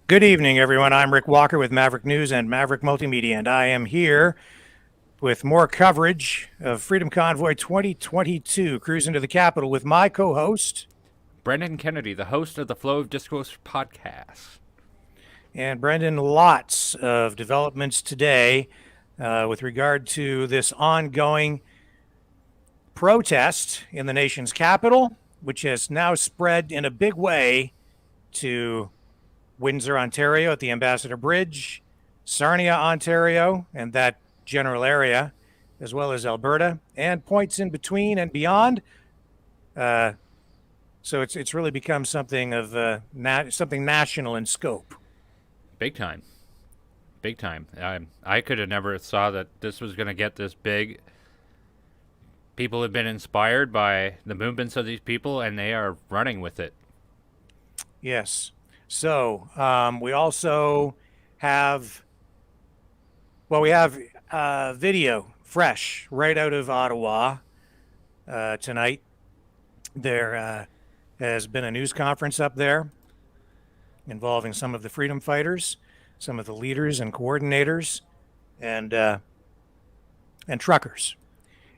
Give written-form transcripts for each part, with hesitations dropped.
Good evening, everyone. I'm Rick Walker with Maverick News and Maverick Multimedia, and I am here with more coverage of Freedom Convoy 2022, cruising to the Capitol with my co host. Brendan Kennedy, the host of the Flow of Discourse podcast. And Brenden. Lots of developments today with regard to this ongoing protest in the nation's capital, which has now spread in a big way to Windsor, Ontario at the Ambassador Bridge, Sarnia, Ontario, and that general area, as well as Alberta, and points in between and beyond. Uh, so it's really become something of something national in scope. Big time. Big time. I could have never saw that this was going to get this big. People have been inspired by the movements of these people, and they are running with it. Yes. So we also have, we have video fresh right out of Ottawa tonight. There has been a news conference up there involving some of the freedom fighters, some of the leaders and coordinators, and uh, and truckers.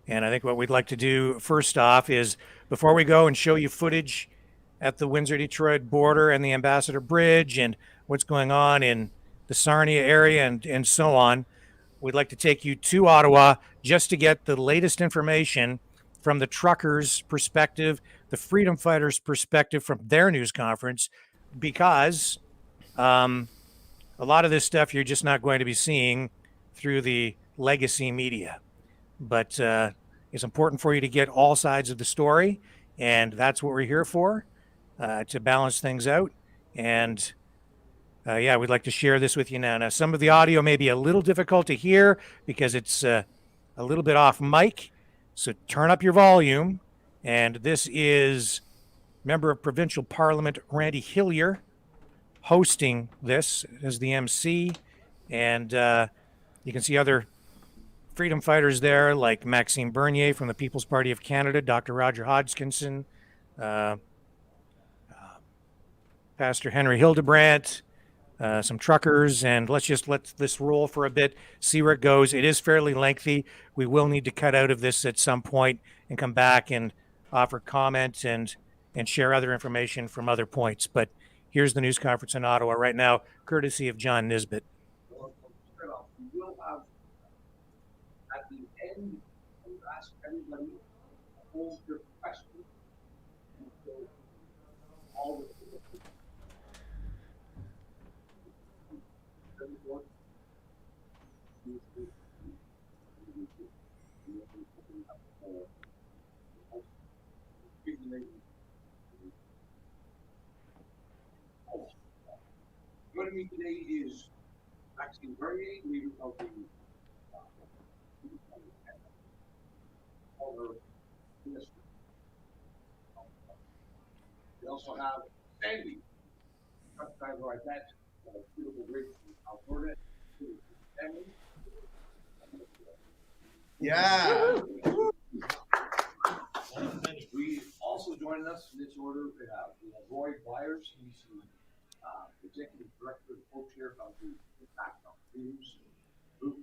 And I think what we'd like to do first off is, before we go and show you footage at the Windsor Detroit border and the Ambassador Bridge and what's going on in the Sarnia area and so on, we'd like to take you to Ottawa just to get the latest information from the truckers' perspective, the freedom fighters' perspective from their news conference, because um, a lot of this stuff you're just not going to be seeing through the legacy media. But it's important for you to get all sides of the story, and that's what we're here for, to balance things out. And yeah, we'd like to share this with you now. Now, some of the audio may be a little difficult to hear because it's a little bit off mic. So turn up your volume. And this is Member of Provincial Parliament Randy Hillier hosting this as the MC. And you can see other freedom fighters there like Maxime Bernier from the People's Party of Canada, Dr. Roger Hodgkinson, uh, Pastor Henry Hildebrandt, some truckers, and let's just let this roll for a bit, see where it goes. It is fairly lengthy. We will need to cut out of this at some point and come back and offer comment and share other information from other points. But here's the news conference in Ottawa right now, courtesy of John Nisbet. We will have at the end, we'll ask everybody to hold their questions until all the joining me today is Maxime Bernier, leader of the former minister. We also have Sandy, truck driver I bet, beautiful bridge from Alberta. Yeah. We also joining us in this order, we have Roy Byers, he's the executive director and co-chair of the Impact on News group.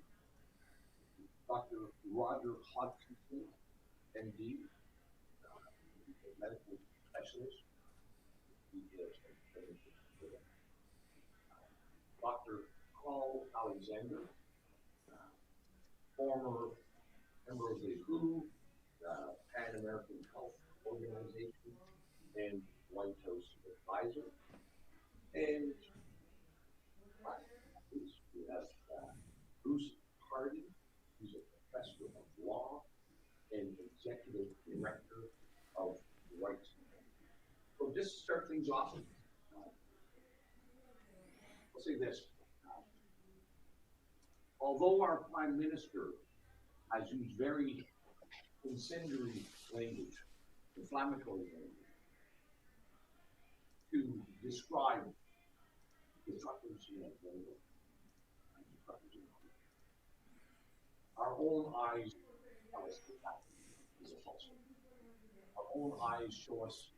Dr. Roger Hodgkinson, MD, medical specialist. He is Dr. Carl Alexander, former member of the WHO, Pan American Health Organization, and White House advisor. And we have Bruce Hardy, who's a professor of law and executive director of the Rights Center. So just to start things off, I'll say this. Although our Prime Minister has used very incendiary language, inflammatory language, to describe the truckers in Canada, our own eyes tell us that is a falsehood. Our own eyes show us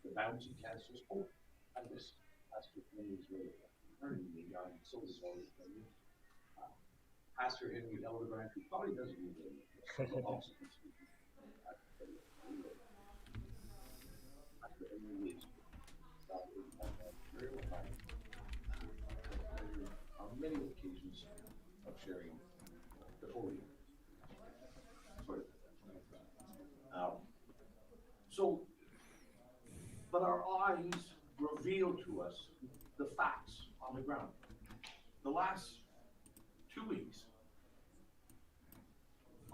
the bounty cancels hope, and this, that's what means really. maybe I'm so sorry. Pastor Henry Eldebrand, who probably doesn't even know. Pastor Henry is very well liked. On many occasions of sharing the holy. So, but our eyes reveal to us the facts on the ground. The last 2 weeks,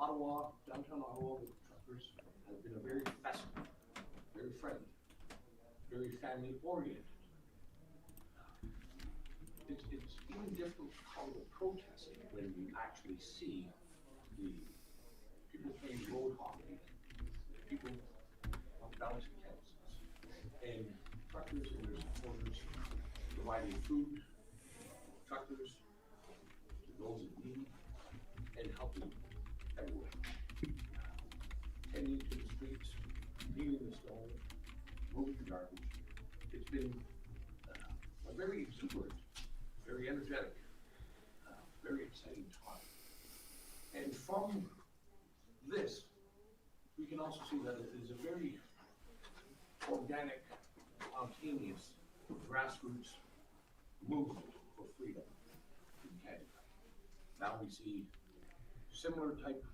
Ottawa, downtown Ottawa, with truckers has been a very festive, very friendly, very family oriented. It's even difficult to call it protesting when you actually see the people playing road hockey, people on bouncing campuses, and truckers and their supporters providing food, truckers to those in need, and helping everyone. Tending to the streets, cleaning the snow, moving the garbage. It's been a very exuberant, very energetic, very exciting time. And from this, we can also see that it is a very organic, spontaneous, grassroots movement for freedom in Canada. Now we see similar type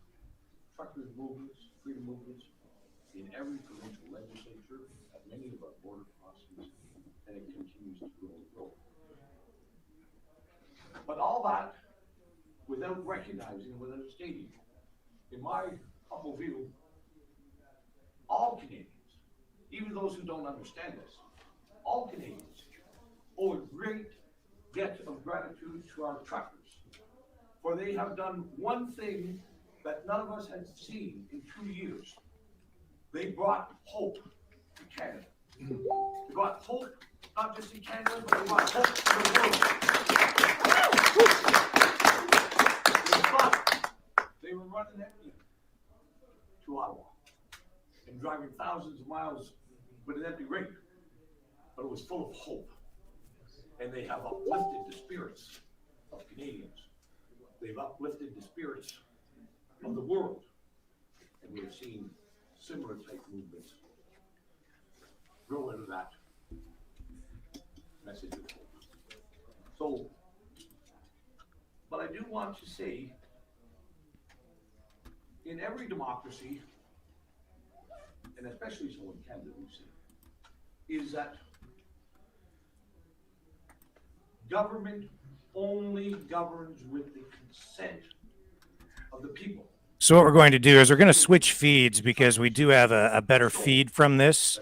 truckers movements, freedom movements in every provincial legislature at many of our border crossings, and it continues to grow and grow. But all that without recognizing, without stating, in my humble view, all Canadians, even those who don't understand this, all Canadians owe a great debt of gratitude to our truckers, for they have done one thing that none of us had seen in 2 years. They brought hope to Canada. They brought hope not just in Canada, but they brought hope to the world. They thought they were running empty to Ottawa and driving thousands of miles with an empty rig, but it was full of hope. And they have uplifted the spirits of Canadians. They've uplifted the spirits of the world. And we have seen similar type movements grow out of that message of hope. So, but I do want to say, in every democracy, and especially so in Canada, we've seen, is that government only governs with the consent of the people. So what we're going to do is we're going to switch feeds because we do have a better feed from this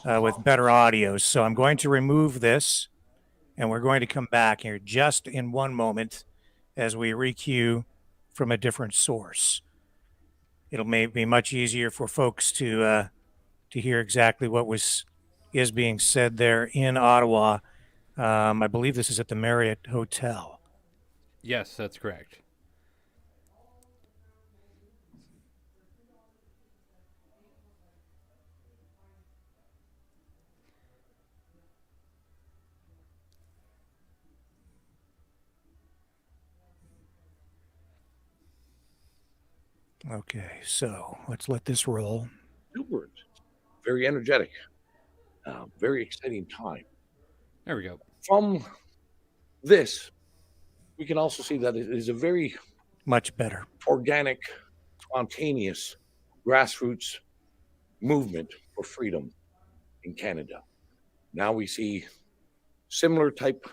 with better audio. So I'm going to remove this, and we're going to come back here just in one moment as we requeue from a different source. It'll be much easier for folks to hear exactly what is being said there in Ottawa. I believe this is at the Marriott Hotel. Yes, that's correct. Okay, so let's let this roll. Exuberant, very energetic, very exciting time. There we go. From this, we can also see that it is a very much better organic, spontaneous, grassroots movement for freedom in Canada. Now we see similar type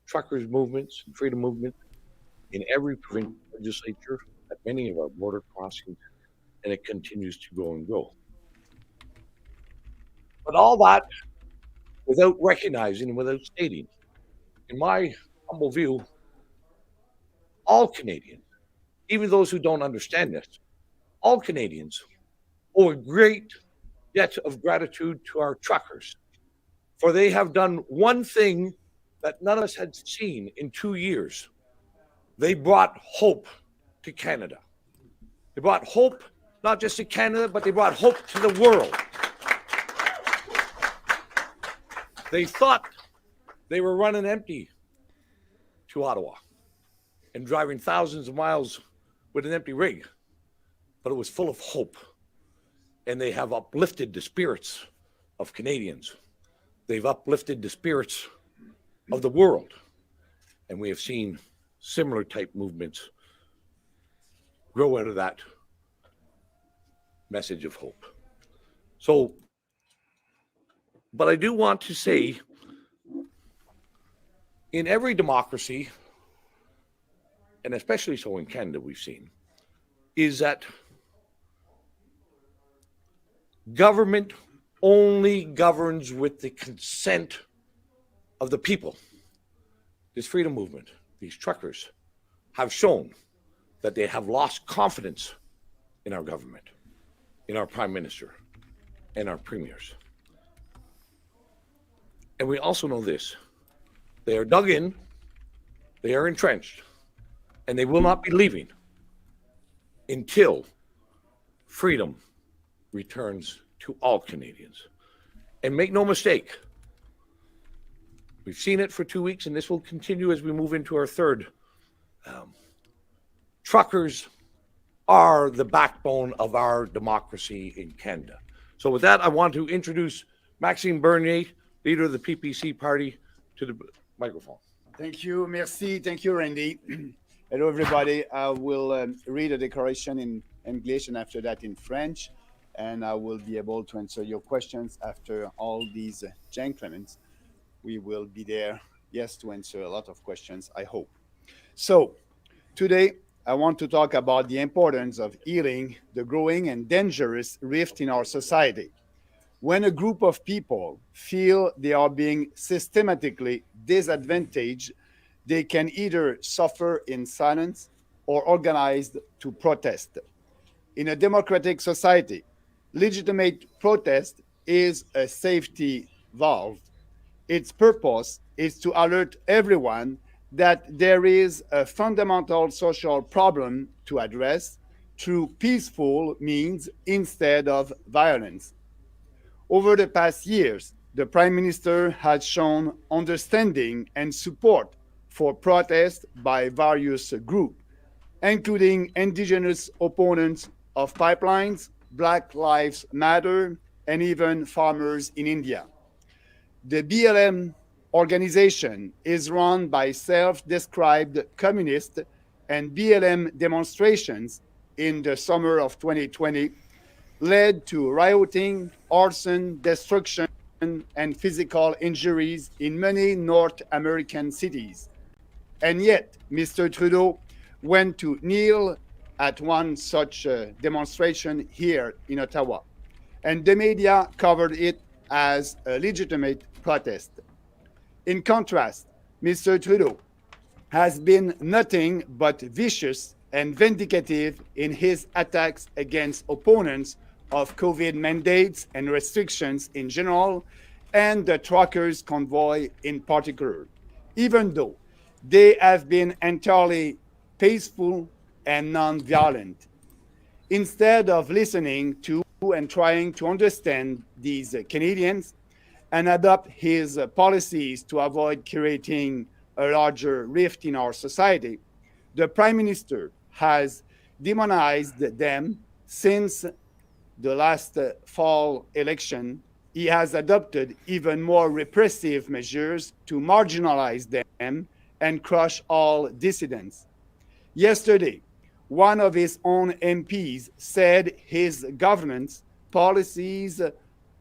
truckers movements and freedom movement in every provincial legislature at many of our border crossings, and it continues to grow and grow. But all that without recognizing and without stating, in my humble view, all Canadians, even those who don't understand this, all Canadians owe a great debt of gratitude to our truckers, for they have done one thing that none of us had seen in 2 years. They brought hope to Canada. They brought hope not just to Canada, but they brought hope to the world. They thought they were running empty to Ottawa and driving thousands of miles with an empty rig, but it was full of hope. And they have uplifted the spirits of Canadians. They've uplifted the spirits of the world. And we have seen similar type movements grow out of that message of hope. So, but I do want to say, in every democracy, and especially so in Canada, we've seen, is that government only governs with the consent of the people. This freedom movement, these truckers, have shown that they have lost confidence in our government, in our prime minister, and our premiers. And we also know this: they are dug in, they are entrenched, and they will not be leaving until freedom returns to all Canadians. And make no mistake, we've seen it for 2 weeks, and this will continue as we move into our third. Truckers are the backbone of our democracy in Canada. So with that, I want to introduce Maxime Bernier, leader of the PPC party, to the microphone. Thank you, merci. Thank you, Randy. Hello, everybody. I will read a declaration in English and after that in French, and I will be able to answer your questions after all these gentlemen. We will be there, yes, to answer a lot of questions, I hope. So, today, I want to talk about the importance of healing the growing and dangerous rift in our society. When a group of people feel they are being systematically disadvantaged, they can either suffer in silence or organize to protest. In a democratic society, legitimate protest is a safety valve. Its purpose is to alert everyone that there is a fundamental social problem to address through peaceful means instead of violence. Over the past years, the Prime Minister has shown understanding and support for protests by various groups, including Indigenous opponents of pipelines, Black Lives Matter, and even farmers in India. The BLM organization is run by self-described communists, and BLM demonstrations in the summer of 2020 led to rioting, arson, destruction, and physical injuries in many North American cities. And yet, Mr. Trudeau went to kneel at one such demonstration here in Ottawa, and the media covered it as a legitimate protest. In contrast, Mr. Trudeau has been nothing but vicious and vindicative in his attacks against opponents of COVID mandates and restrictions in general, and the truckers' convoy in particular, even though they have been entirely peaceful and non-violent. Instead of listening to and trying to understand these Canadians and adopt his policies to avoid creating a larger rift in our society, the Prime Minister has demonized them. Since the last fall election, he has adopted even more repressive measures to marginalize them and crush all dissidents. Yesterday, one of his own MPs said his government's policies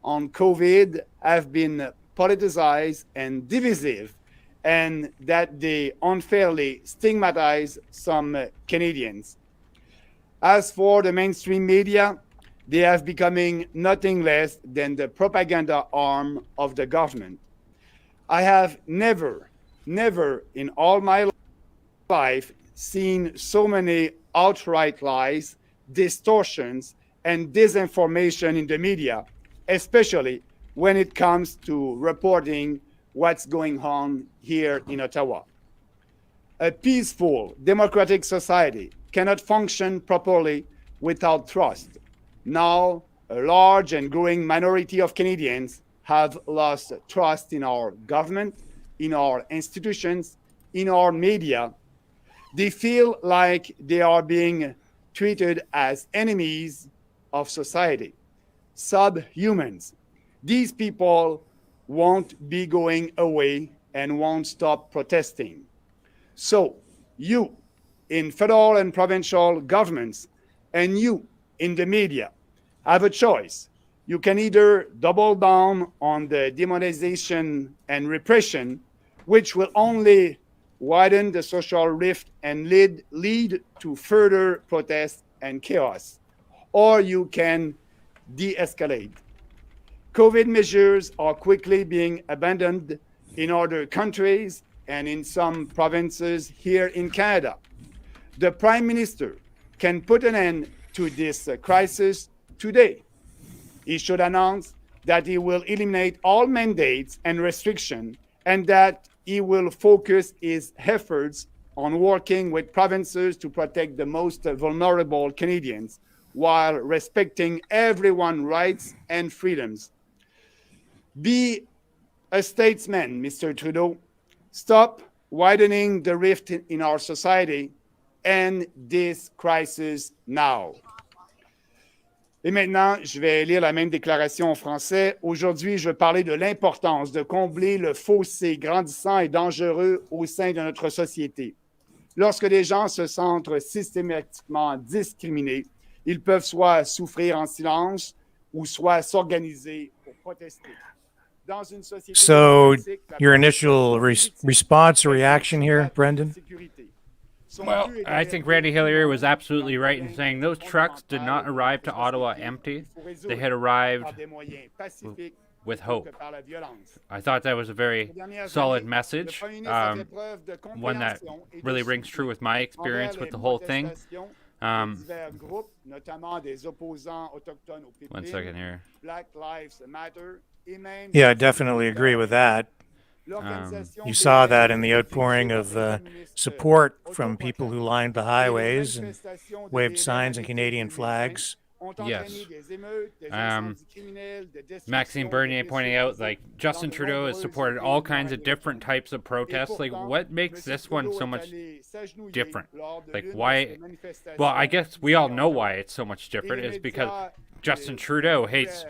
on COVID have been politicized and divisive, and that they unfairly stigmatize some Canadians. As for the mainstream media, they have becoming nothing less than the propaganda arm of the government. I have never in all my life seen so many outright lies, distortions, and disinformation in the media, especially when it comes to reporting what's going on here in Ottawa. A peaceful, democratic society cannot function properly without trust. Now, a large and growing minority of Canadians have lost trust in our government, in our institutions, in our media, they feel like they are being treated as enemies of society, subhumans. These people won't be going away and won't stop protesting. So, you in federal and provincial governments and you in the media have a choice. You can either double down on the demonization and repression, which will only widen the social rift and lead to further protests and chaos, or you can de-escalate. COVID measures are quickly being abandoned in other countries and in some provinces here in Canada. The Prime Minister can put an end to this crisis today. He should announce that he will eliminate all mandates and restrictions and that he will focus his efforts on working with provinces to protect the most vulnerable Canadians while respecting everyone's rights and freedoms. Be a statesman, Mr. Trudeau. Stop widening the rift in our society. End this crisis now. Et maintenant, je vais lire la même déclaration en français. Aujourd'hui, je veux parler de l'importance de combler le fossé grandissant et dangereux au sein de notre société. Lorsque les gens se sentent systématiquement discriminés, ils peuvent soit souffrir en silence ou soit s'organiser pour protester. Dans une société So, démocratique, la your initial politique response or reaction here, Brenden? sécurité. Well, I think Randy Hillier was absolutely right in saying those trucks did not arrive to Ottawa empty. They had arrived with hope. I thought that was a very solid message, one that really rings true with my experience with the whole thing. One second here. Yeah, I definitely agree with that. You saw that in the outpouring of support from people who lined the highways and waved signs and Canadian flags. Yes. Maxime Bernier pointing out, like, Justin Trudeau has supported all kinds of different types of protests. Like, what makes this one so much different? Like, why? Well, I guess we all know why it's so much different. Is because Justin Trudeau hates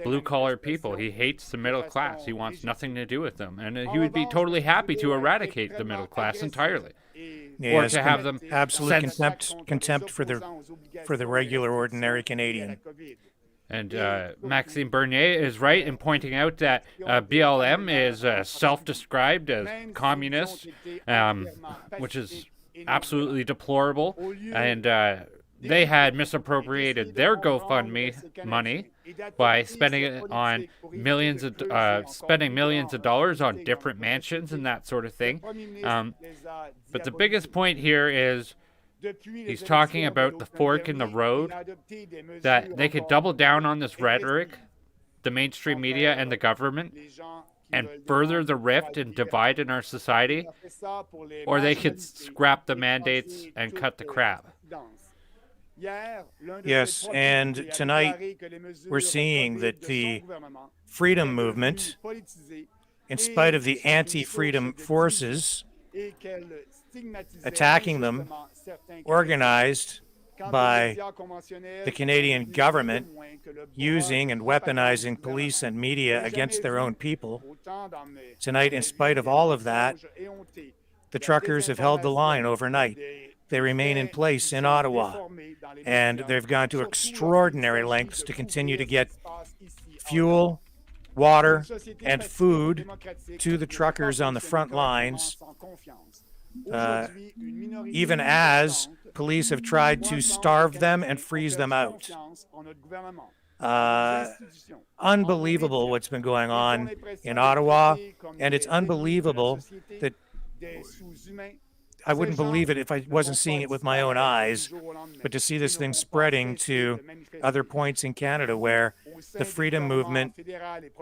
blue-collar people. He hates the middle class. He wants nothing to do with them. And he would be totally happy to eradicate the middle class entirely. Or to have them absolute contempt for the regular, ordinary Canadian. And Maxime Bernier is right in pointing out that BLM is self-described as communist, which is absolutely deplorable. And they had misappropriated their GoFundMe money by spending it on millions of dollars on different mansions and that sort of thing. But the biggest point here is he's talking about the fork in the road, that they could double down on this rhetoric, the mainstream media and the government, and further the rift and divide in our society, or they could scrap the mandates and cut the crap. Yes, and tonight we're seeing that the freedom movement, in spite of the anti-freedom forces attacking them, organized by the Canadian government, using and weaponizing police and media against their own people. Tonight, in spite of all of that, the truckers have held the line overnight. They remain in place in Ottawa, and they've gone to extraordinary lengths to continue to get fuel, water, and food to the truckers on the front lines, even as police have tried to starve them and freeze them out. Unbelievable what's been going on in Ottawa, and it's unbelievable that I wouldn't believe it if I wasn't seeing it with my own eyes, but to see this thing spreading to other points in Canada where the freedom movement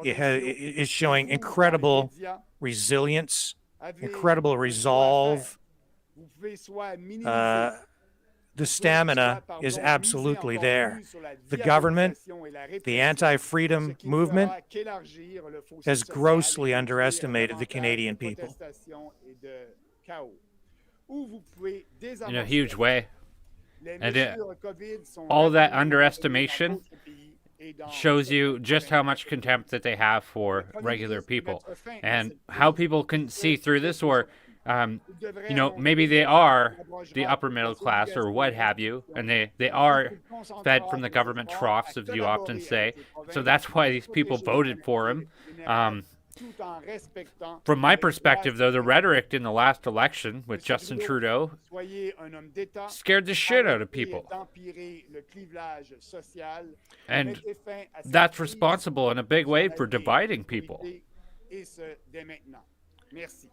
is showing incredible resilience, incredible resolve. The stamina is absolutely there. The government, the anti-freedom movement, has grossly underestimated the Canadian people. chaos. Où vous pouvez in a huge way. les And mesures COVID sont all that rapidement underestimation dans d'autres pays et dans shows you certaines just how provinces much africaines. contempt that they have for Le premier regular ministre people, mettre fin à and cette how crise. people couldn't see through this, or Il devrait you know, annoncer maybe they des are mesures qui the abrogera upper toutes middle les class or obligations what et have you, and restrictions, they et are qu'il concentrera fed from the ses government efforts troughs, à as you often collaborer say. avec les So provinces that's why pour these people protéger voted for him. l'économie générale, tout en respectant From my les droits perspective, though, the civiques. rhetoric in the last election with Monsieur Justin Trudeau soyez un homme d'État, scared the shit out of arrêtez people. d'empirer le clivage social, And mettez fin à cette that's crise responsible in a big way sur for la dividing sécurité, people. et ce dès maintenant. Merci.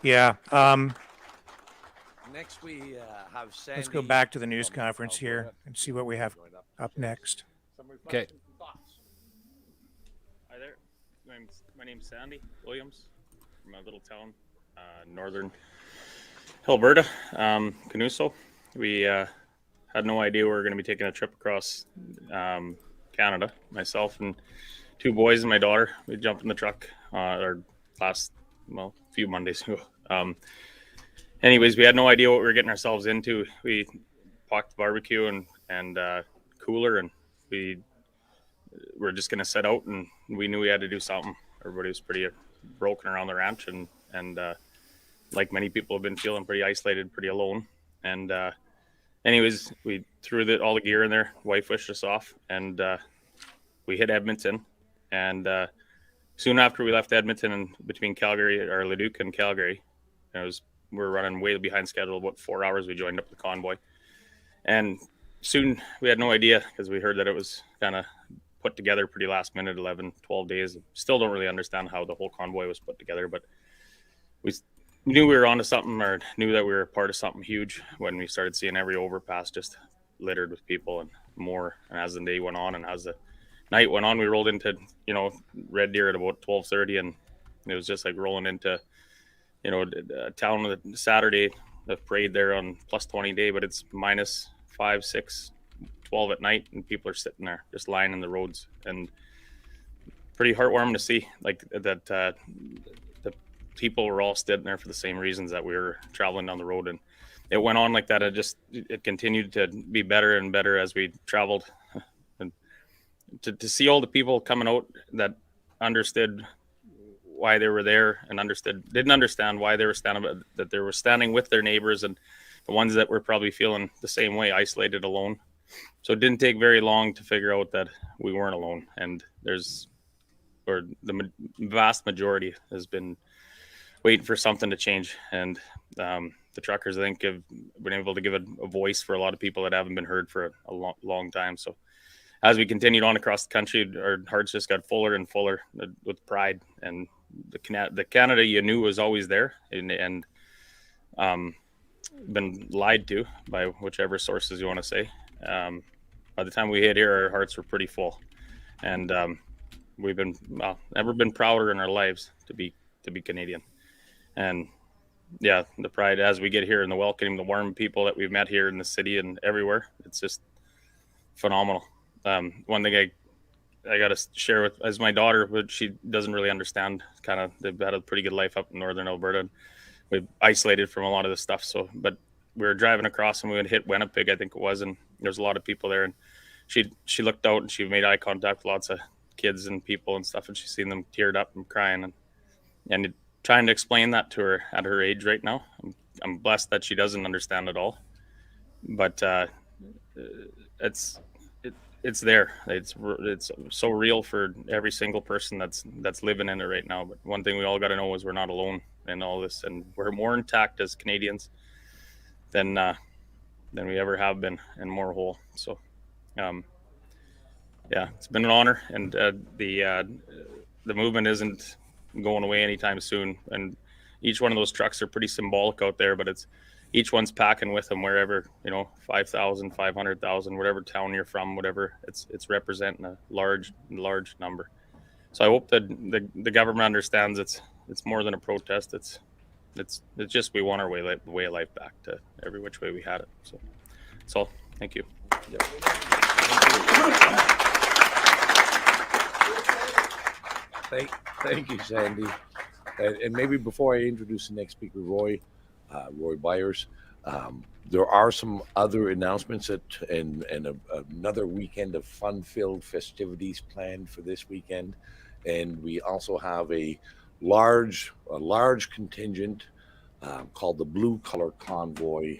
Yeah. Next, we have Sandy. Let's go back to the news conference here and see what we have up next. Okay. Hi there. My name's Sandy Williams from a little town, northern Alberta, Canuso. We had no idea we were going to be taking a trip across Canada. Myself and two boys and my daughter. We jumped in the truck our last, few Mondays ago. Anyways, we had no idea what we were getting ourselves into. We parked the barbecue and cooler, and we were just going to set out, and we knew we had to do something. Everybody was pretty broken around the ranch, and like many people have been feeling pretty isolated, pretty alone. And anyways, we threw all the gear in there. Wife wished us off, and we hit Edmonton. And soon after we left Edmonton, and between Calgary or Leduc and Calgary, we were running way behind schedule. About 4 hours, we joined up the convoy, and soon we had no idea because we heard that it was kind of put together pretty last minute, 11, 12 days. Still don't really understand how the whole convoy was put together, but we knew we were onto something, or knew that we were a part of something huge when we started seeing every overpass just littered with people and more. And as the day went on and as the night went on, we rolled into, Red Deer at about 12:30, and it was just like rolling into, a town with Saturday, the parade there on plus 20 day, but it's minus 5, 6, 12 at night, and people are sitting there just lying in the roads, and pretty heartwarming to see like that. The people were all sitting there for the same reasons that we were traveling down the road, and it went on like that. It continued to be better and better as we traveled, and to see all the people coming out that understood why they were there and didn't understand why they were standing, that they were standing with their neighbors, and the ones that were probably feeling the same way, isolated, alone. So it didn't take very long to figure out that we weren't alone, and the vast majority has been waiting for something to change. And the truckers, I think, have been able to give a voice for a lot of people that haven't been heard for a long time. So as we continued on across the country, our hearts just got fuller and fuller with pride, and the Canada you knew was always there, and been lied to by whichever sources you want to say. By the time we hit here, our hearts were pretty full, and we've been never been prouder in our lives to be Canadian. And yeah, the pride as we get here and the welcoming, the warm people that we've met here in the city and everywhere, it's just phenomenal. One thing I got to share with as my daughter, but she doesn't really understand. They've had a pretty good life up in northern Alberta. And we've isolated from a lot of this stuff. So, but we were driving across and we would hit Winnipeg, I think it was, and there's a lot of people there. And she looked out and she made eye contact with lots of kids and people and stuff, and she's seen them teared up and crying, and trying to explain that to her at her age right now. I'm blessed that she doesn't understand at all, but it's there. It's so real for every single person that's living in it right now. But one thing we all got to know is we're not alone in all this, and we're more intact as Canadians than we ever have been, and more whole. So yeah, it's been an honor, and the movement isn't going away anytime soon. And each one of those trucks are pretty symbolic out there, but each one's packing with them wherever, 5,000, 500,000, whatever town you're from, whatever, it's representing a large number. So I hope that the government understands it's more than a protest. It's just we want our way of life back to every which way we had it. So that's all. Thank you. Yep. Thank you, Sandy. and maybe before I introduce the next speaker, Roy Byers, there are some other announcements another weekend of fun-filled festivities planned for this weekend, and we also have a large contingent called the Blue Color Convoy,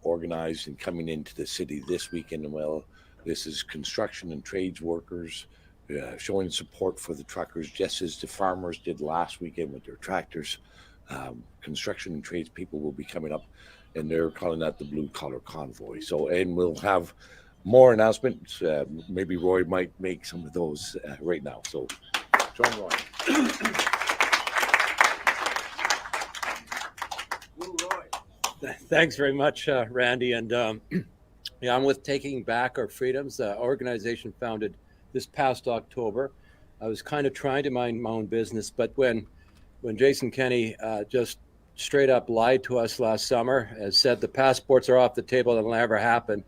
organized and coming into the city this weekend. Well, this is construction and trades workers showing support for the truckers, just as the farmers did last weekend with their tractors. Construction and trades people will be coming up, and they're calling that the Blue Collar Convoy. So, and we'll have more announcements. Maybe Roy might make some of those right now. So, join Roy. Thanks very much, Randy. And yeah, I'm with Taking Back Our Freedoms, organization founded this past October. I was kind of trying to mind my own business, but when Jason Kenney just straight up lied to us last summer and said the passports are off the table, it'll never happen,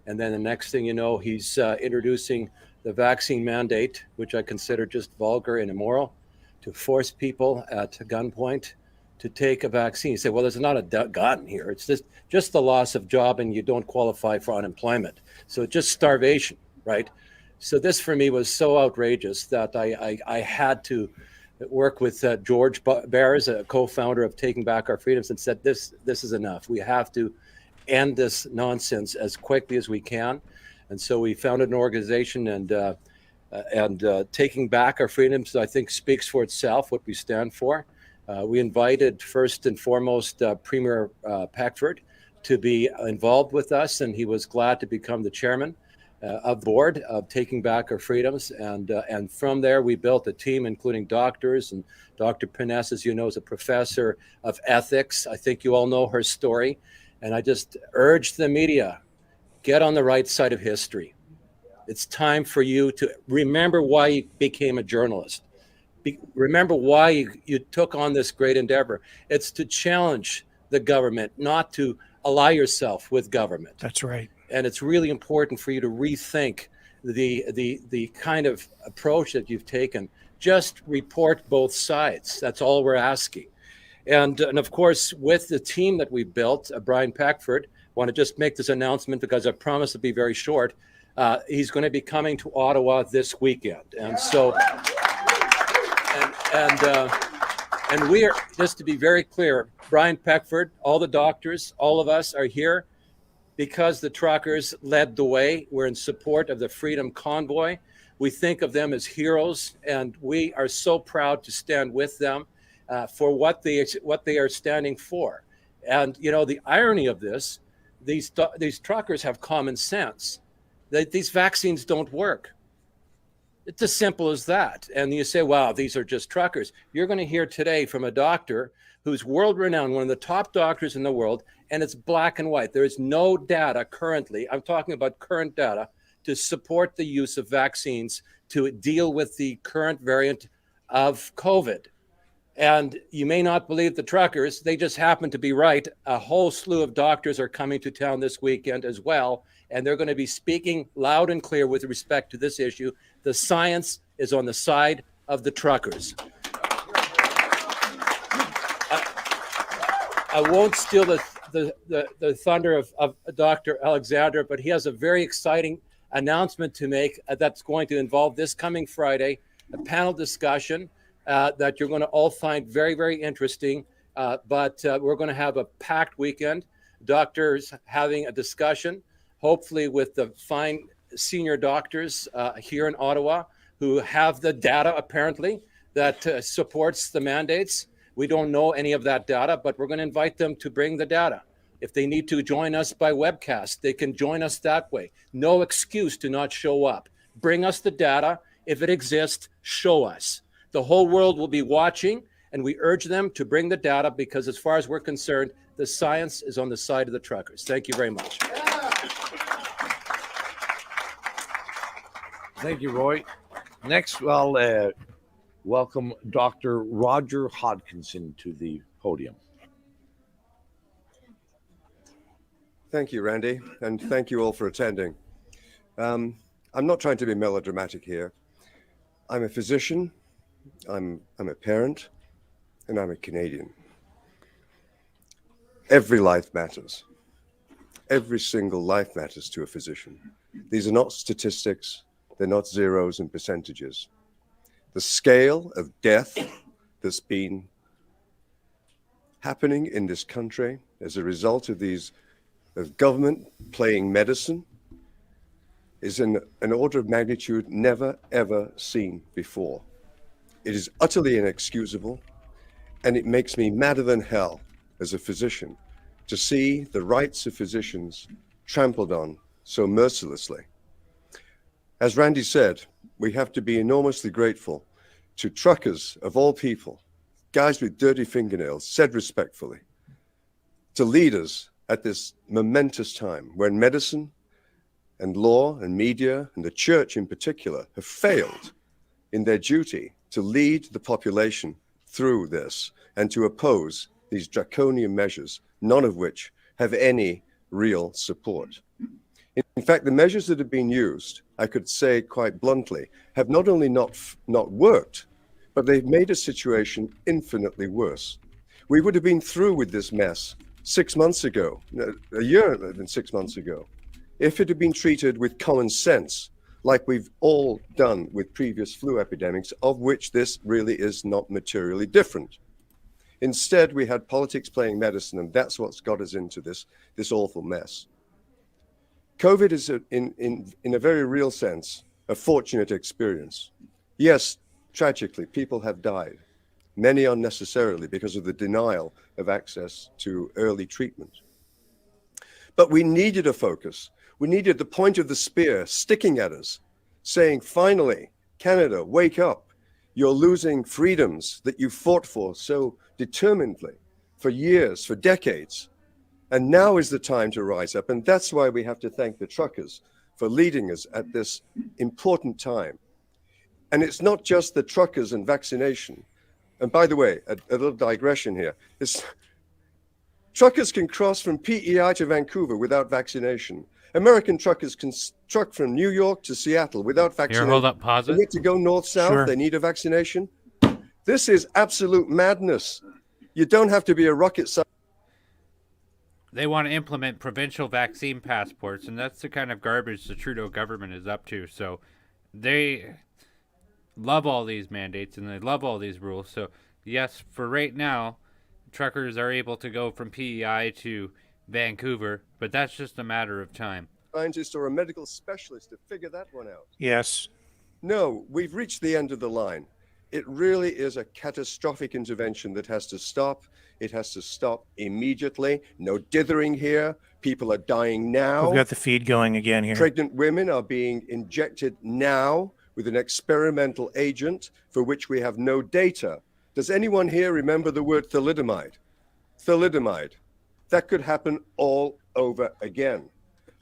and then the next thing you know, he's introducing the vaccine mandate, which I consider just vulgar and immoral, to force people at gunpoint to take a vaccine. You say, well, there's not a gun here. It's just the loss of job and you don't qualify for unemployment. So just starvation, right? So this for me was so outrageous that I had to work with George Bears, a co-founder of Taking Back Our Freedoms, and said, this is enough. We have to end this nonsense as quickly as we can. And so we founded an organization, and Taking Back Our Freedoms, I think, speaks for itself, what we stand for. We invited, first and foremost, Premier Peckford to be involved with us, and he was glad to become the chairman of the board of Taking Back Our Freedoms. And from there, we built a team, including doctors. And Dr. Piness, as you know, is a professor of ethics. I think you all know her story. And I just urge the media, get on the right side of history. It's time for you to remember why you became a journalist. Remember why you took on this great endeavor. It's to challenge the government, not to ally yourself with government. That's right. And it's really important for you to rethink the kind of approach that you've taken. Just report both sides. That's all we're asking. And of course, with the team that we built, Brian Peckford, want to just make this announcement because I promise to be very short. He's going to be coming to Ottawa this weekend. And so, and we are, just to be very clear, Brian Peckford, all the doctors, all of us are here because the truckers led the way. We're in support of the Freedom Convoy. We think of them as heroes, and we are so proud to stand with them for what they are standing for. And you know, the irony of this, these truckers have common sense. That these vaccines don't work. It's as simple as that. And you say, wow, these are just truckers. You're going to hear today from a doctor who's world-renowned, one of the top doctors in the world, and it's black and white. There is no data currently, I'm talking about current data, to support the use of vaccines to deal with the current variant of COVID. And you may not believe the truckers, they just happen to be right. A whole slew of doctors are coming to town this weekend as well, and they're going to be speaking loud and clear with respect to this issue. The science is on the side of the truckers. I won't steal the thunder of Dr. Alexander, but he has a very exciting announcement to make that's going to involve this coming Friday, a panel discussion that you're going to all find very, very interesting. But we're going to have a packed weekend. Doctors having a discussion, hopefully with the fine senior doctors here in Ottawa who have the data apparently that supports the mandates. We don't know any of that data, but we're going to invite them to bring the data. If they need to join us by webcast, they can join us that way. No excuse to not show up. Bring us the data. If it exists, show us. The whole world will be watching, and we urge them to bring the data because as far as we're concerned, the science is on the side of the truckers. Thank you very much. Thank you, Roy. Next, I'll welcome Dr. Roger Hodkinson to the podium. Thank you, Randy, and thank you all for attending. I'm not trying to be melodramatic here. I'm a physician, I'm a parent, and I'm a Canadian. Every life matters. Every single life matters to a physician. These are not statistics. They're not zeros and percentages. The scale of death that's been happening in this country as a result of government playing medicine is in an order of magnitude never, ever seen before. It is utterly inexcusable, and it makes me madder than hell as a physician to see the rights of physicians trampled on so mercilessly. As Randy said, we have to be enormously grateful to truckers of all people, guys with dirty fingernails, said respectfully, to leaders at this momentous time when medicine and law and media and the church in particular have failed in their duty to lead the population through this and to oppose these draconian measures, none of which have any real support. In fact, the measures that have been used, I could say quite bluntly, have not only not worked, but they've made a situation infinitely worse. We would have been through with this mess 6 months ago, a year and 6 months ago, if it had been treated with common sense, like we've all done with previous flu epidemics, of which this really is not materially different. Instead, we had politics playing medicine, and that's what's got us into this awful mess. COVID is, in a very real sense, a fortunate experience. Yes, tragically, people have died, many unnecessarily because of the denial of access to early treatment. But we needed a focus. We needed the point of the spear sticking at us, saying, finally, Canada, wake up. You're losing freedoms that you fought for so determinedly for years, for decades. And now is the time to rise up. And that's why we have to thank the truckers for leading us at this important time. And it's not just the truckers and vaccination. And by the way, a little digression here. Truckers can cross from PEI to Vancouver without vaccination. American truckers can truck from New York to Seattle without vaccination. Here, hold up, pause They it. need to go north-south. Sure. They need a vaccination. This is absolute madness. You don't have to be a rocket scientist. They want to implement provincial vaccine passports, and that's the kind of garbage the Trudeau government is up to. So they love all these mandates and they love all these rules. So yes, for right now, truckers are able to go from PEI to Vancouver, but that's just a matter of time. Scientist or a medical specialist to figure that one out. Yes. No, we've reached the end of the line. It really is a catastrophic intervention that has to stop. It has to stop immediately. No dithering here. People are dying now. We've got the feed going again here. Pregnant women are being injected now with an experimental agent for which we have no data. Does anyone here remember the word thalidomide? Thalidomide. That could happen all over again.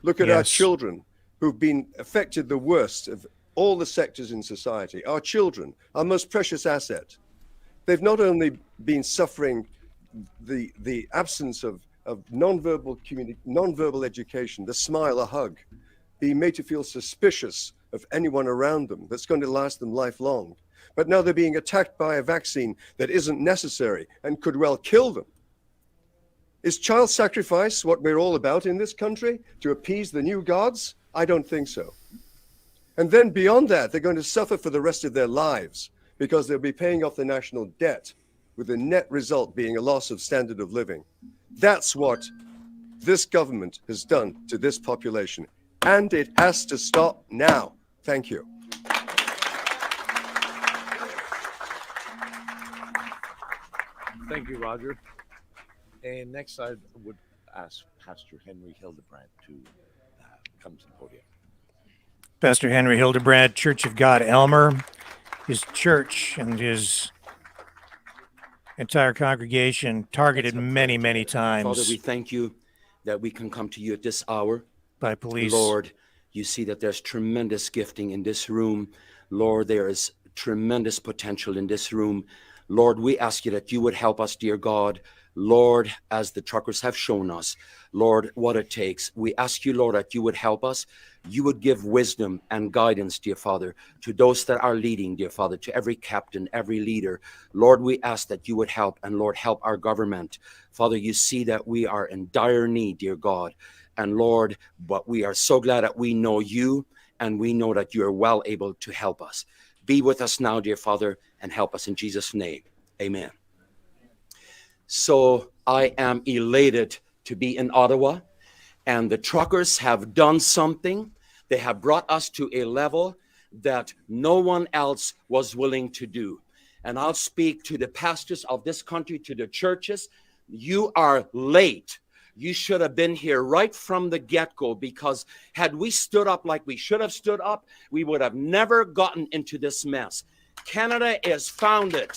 Look at our Yes. children who've been affected the worst of all the sectors in society. Our children, our most precious asset. They've been suffering the absence of nonverbal education, the smile, a hug, being made to feel suspicious of anyone around them that's going to last them lifelong. But now they're being attacked by a vaccine that isn't necessary and could well kill them. Is child sacrifice what we're all about in this country, to appease the new gods? I don't think so. And then beyond that, they're going to suffer for the rest of their lives because they'll be paying off the national debt, with the net result being a loss of standard of living. That's what this government has done to this population, and it has to stop now. Thank you. Thank you, Roger. And next, I would ask Pastor Henry Hildebrand to come to the podium. Pastor Henry Hildebrand, Church of God, Elmer. His church and his entire congregation targeted many, many Father, times we thank you that we can come to you at this hour. by police. Lord, you see that there's tremendous gifting in this room. Lord, there is tremendous potential in this room. Lord, we ask you that you would help us, dear God. Lord, as the truckers have shown us, Lord, what it takes. We ask you, Lord, that you would help us you would give wisdom and guidance, dear Father, to those that are leading, dear Father, to every captain, every leader. Lord, we ask that you would help, and Lord, help our government. Father, you see that we are in dire need, dear God. And Lord, but we are so glad that we know you, and we know that you are well able to help us. Be with us now, dear Father, and help us in Jesus' name. Amen. So I am elated to be in Ottawa, and the truckers have done something. They have brought us to a level that no one else was willing to do. And I'll speak to the pastors of this country, to the churches. You are late. You should have been here right from the get-go, because had we stood up like we should have stood up, we would have never gotten into this mess. Canada is founded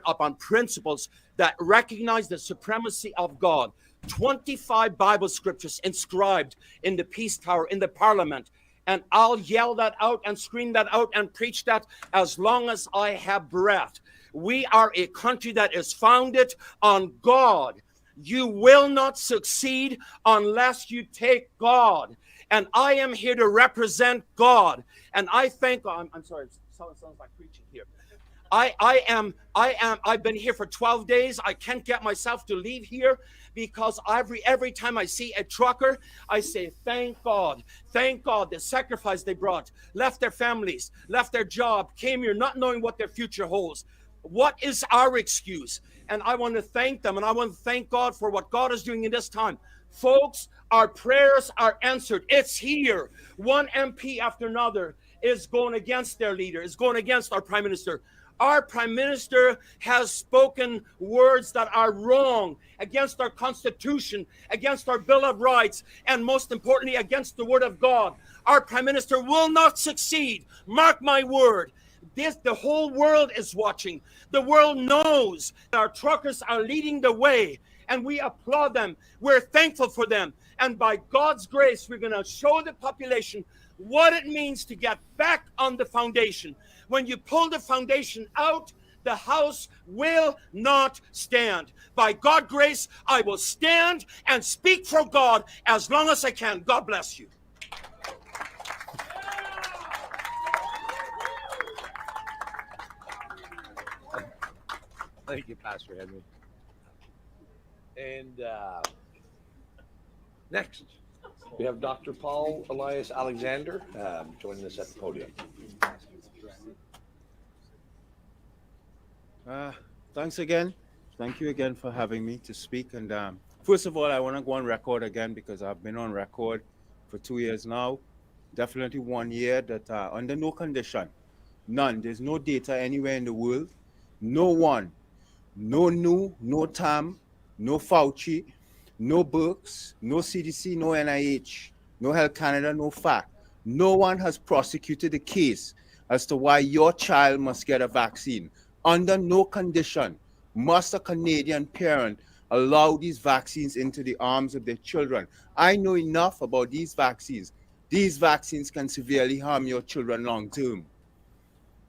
upon principles that recognize the supremacy of God. 25 Bible scriptures inscribed in the Peace Tower, in the Parliament. And I'll yell that out and scream that out and preach that as long as I have breath. We are a country that is founded on God. You will not succeed unless you take God. And I am here to represent God. And I thank God. I'm sorry, it sounds like preaching here. I've been here for 12 days. I can't get myself to leave here, because every time I see a trucker, I say, thank God, the sacrifice they brought, left their families, left their job, came here not knowing what their future holds. What is our excuse? And I want to thank them, and I want to thank God for what God is doing in this time. Folks, our prayers are answered. It's here. One MP after another is going against their leader, is going against our Prime Minister. Our Prime Minister has spoken words that are wrong against our Constitution, against our Bill of Rights, and most importantly, against the Word of God. Our Prime Minister will not succeed. Mark my word. The whole world is watching. The world knows that our truckers are leading the way, and we applaud them. We're thankful for them. And by God's grace, we're going to show the population what it means to get back on the foundation. When you pull the foundation out, the house will not stand. By God's grace, I will stand and speak for God as long as I can. God bless you. Thank you, Pastor Henry. And next, we have Dr. Paul Elias Alexander joining us at the podium. Thanks again. Thank you again for having me to speak. And first of all, I want to go on record again, because I've been on record for 2 years now. Definitely 1 year that under no condition, none, there's no data anywhere in the world, no one, no NU, no TAM, no Fauci, no Birx, no CDC, no NIH, no Health Canada, no FAC. No one has prosecuted a case as to why your child must get a vaccine. Under no condition must a Canadian parent allow these vaccines into the arms of their children. I know enough about these vaccines. These vaccines can severely harm your children long term.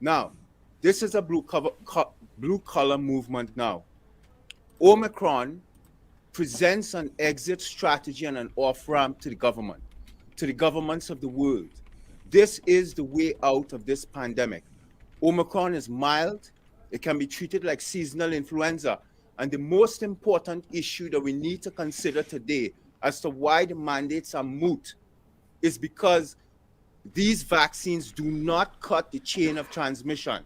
Now, this is a blue collar movement now. Omicron presents an exit strategy and an off-ramp to the government, to the governments of the world. This is the way out of this pandemic. Omicron is mild. It can be treated like seasonal influenza. And the most important issue that we need to consider today as to why the mandates are moot is because these vaccines do not cut the chain of transmission.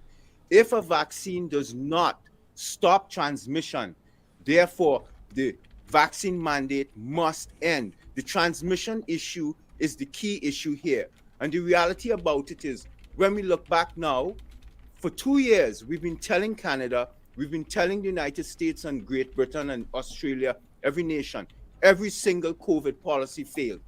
If a vaccine does not stop transmission, therefore the vaccine mandate must end. The transmission issue is the key issue here. And the reality about it is, when we look back now, for 2 years, we've been telling Canada, we've been telling the United States and Great Britain and Australia, every nation, every single COVID policy failed.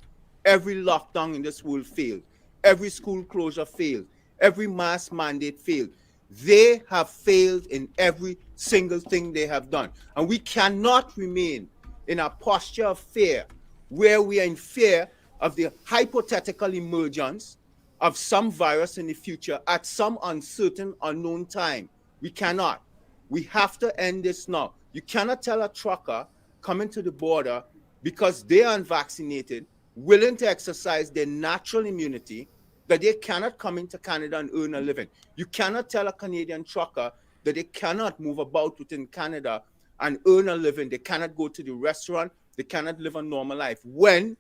Every lockdown in this world failed. Every school closure failed. Every mask mandate failed. They have failed in every single thing they have done. And we cannot remain in a posture of fear, where we are in fear of the hypothetical emergence of some virus in the future at some uncertain, unknown time. We cannot. We have to end this now. You cannot tell a trucker coming to the border because they are unvaccinated, willing to exercise their natural immunity, that they cannot come into Canada and earn a living. You cannot tell a Canadian trucker that they cannot move about within Canada and earn a living. They cannot go to the restaurant. They cannot live a normal life when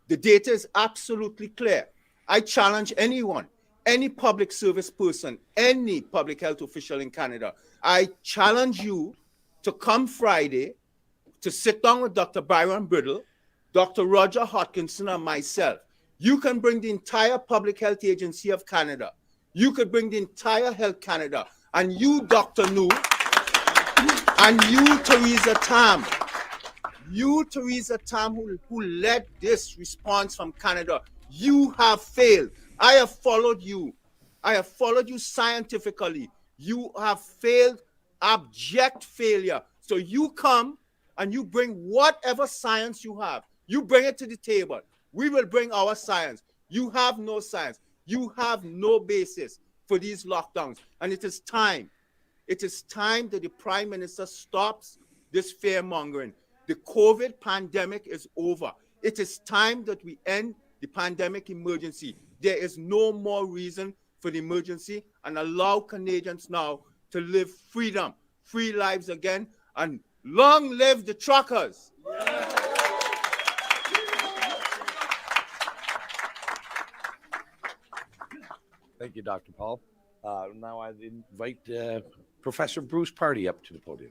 the data is absolutely clear. I challenge anyone, any public service person, any public health official in Canada. I challenge you to come Friday to sit down with Dr. Byron Bridle, Dr. Roger Hodkinson, and myself. You can bring the entire Public Health Agency of Canada. You could bring the entire Health Canada. And you, Dr. New, and you, Theresa Tam, who led this response from Canada, you have failed. I have followed you. I have followed you scientifically. You have failed, abject failure. So you come and you bring whatever science you have. You bring it to the table. We will bring our science. You have no science. You have no basis for these lockdowns. And it is time. It is time that the Prime Minister stops this fear-mongering. The COVID pandemic is over. It is time that we end the pandemic emergency. There is no more reason for the emergency, and allow Canadians now to live freedom, free lives again, and long live the truckers. Thank you, Dr. Paul. Now I invite Professor Bruce Party up to the podium.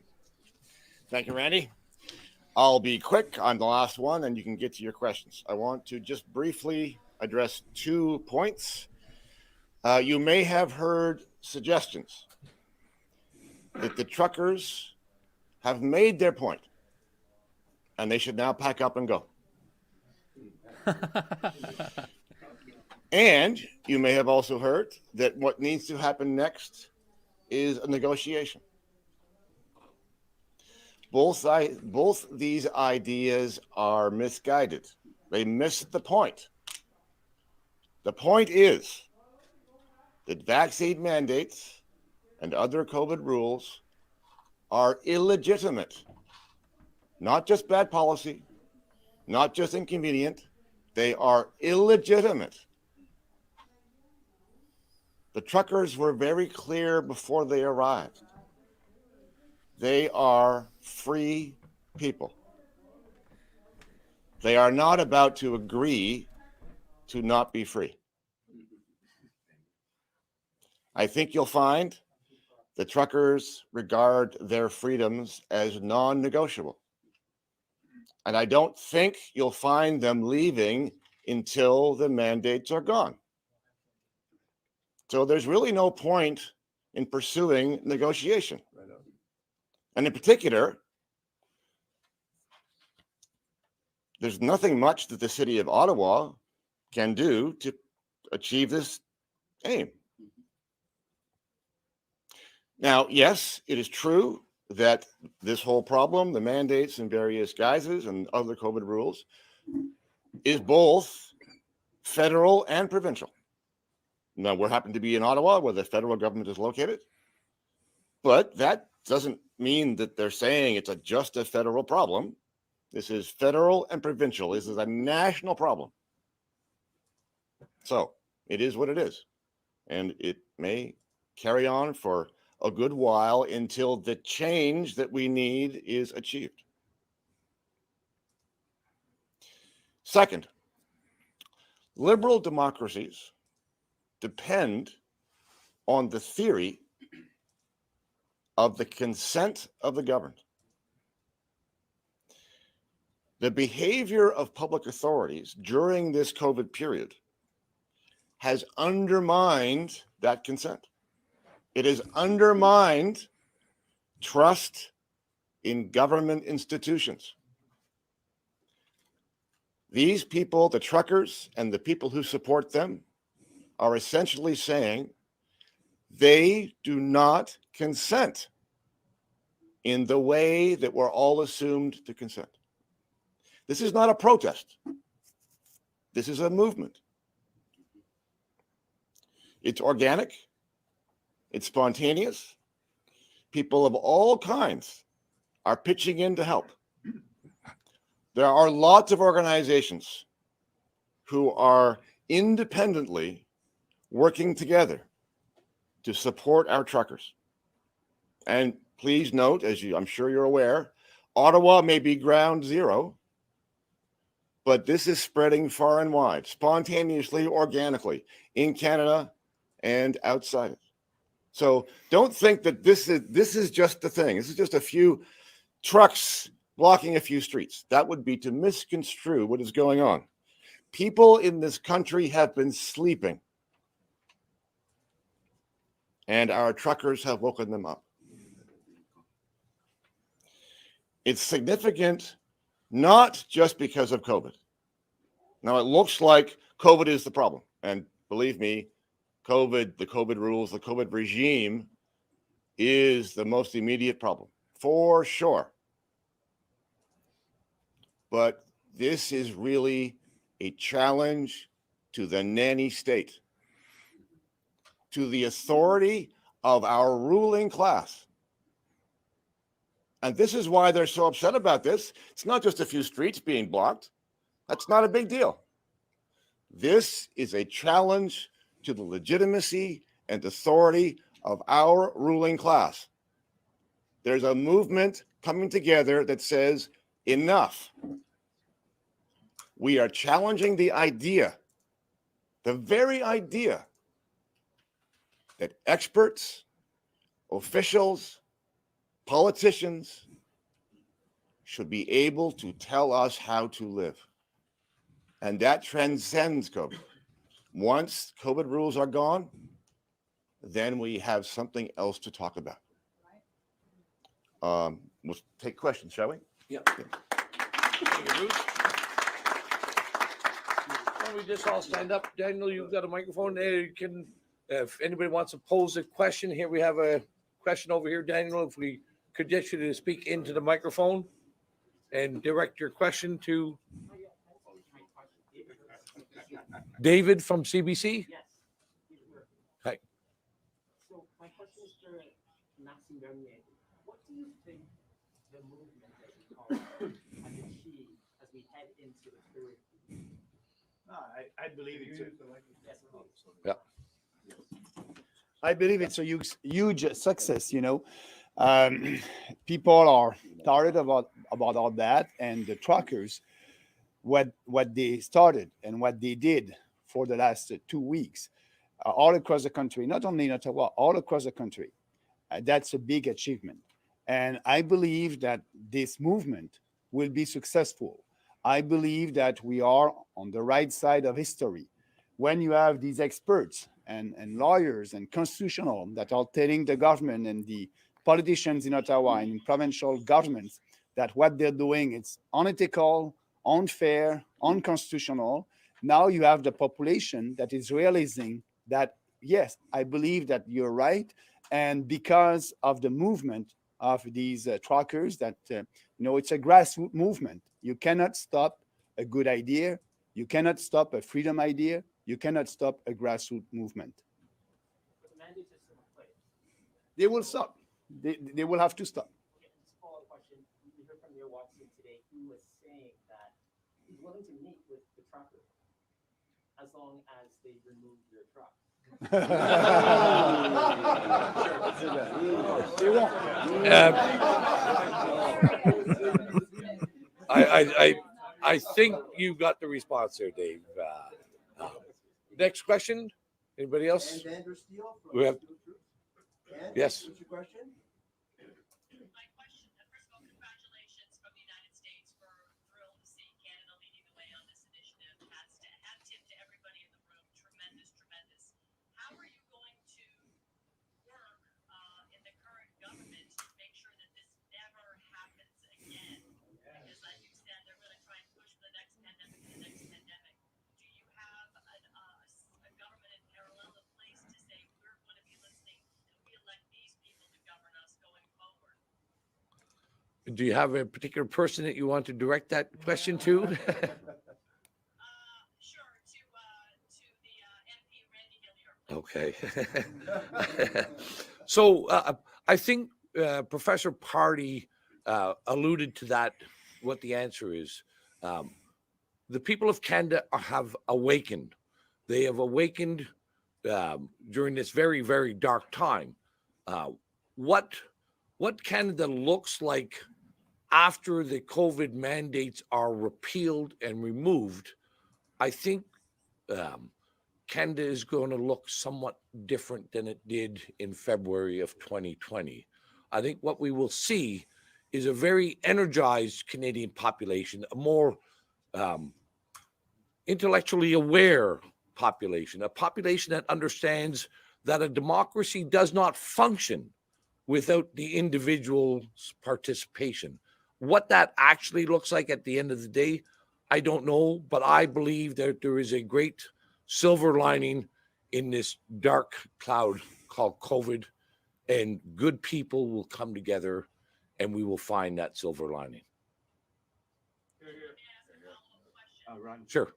Thank you, Randy. I'll be quick. I'm the last one, and you can get to your questions. I want to just briefly address 2 points. You may have heard suggestions that the truckers have made their point, and they should now pack up and go. And you may have also heard that what needs to happen next is a negotiation. Both these ideas are misguided. They miss the point. The point is that vaccine mandates and other COVID rules are illegitimate. Not just bad policy, not just inconvenient, they are illegitimate. The truckers were very clear before they arrived. They are free people. They are not about to agree to not be free. I think you'll find the truckers regard their freedoms as non-negotiable. And I don't think you'll find them leaving until the mandates are gone. So there's really no point in pursuing negotiation. And in particular, there's nothing much that the city of Ottawa can do to achieve this aim. Now, yes, it is true that this whole problem, the mandates in various guises and other COVID rules, is both federal and provincial. Now, we happen to be in Ottawa, where the federal government is located, but that doesn't mean that they're saying it's just a federal problem. This is federal and provincial. This is a national problem. So it is what it is. And it may carry on for a good while until the change that we need is achieved. Second, liberal democracies depend on the theory of the consent of the governed. The behavior of public authorities during this COVID period has undermined that consent. It has undermined trust in government institutions. These people, the truckers and the people who support them, are essentially saying they do not consent in the way that we're all assumed to consent. This is not a protest. This is a movement. It's organic. It's spontaneous. People of all kinds are pitching in to help. There are lots of organizations who are independently working together to support our truckers. And please note, I'm sure you're aware, Ottawa may be ground zero, but this is spreading far and wide, spontaneously, organically, in Canada and outside it. So don't think that this is just the thing. This is just a few trucks blocking a few streets. That would be to misconstrue what is going on. People in this country have been sleeping, and our truckers have woken them up. It's significant not just because of COVID. Now, it looks like COVID is the problem. And believe me, the COVID rules, the COVID regime is the most immediate problem, for sure. But this is really a challenge to the nanny state, to the authority of our ruling class. And this is why they're so upset about this. It's not just a few streets being blocked. That's not a big deal. This is a challenge to the legitimacy and authority of our ruling class. There's a movement coming together that says, enough. We are challenging the idea, the very idea, that experts, officials, politicians should be able to tell us how to live. And that transcends COVID. Once COVID rules are gone, then we have something else to talk about. We'll take questions, shall we? Yeah. Thank you, Bruce. Why don't we just all stand up? Daniel, you've got a microphone there. You can, if anybody wants to pose a question, here we have a question over here, Daniel. If we could get you to speak into the microphone and direct your question to David from CBC. Yes. Hi. So my question is to Maxime Bernier. What do you think the movement that you call has achieved as we head into the period? I believe it's Yeah. I believe it's a huge success. People are tired about all that, and the truckers, what they started and what they did for the last 2 weeks, all across the country, not only in Ottawa, all across the country, that's a big achievement. And I believe that this movement will be successful. I believe that we are on the right side of history. When you have these experts and lawyers and constitutional that are telling the government and the politicians in Ottawa and in provincial governments that what they're doing is unethical, unfair, unconstitutional. Now you have the population that is realizing that, yes, I believe that you're right. And because of the movement of these truckers, that, it's a grassroots movement. You cannot stop a good idea. You cannot stop a freedom idea. You cannot stop a grassroots movement. But the mandates are still in place. They will stop. They will have to stop. Okay, just a follow-up question. We heard from Mayor Watson today, who was saying that he's willing to meet with the truckers as long as they remove your truck. They won't. I think you got the response there, Dave. Next question. Anybody else? We have. Yes. My question, first of all, congratulations from the United States. We're thrilled to see Canada leading the way on this initiative. Hat tip to everybody in the room. Tremendous, tremendous. How are you going to work in the current government to make sure that this never happens again? Because like you said, they're going to try and push for the next pandemic and the next pandemic. Do you have a government in parallel in place to say we're going to be listening and we elect these people to govern us going forward? Do you have a particular person that you want to direct that question to? Sure, to the MP Randy Hillier. Okay. So I think Professor Party alluded to that, what the answer is. The people of Canada have awakened. They have awakened during this very, very dark time. What Canada looks like after the COVID mandates are repealed and removed, I think Canada is going to look somewhat different than it did in February of 2020. I think what we will see is a very energized Canadian population, a more intellectually aware population, a population that understands that a democracy does not function without the individual's participation. What that actually looks like at the end of the day, I don't know, but I believe that there is a great silver lining in this dark cloud called COVID, and good people will come together and we will find that silver lining. Sure.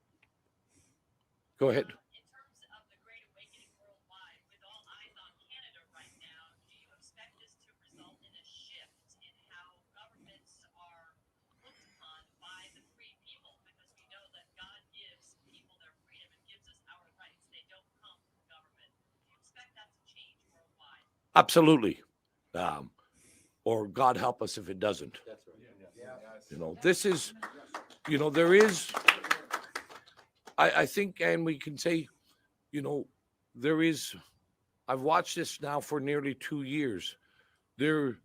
Go ahead. In terms of the Great Awakening worldwide, with all eyes on Canada right now, do you expect this to result in a shift in how governments are looked upon by the free people? Because we know that God gives people their freedom and gives us our rights. They don't come from government. Do you expect that to change worldwide? Absolutely. Or God help us if it doesn't. That's right. You know, this is, you know, there is, I think, and we can say, you know, there is, I've watched this now for nearly 2 years. There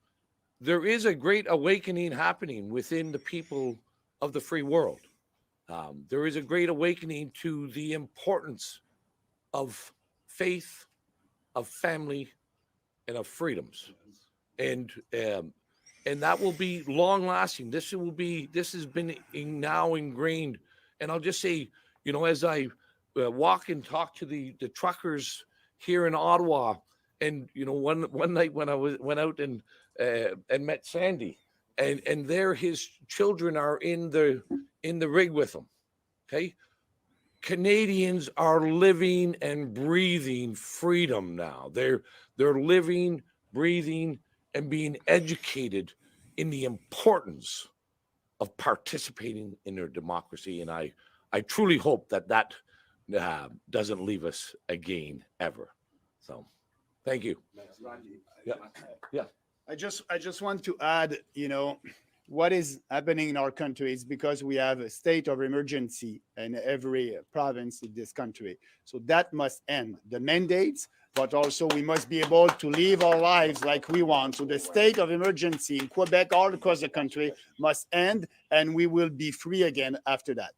is a great awakening happening within the people of the free world. There is a great awakening to the importance of faith, of family, and of freedoms. And that will be long lasting. This has been now ingrained. And I'll just say, you know, as I walk and talk to the truckers here in Ottawa, and you know, one night when I went out and met Sandy, and there his children are in the rig with him. Okay, Canadians are living and breathing freedom now. They're living, breathing, and being educated in the importance of participating in their democracy. And I truly hope that doesn't leave us again ever. So, thank you. Yeah. I just want to add, you know, what is happening in our country is because we have a state of emergency in every province in this country. So that must end. The mandates, but also we must be able to live our lives like we want. So the state of emergency in Quebec, all across the country, must end, and we will be free again after that.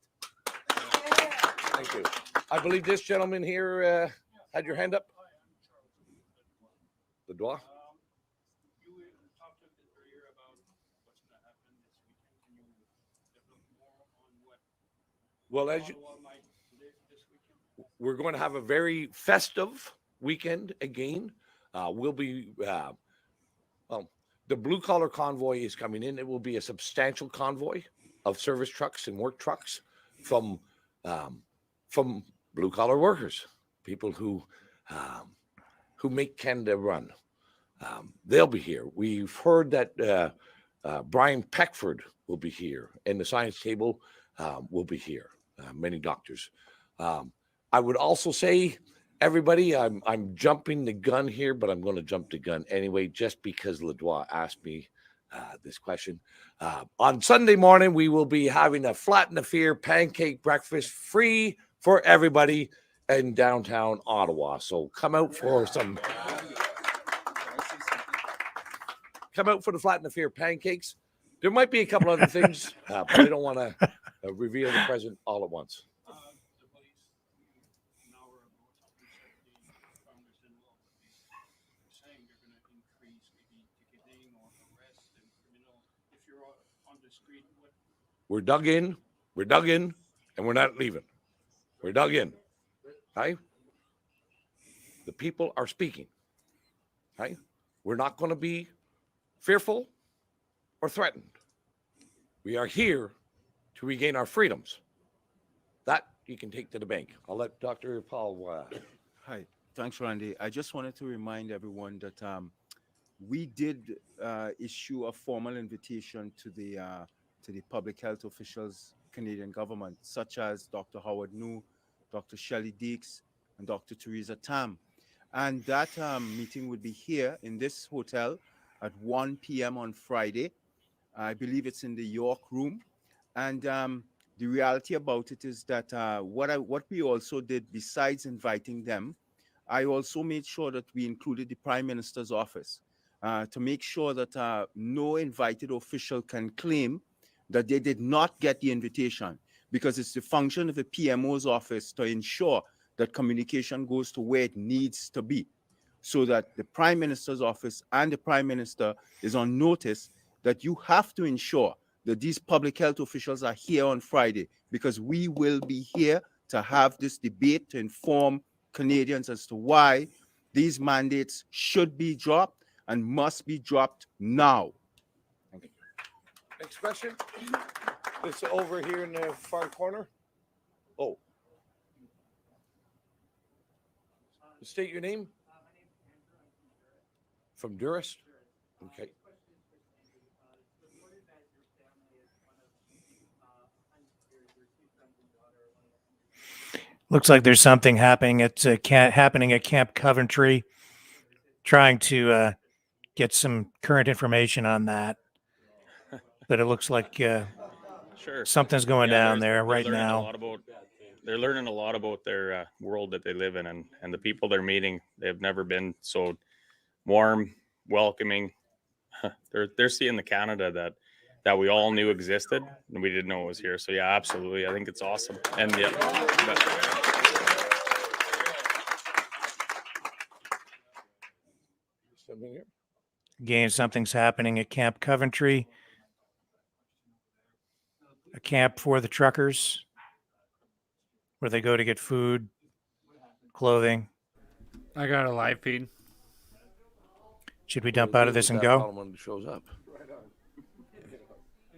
Thank you. I believe this gentleman here had your hand up. The Dois. Well, we're going to have a very festive weekend again. We'll be, the blue collar convoy is coming in. It will be a substantial convoy of service trucks and work trucks from blue collar workers, people who make Canada run. They'll be here. We've heard that Brian Peckford will be here, and the science table will be here. Many doctors. I would also say, everybody, I'm jumping the gun here, but I'm going to jump the gun anyway, just because Ledois asked me this question. On Sunday morning, we will be having a Flat in the Fear pancake breakfast free for everybody in downtown Ottawa. So come out for some. Come out for the Flat in the Fear pancakes. There might be a couple other things, but I don't want to reveal the present all at once. We're dug in, and we're not leaving. We're dug in. Okay? The people are speaking. Okay? We're not going to be fearful or threatened. We are here to regain our freedoms. That you can take to the bank. I'll let Dr. Paul. Hi, thanks, Randy. I just wanted to remind everyone that we did issue a formal invitation to the public health officials Canadian government, such as Dr. Howard New, Dr. Shelley Deeks, and Dr. Theresa Tam. And that meeting would be here in this hotel at 1 p.m. on Friday. I believe it's in the York room. And the reality about it is that what we also did, besides inviting them, I also made sure that we included the Prime Minister's office to make sure that no invited official can claim that they did not get the invitation, because it's the function of the PMO's office to ensure that communication goes to where it needs to be, so that the Prime Minister's office and the Prime Minister is on notice that you have to ensure that these public health officials are here on Friday, because we will be here to have this debate to inform Canadians as to why these mandates should be dropped and must be dropped now. Thank you. Next question. It's over here in the far corner. Oh. State your name. From Durst? Okay. Looks like there's something happening at Camp Coventry. Trying to get some current information on that. But it looks like Sure. something's going down there right learning now. A lot about, they're learning a lot about their world that they live in, and the people they're meeting. They've never been so warm, welcoming. They're seeing the Canada that we all knew existed, and we didn't know it was here. So yeah, absolutely, I think it's awesome. And yeah, Again, something's happening at Camp Coventry. A camp for the truckers where they go to get food, clothing. I got a live feed. Should we dump out of this and go? When it shows up.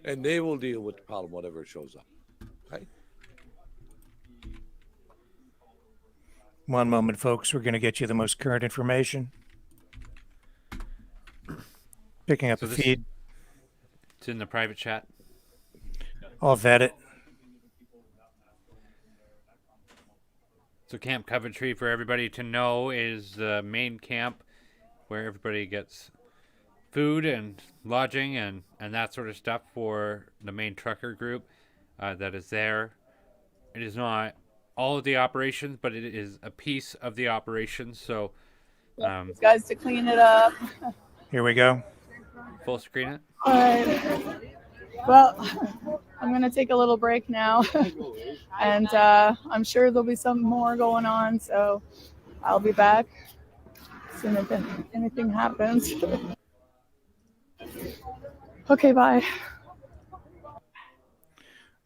And they will deal with the problem whenever it shows up. Okay. One moment, folks. We're going to get you the most current information. Picking up So the this- feed. It's in the private chat. I'll vet it. So Camp Coventry, for everybody to know, is the main camp where everybody gets food and lodging and that sort of stuff for the main trucker group that is there. It is not all of the operations, but it is a piece of the operations. So, These guys to clean it up. Here we go. Full screen it. All right. Well, I'm gonna take a little break now, and I'm sure there'll be some more going on. So I'll be back as soon as anything happens. Okay, bye.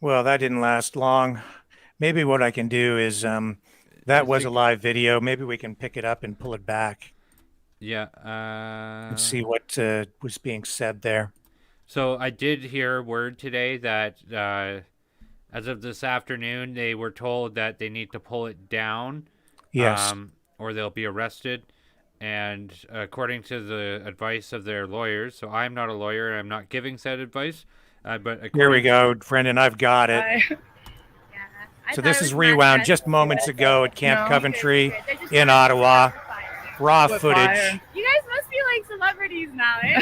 Well, that didn't last long. Maybe what I can do is that was a live video. Maybe we can pick it up and pull it back. Yeah. And see what was being said there. So I did hear word today that as of this afternoon, they were told that they need to pull it down. Yes. Or they'll be arrested. And according to the advice of their lawyers, so I'm not a lawyer and I'm not giving said advice, but Here we go, Brendan. I've got it. So this is rewound just moments ago at Camp Coventry in Ottawa. Raw footage. You guys must be like celebrities now, eh?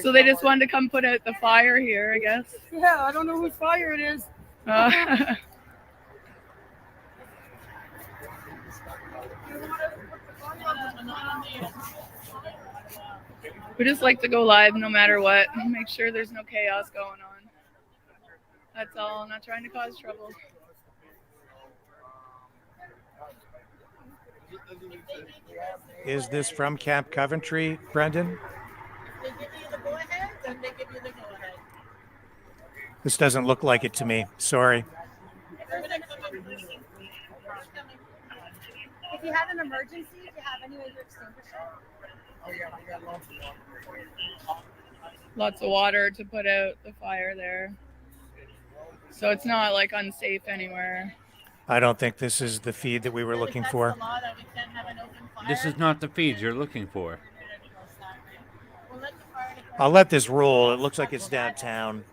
So they just wanted to come put out the fire here, I guess. Yeah, I don't know whose fire it is. We just like to go live no matter what. Make sure there's no chaos going on. That's all. I'm not trying to cause trouble. Is this from Camp Coventry, Brendan? They give you the go-ahead, then they give you the go-ahead. This doesn't look like it to me. Sorry. If you have an emergency, do you have any way to extinguish it? Oh yeah, we got lots of water. Lots of water to put out the fire there. So it's not like unsafe anywhere. I don't think this is the feed that we were looking for. this is not the feed you're looking for. I'll let this roll. It looks like it's downtown.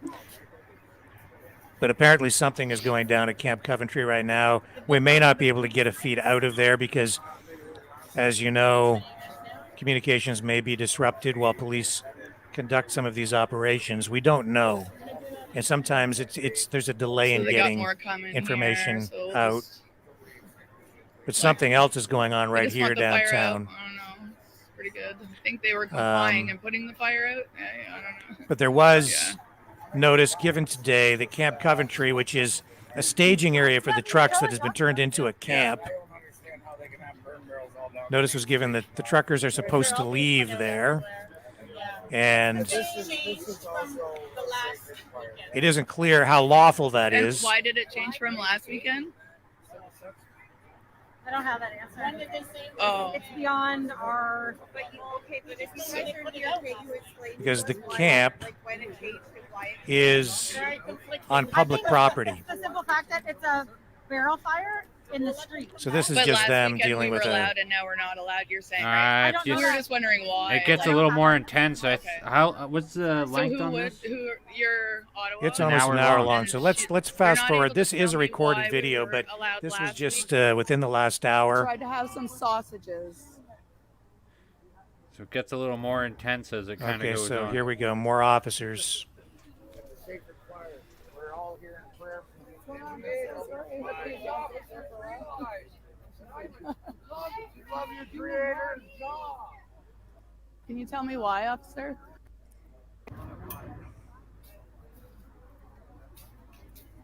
but apparently something is going down at Camp Coventry right now. We may not be able to get a feed out of there because, as you know, communications may be disrupted while police conduct some of these operations. We don't know, and sometimes there's a delay So in they got getting more coming information here, so we'll out. just- But something else is going on they right just here want the fire out. downtown. I don't know. It's pretty good. I think they were complying and putting the fire out. I don't know. But there was notice given today that Camp Coventry, which is a staging area for the trucks that has been turned into a camp, notice was given that the truckers are supposed to leave there. And it isn't clear how lawful that And is. why did it change from last weekend? I don't have that answer. When did they say? Oh. It's beyond our. But okay, but if you guys are here, can you explain? Because the to us why- camp like when it changed and why it is Very conflicting. on public I think property. The simple fact that it's a barrel fire in the street. So this is But just last them weekend dealing we with were a. allowed and now we're not allowed. You're saying, right? It's We were just- just wondering why. It gets a little more intense. How? What's the So length who on would? this? Who? Your Ottawa? It's almost an hour long. So let's fast not forward. able to This is tell a me recorded why we video, were but allowed this was last just week. within the last hour. Tried to have some sausages. So it gets a little more intense as it kind of Okay, goes so on. here we go. More officers. We're all here in prayer. Love your creator. Can you tell me why, officer?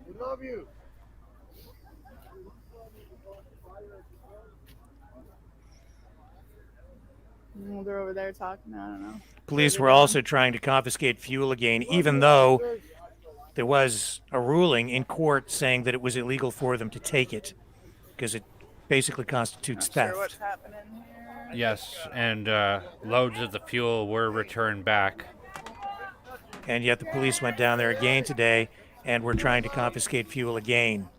We love you. Oh, they're over there talking. I don't know. Police were also trying to confiscate fuel again, even though there was a ruling in court saying that it was illegal for them to take it because it basically constitutes theft. What's happening here? Yes, and loads of the fuel were returned back. And yet the police went down there again today and were trying to confiscate fuel again.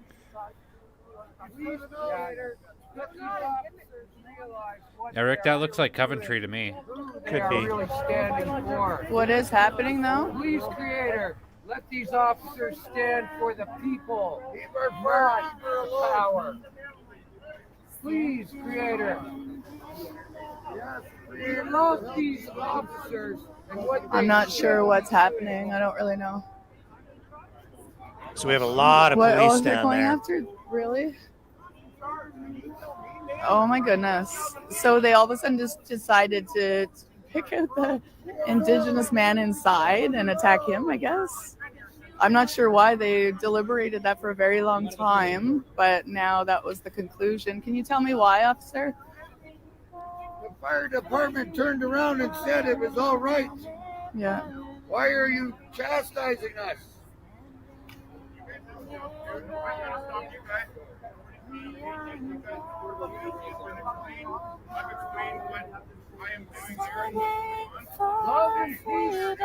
Eric, that looks like Coventry to me. Could be. Really standing for. What is happening though? Please, Creator, let these officers stand for the people. Not for power. Please, Creator. Yes, we love these officers and what I'm they not sure do. what's happening. I don't really know. So we have a lot of What? police Oh, they're down going there. after? Really? Oh my goodness. So they all of a sudden just decided to pick out the Indigenous man inside and attack him, I guess. I'm not sure why they deliberated that for a very long time, but now that was the conclusion. Can you tell me why, officer? The fire department turned around and said it was all right. Yeah. Why are you chastising us? Love and peace.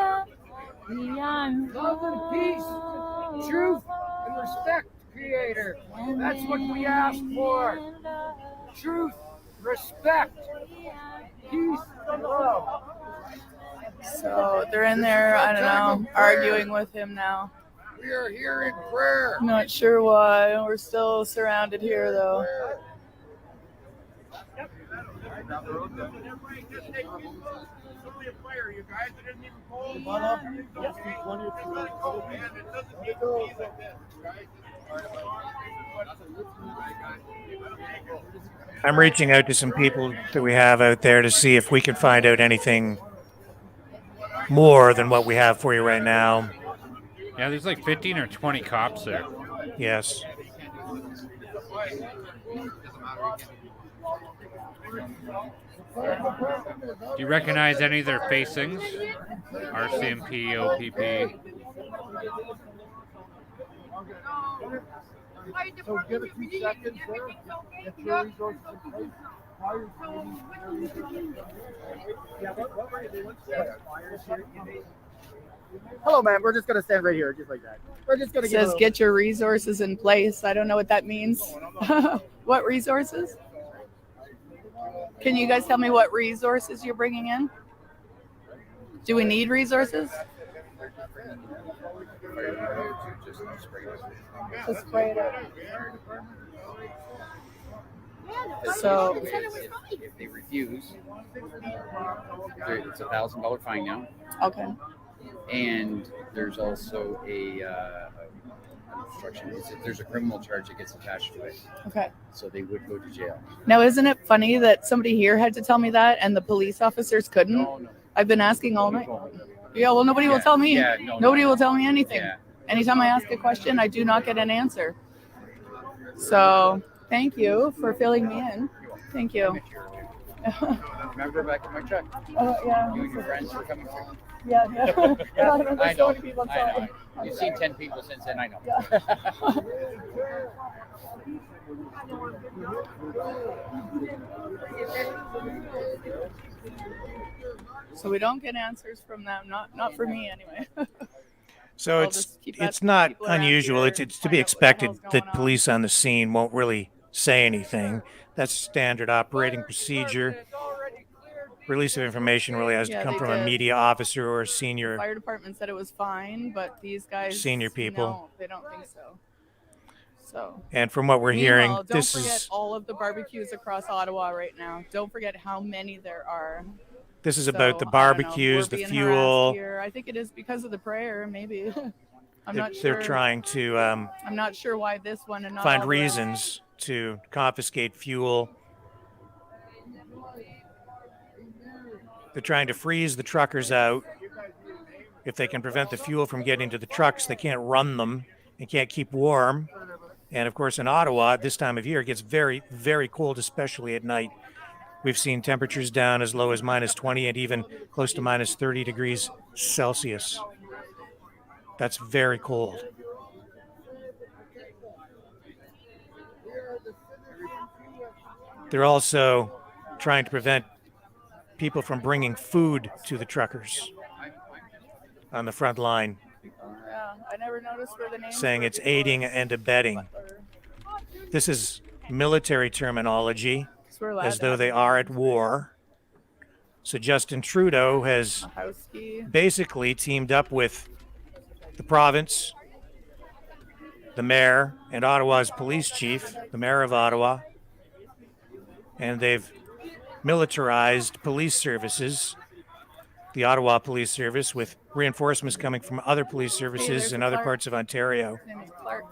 Love and peace. Truth and respect, Creator. That's what we ask for. Truth, respect, peace, and love. So they're in there, I don't know, arguing with him now. We are here in prayer. Not sure why. We're still surrounded here though. I'm reaching out to some people that we have out there to see if we can find out anything more than what we have for you right now. Yeah, there's like 15 or 20 cops there. Yes. Do you recognize any of their facings? RCMP, OPP. So give a few seconds there. Get your resources in place. Hello, ma'am. We're just gonna stand right here, just like that. We're just gonna It says get your resources in place. I don't know what that means. What resources? Can you guys tell me what resources you're bringing in? Do we need resources? Just spray it out. So if they refuse, it's $1,000 fine now. Okay. And there's also a obstruction. There's a criminal charge that gets attached to it. Okay. So they would go to jail. Now, isn't it funny that somebody here had to tell me that and the police officers couldn't? No. I've been asking all night. Yeah, well, nobody will tell me. Yeah, Nobody will tell me anything. Yeah. Anytime I ask a question, I do not get an answer. So thank you for filling me in. Thank you. Remember back in my truck? Oh, yeah. You and your friends were coming through. Yeah, yeah. I remember I so know. many people I know. talking. You've seen 10 people since then. I know. So we don't get answers from them. Not for me anyway. So I'll it's just keep it's asking not people around unusual. here It's and to find be out what the expected hell's going that on. police on the scene won't really say anything. That's standard operating procedure. Release of information really has to Yeah, come they from a did. media officer or a senior. Fire department said it was fine, but these guys, Senior people. no, they don't think so. So. And from what we're hearing, Meanwhile, don't this forget is all of the barbecues across Ottawa right now. Don't forget how many there are. this is about the So, I don't know. barbecues, We're the being fuel. harassed here. I think it is because of the prayer, maybe. I'm They're, not sure. they're trying to I'm not sure why this one and not find all the rest. reasons to confiscate fuel. They're trying to freeze the truckers out. If they can prevent the fuel from getting to the trucks, they can't run them and can't keep warm. And of course, in Ottawa, at this time of year, it gets very, very cold, especially at night. We've seen temperatures down as low as minus 20 and even close to minus 30 degrees Celsius. That's very cold. They're also trying to prevent people from bringing food to the truckers on the front line, Yeah, I never noticed where the names saying were it's before. aiding and abetting. This is military terminology, So we're allowed as to though have they names. are at war. So Justin Trudeau has Mahowski. basically teamed up with the province, the mayor, and Ottawa's police chief, the mayor of Ottawa, and they've militarized police services, the Ottawa Police Service, with reinforcements coming from other police services there's in the other Clark. parts of Ontario. His name is Clark.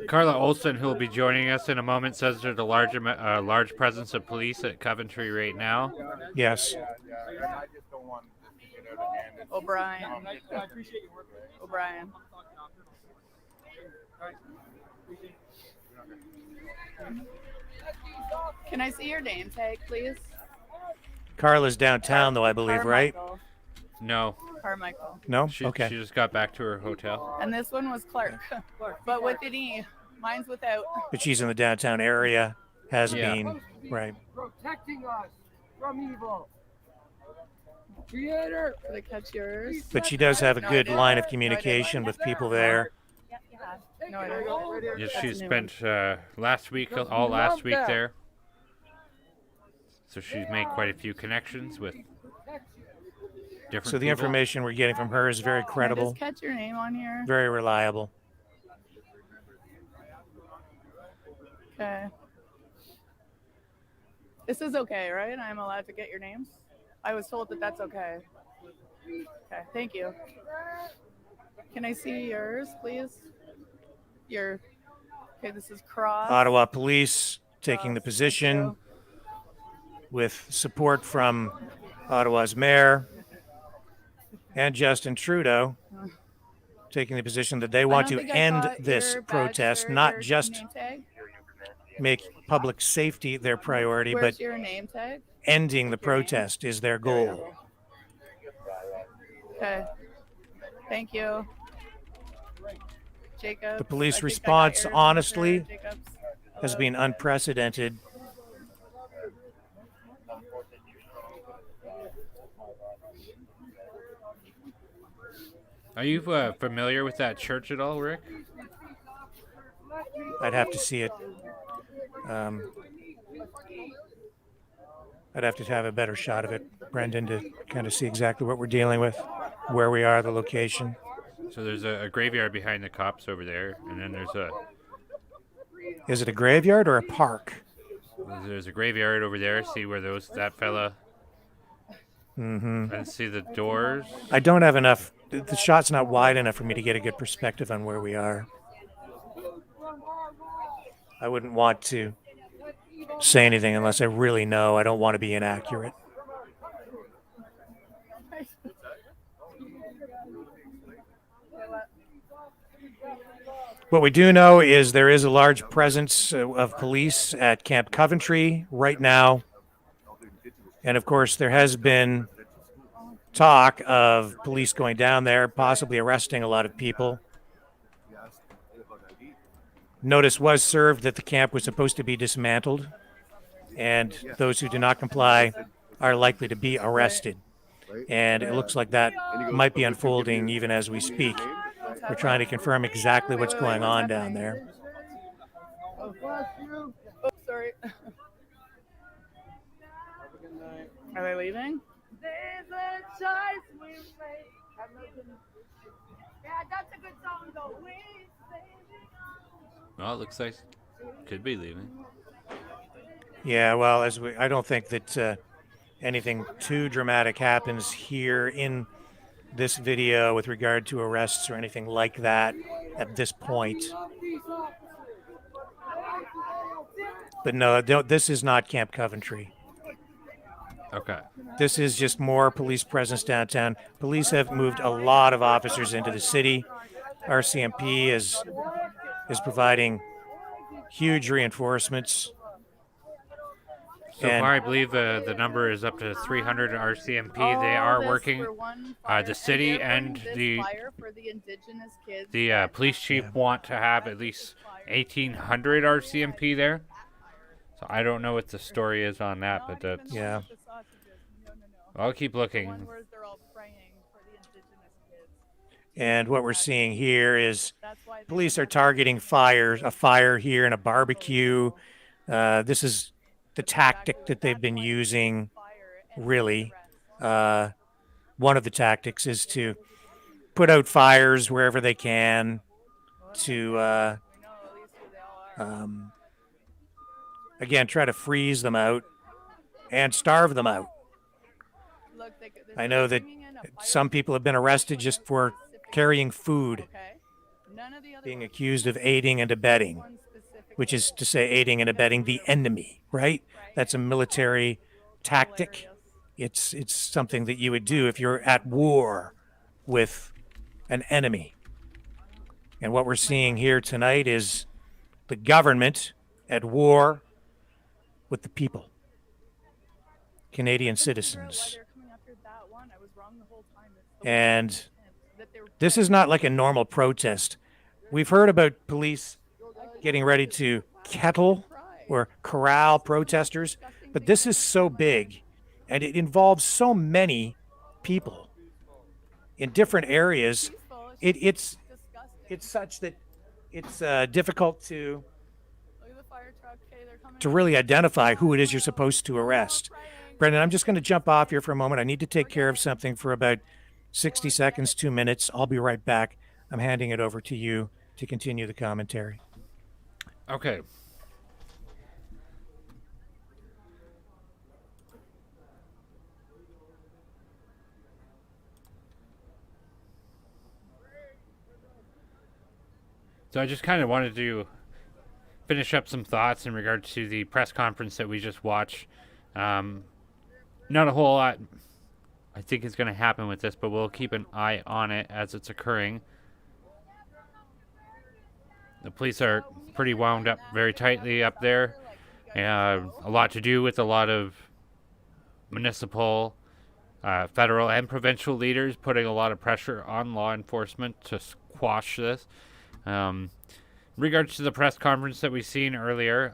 Carla Olson, who will be joining us in a moment, says there's a large presence of police at Coventry right now. Yes. O'Brien. O'Brien. Can I see your name tag, please? Carla's downtown, though, I believe, right? Carmichael. No. Carmichael. No? She Okay. just got back to her hotel. And this one was Clark, but with an E. Mine's without. But she's in the downtown area, has Yeah. been, right. Protecting us from evil. Creator. Did I catch yours? But she does have a No, I good didn't. line of No, I communication didn't. with people there. No, I don't. Yes, That's she a new spent last week, all last week there. So she's made quite a few connections with different So the people. information we're getting from her is very Can I credible, just catch your name on here? very reliable. Okay. This is okay, right? I'm allowed to get your names? I was told that that's okay. Okay, thank you. Can I see yours, please? Your, okay, this is Cross. Ottawa Police taking the position with support from Ottawa's mayor and Justin Trudeau, taking the position that they want to end this protest, not just Name tag? make public safety their priority, Where's but your name tag? ending the protest is their goal. Okay. Thank you. Jacob. The police response, honestly, has been unprecedented. Are you familiar with that church at all, Rick? I'd have to see it. I'd have to have a better shot of it, Brenden, to kind of see exactly what we're dealing with. where we are, the location. So there's a graveyard behind the cops over there, and then Is it a graveyard or a park? there's a graveyard over there. See where that fella. Mm-hmm. And see the doors. I don't have enough. The shot's not wide enough for me to get a good perspective on where we are. I wouldn't want to say anything unless I really know. I don't want to be inaccurate. What we do know is there is a large presence of police at Camp Coventry right now. And of course, there has been talk of police going down there, possibly arresting a lot of people. Notice was served that the camp was supposed to be dismantled, and those who do not comply are likely to be arrested. And it looks like that might be unfolding even as we speak. We're trying to confirm exactly what's going on down there. Oh, sorry. Are they leaving? Yeah, that's a good song though. Well, it looks like could be leaving. Yeah, well, I don't think that anything too dramatic happens here in this video with regard to arrests or anything like that at this point. But no, this is not Camp Coventry. Okay. This is just more police presence downtown. Police have moved a lot of officers into the city. RCMP is providing huge reinforcements. So far, I believe the number is up to 300 RCMP. They are working. The city and the police chief want to have at least 1,800 RCMP there. So I don't know what the story is on that, but that's yeah. I'll keep looking. And what we're seeing here is police are targeting a fire here and a barbecue. This is the tactic that they've been using, really. One of the tactics is to put out fires wherever they can to, again, try to freeze them out and starve them out. I know that some people have been arrested just for carrying food, being accused of aiding and abetting, which is to say aiding and abetting the enemy, right? That's a military tactic. It's something that you would do if you're at war with an enemy. And what we're seeing here tonight is the government at war with the people, Canadian citizens. And this is not like a normal protest. We've heard about police getting ready to kettle or corral protesters, but this is so big and it involves so many people in different areas. It's such that it's difficult to really identify who it is you're supposed to arrest. Brenden, I'm just going to jump off here for a moment. I need to take care of something for about 60 seconds, 2 minutes. I'll be right back. I'm handing it over to you to continue the commentary. Okay. So I just kind of wanted to finish up some thoughts in regard to the press conference that we just watched. Not a whole lot I think is going to happen with this, but we'll keep an eye on it as it's occurring. The police are pretty wound up very tightly up there. A lot to do with a lot of municipal, federal, and provincial leaders putting a lot of pressure on law enforcement to squash this. In regards to the press conference that we've seen earlier,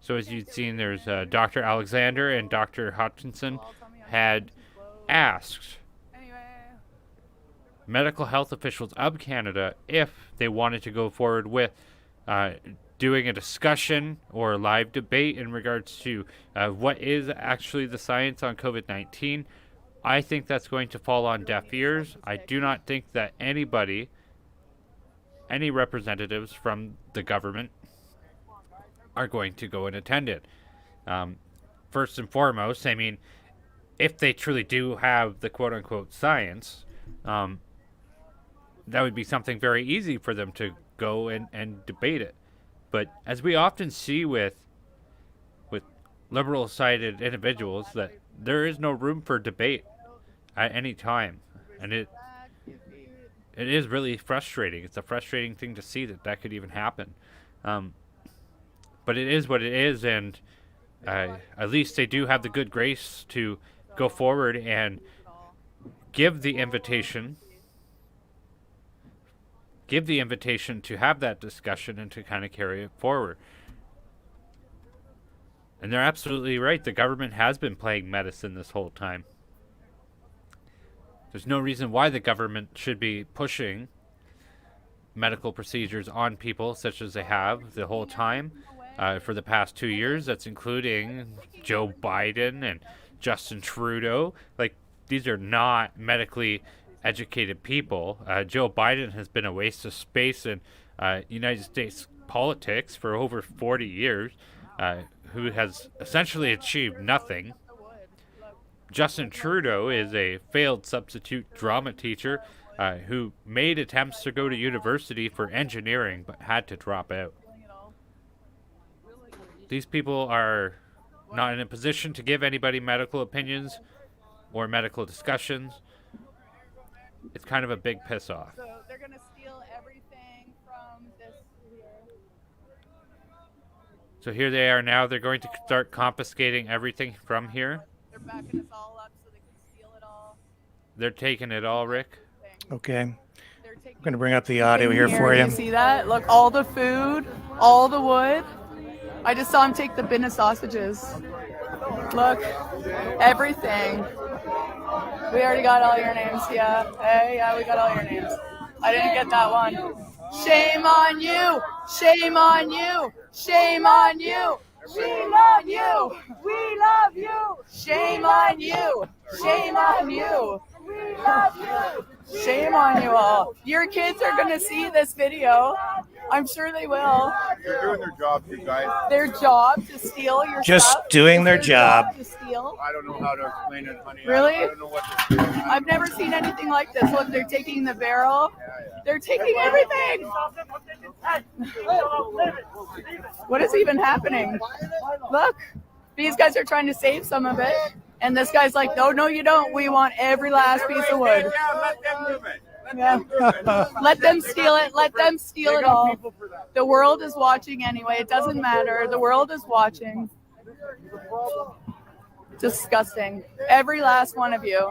so as you've seen, there's Dr. Alexander and Dr. Hutchinson had asked medical health officials of Canada if they wanted to go forward with doing a discussion or a live debate in regards to what is actually the science on COVID-19, I think that's going to fall on deaf ears. I do not think that anybody, any representatives from the government, are going to go and attend it. First and foremost, I mean, if they truly do have the quote-unquote science, that would be something very easy for them to go and debate it. But as we often see with liberal-sided individuals, that there is no room for debate at any time. And it is really frustrating. It's a frustrating thing to see that could even happen. But it is what it is, and at least they do have the good grace to go forward and give the invitation to have that discussion and to kind of carry it forward. And they're absolutely right. The government has been playing medicine this whole time. There's no reason why the government should be pushing medical procedures on people such as they have the whole time for the past 2 years. That's including Joe Biden and Justin Trudeau. Like, these are not medically educated people. Joe Biden has been a waste of space in United States politics for over 40 years, who has essentially achieved nothing. Justin Trudeau is a failed substitute drama teacher who made attempts to go to university for engineering but had to drop out. These people are not in a position to give anybody medical opinions or medical discussions. It's kind of a big piss off. So they're going to steal everything from this here. So here they are now. They're going to start confiscating everything from here. They're backing us all up so they can steal it all. They're taking it all, Rick. Okay. I'm going to bring up the audio here for you. You see that? Look, all the food, all the wood. I just saw him take the bin of sausages. Look, everything. We already got all your names, yeah. Hey, yeah, we got all your names. I didn't get that one. Shame on you! Shame on you! Shame on you! Shame on you! We love you! Shame on you! Shame on you! We love you! Shame on you all. Your kids are going to see this video. I'm sure they will. They're doing their job, you guys. Their job to steal your Just stuff? doing their job. To steal? I don't know how to explain it, honey. Really? I don't know what to do. I've never seen anything like this. Look, they're taking the barrel. They're taking everything. What is even happening? Look, these guys are trying to save some of it. And this guy's like, no, you don't. We want every last piece of wood. Yeah. Let them steal it. Let them steal it all. The world is watching anyway. It doesn't matter. The world is watching. Disgusting. Every last one of you.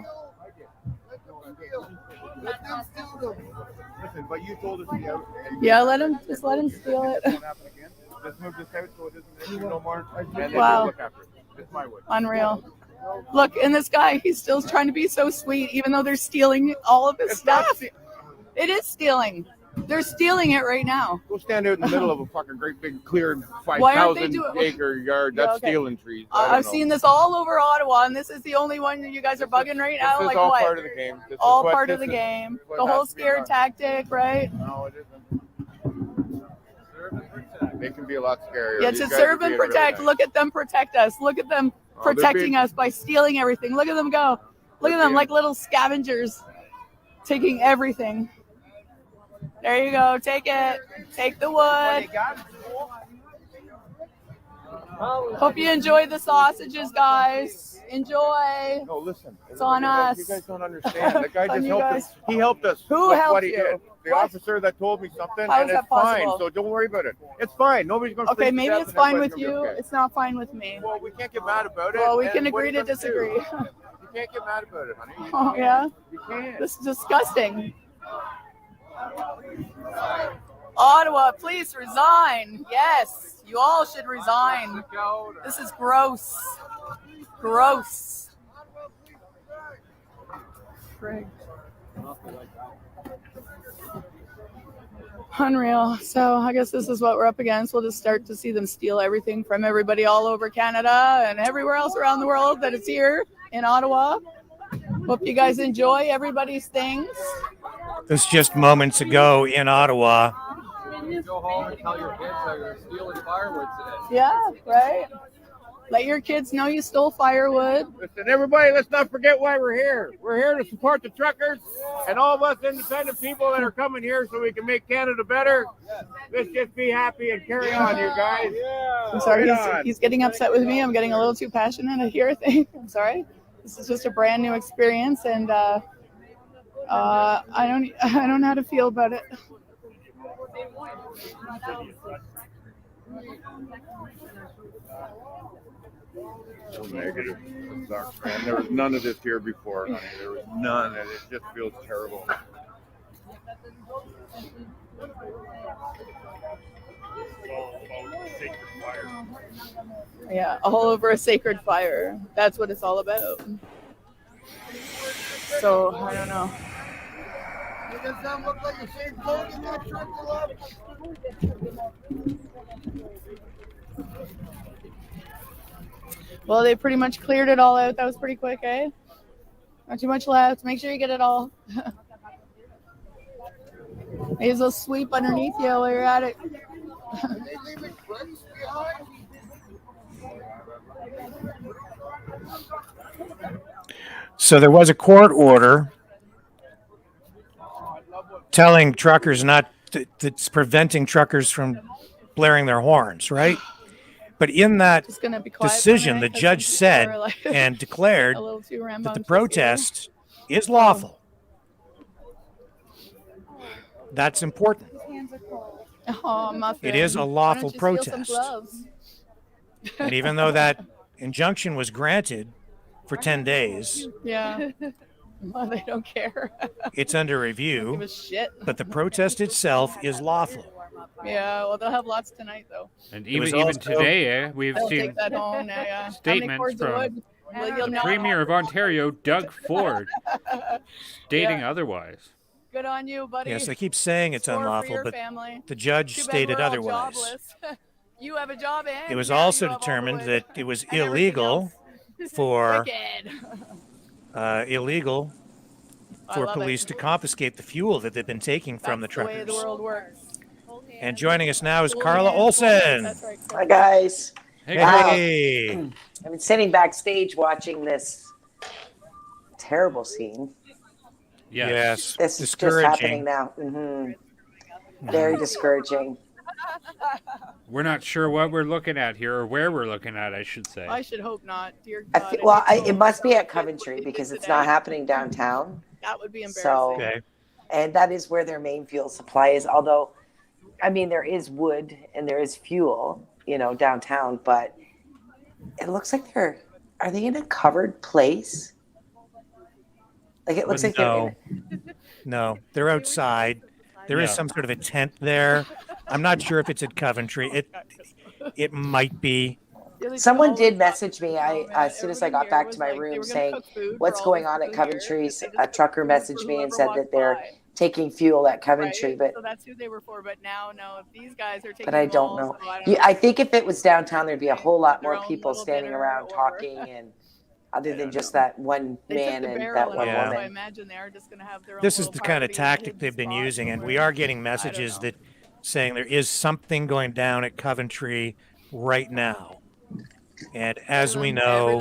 Listen, but you told us to go. Yeah, let him steal it. Just move this out so it doesn't no more. And then Wow. look after it. It's my wood. Unreal. Look, and this guy, he's still trying to be so sweet, even though they're stealing all of his stuff. It is stealing. They're stealing it right now. Go stand out in the middle of a fucking great big cleared Why aren't they 5,000 doing- acre yard. Yeah, That's okay. stealing trees. I don't I've know. seen this all over Ottawa, and this is the only one that you guys are bugging right now. This is Like all what? part of the game. This is All what part of this the is. game. This is what The whole has to be scare done. tactic, right? No, it isn't. They can be a lot scarier. Yeah, These to guys serve are and being really protect. nice. Look at them protect us. Look at them Oh, they're protecting being- us by stealing everything. Look at them go. Look at them like little scavengers taking everything. There you go. Take it. Take the wood. Hope you enjoy the sausages, guys. Enjoy. No, listen. It's on You guys- us. You guys don't understand. The guy On just you helped guys. us. He helped us. Who with helped what he you? did. The What? officer that told me something, How and is it's that possible? fine. So don't worry about it. It's fine. Nobody's going to Okay, maybe it's fine with you. It's not fine with me. Well, we can't get mad about it. Well, we and can what are agree you to gonna do? disagree. You can't get mad about it, honey. You Oh, can't. yeah? You can't. This is disgusting. Ottawa, please resign. Yes, you all should resign. This is gross. Gross. Frig. Unreal. So I guess this is what we're up against. We'll just start to see them steal everything from everybody all over Canada and everywhere else around the world that is here in Ottawa. Hope you guys enjoy everybody's things. This just moments ago in Ottawa. Go home and tell your kids how you're stealing firewood today. Yeah, right. Let your kids know you stole firewood. Listen, everybody, let's not forget why we're here. We're here to support the truckers and all of us independent people that are coming here so we can make Canada better. Let's just be happy and carry on, you guys. I'm sorry, Right on. he's getting upset with me. I'm getting a little too passionate here, I think. I'm sorry. This is just a brand new experience, and I don't know how to feel about it. So negative. It sucks, man. There was none of this here before, honey. There was none, and it just feels terrible. Yeah, all over a sacred fire. That's what it's all about. So, I don't know. Well, they pretty much cleared it all out. That was pretty quick, eh? Not too much left. Make sure you get it all. May as well sweep underneath you while you're at it. So there was a court order telling truckers that's preventing truckers from blaring their horns, right? But in that Just gonna be quiet for a decision, the minute 'cause judge some people said are, like, and declared a little too that the rambunctious protest is lawful. That's important. Oh, muffin. It is a Why lawful don't you steal some protest. gloves? And even though that injunction was granted for 10 days, Yeah. Well, they don't care. it's under Give review, a shit. but the protest itself is lawful. Yeah, well, they'll have lots tonight, though. And It was even also- today, we've They'll seen take that home. Yeah, yeah. How many statements cords of from wood will you the know? Premier of Ontario, Doug Ford, stating otherwise. Good on you, buddy. Yes, they keep saying it's Score for unlawful, your but family. the judge Too bad stated we're all otherwise. jobless. You have a job, and It was now also you have all the determined wood that it was and everything illegal else. for Wicked. illegal I for love police it. to confiscate the fuel that they've been taking from the That's the way the truckers. world works. And joining us now is Hold Carla hands, hold hands. Olson. That's right. Hi, guys. Hey, Wow. hey. I've been sitting backstage watching this terrible scene. Yes. This is just happening now. Very discouraging. We're not sure what we're looking at here, or where we're looking at, I should say. I should hope not. Dear I God. thi- I well, hope so. it must be at Coventry because it's not happening downtown. That would be embarrassing. So, Okay. and that is where their main fuel supply is. Although, I mean, there is wood and there is fuel, downtown, but it looks like are they in a covered place? Like it looks like they're No, they're outside. There is Yeah. some sort of a tent there. I'm not sure if it's at Coventry. It might be. Someone did message me as soon as I got back to my room saying, what's going on at Coventry? A trucker messaged me and said that they're taking fuel at Coventry, Right, but so that's who they were for. But now, no, if these guys are taking but I them don't all, know. so I don't You, know. I think if it was downtown, there'd be a whole lot Their more own people little standing dinner around or- talking, and other than just that one They took man the and barrel that and one all, so I woman. imagine they are just going to have their own This is little the kind of party, tactic hidden they've been spot using, and we somewhere. are getting messages that saying there is something going down at Coventry right now. And as we know,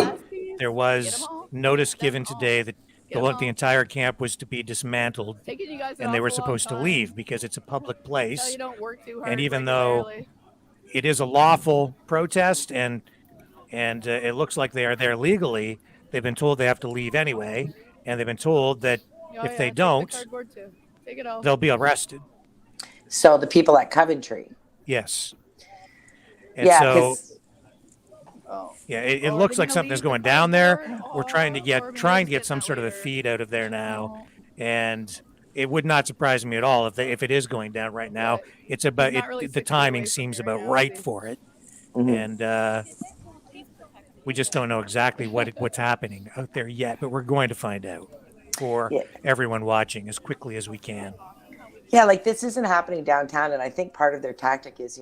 there was notice given today that the entire camp was to be dismantled, Taking you guys and they an were awful long supposed to time. leave because it's a public Tell place. you don't work too hard And even though regularly. it is a lawful protest and it looks like they are there legally, they've been told they have to leave anyway, and they've been told that Oh, if yeah, they take the don't, cardboard too. Take it all. they'll be arrested. So the people at Coventry. Yes. And Yeah, so 'cause- yeah, it looks like something's going down there. We're trying to get some sort of a feed out of there now, and it would not surprise me at all if it is going down right now. It's about Not really the 6 feet timing away from seems here, about yeah, right obviously. for it, Mhm. and we just don't know exactly what's happening out there yet. But we're going to find out for everyone watching as quickly as we can. Yeah, like this isn't happening downtown, and I think part of their tactic is,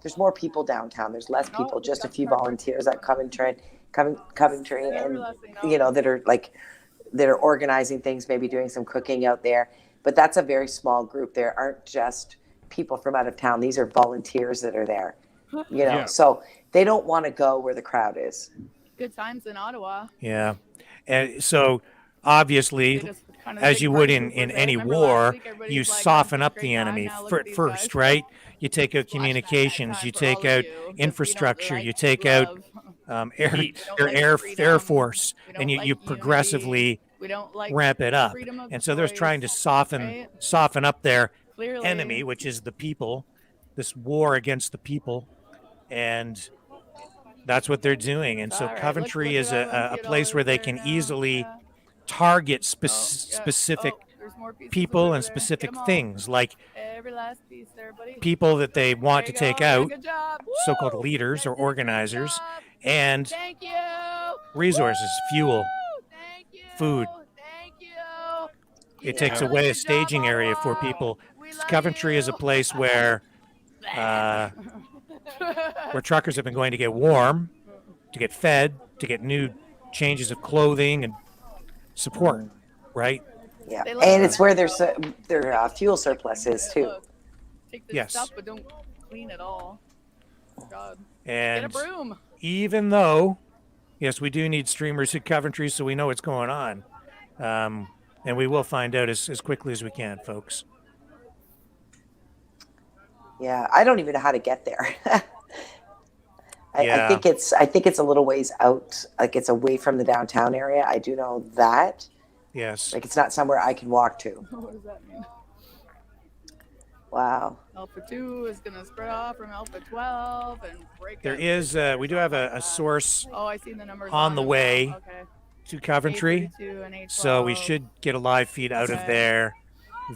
there's more people downtown. There's less people, just a few volunteers at Coventry, and that are like that are organizing things, maybe doing some cooking out there. But that's a very small group. There aren't just people from out of town. These are volunteers that are there, you know. Yeah. So they don't want to go where the crowd is. Good times in Ottawa. Yeah. And so obviously, They just kind of as take you would party in poopers, eh? any Remember last war, week, everybody's you like, "Oh, soften it's a up great the time enemy now, look at these first, guys." right? You take out communications, you take out infrastructure, you take out air Heat. air force, and you like unity. progressively We don't like ramp it up. freedom of And so they're trying to choice, soften right? up their Clearly. enemy, which is the people, this war against the people, and that's what they're doing. And so All right, Coventry let's is look at that a one, place where they can easily yeah. target Yeah. specific Oh, there's more pieces of people wood and there. Get specific 'em all. things, like Every last piece there, buddy. people that they want to There you take go. Yeah, out, good job. so-called Woo! leaders or Guys did a great organizers, job. and Thank you. resources, fuel, Thank you. food. Thank you. It takes Yeah. away Good a staging job, area for Ottawa. people. We love Coventry is a place where truckers have been going to get warm, to get fed, to get new changes of clothing and support, right? Yeah, They love and it. it's where their fuel surplus is too. Take this Yes. stuff, but don't clean it all. God. And Get a broom. even though, yes, we do need streamers at Coventry, so we know what's going on. And we will find out as quickly as we can, folks. Yeah, I don't even know how to get there. I Yeah. think it's a little ways out, like it's away from the downtown area. I do know that. Yes. Like it's not somewhere I can walk to. What does that mean? Wow. Alpha 2 is going to spread off from Alpha 12 and break There up. is, we do have a source Oh, I see the numbers on the them way now. Okay. to Coventry, 832 and 812. so we should get a live feed out of Okay. there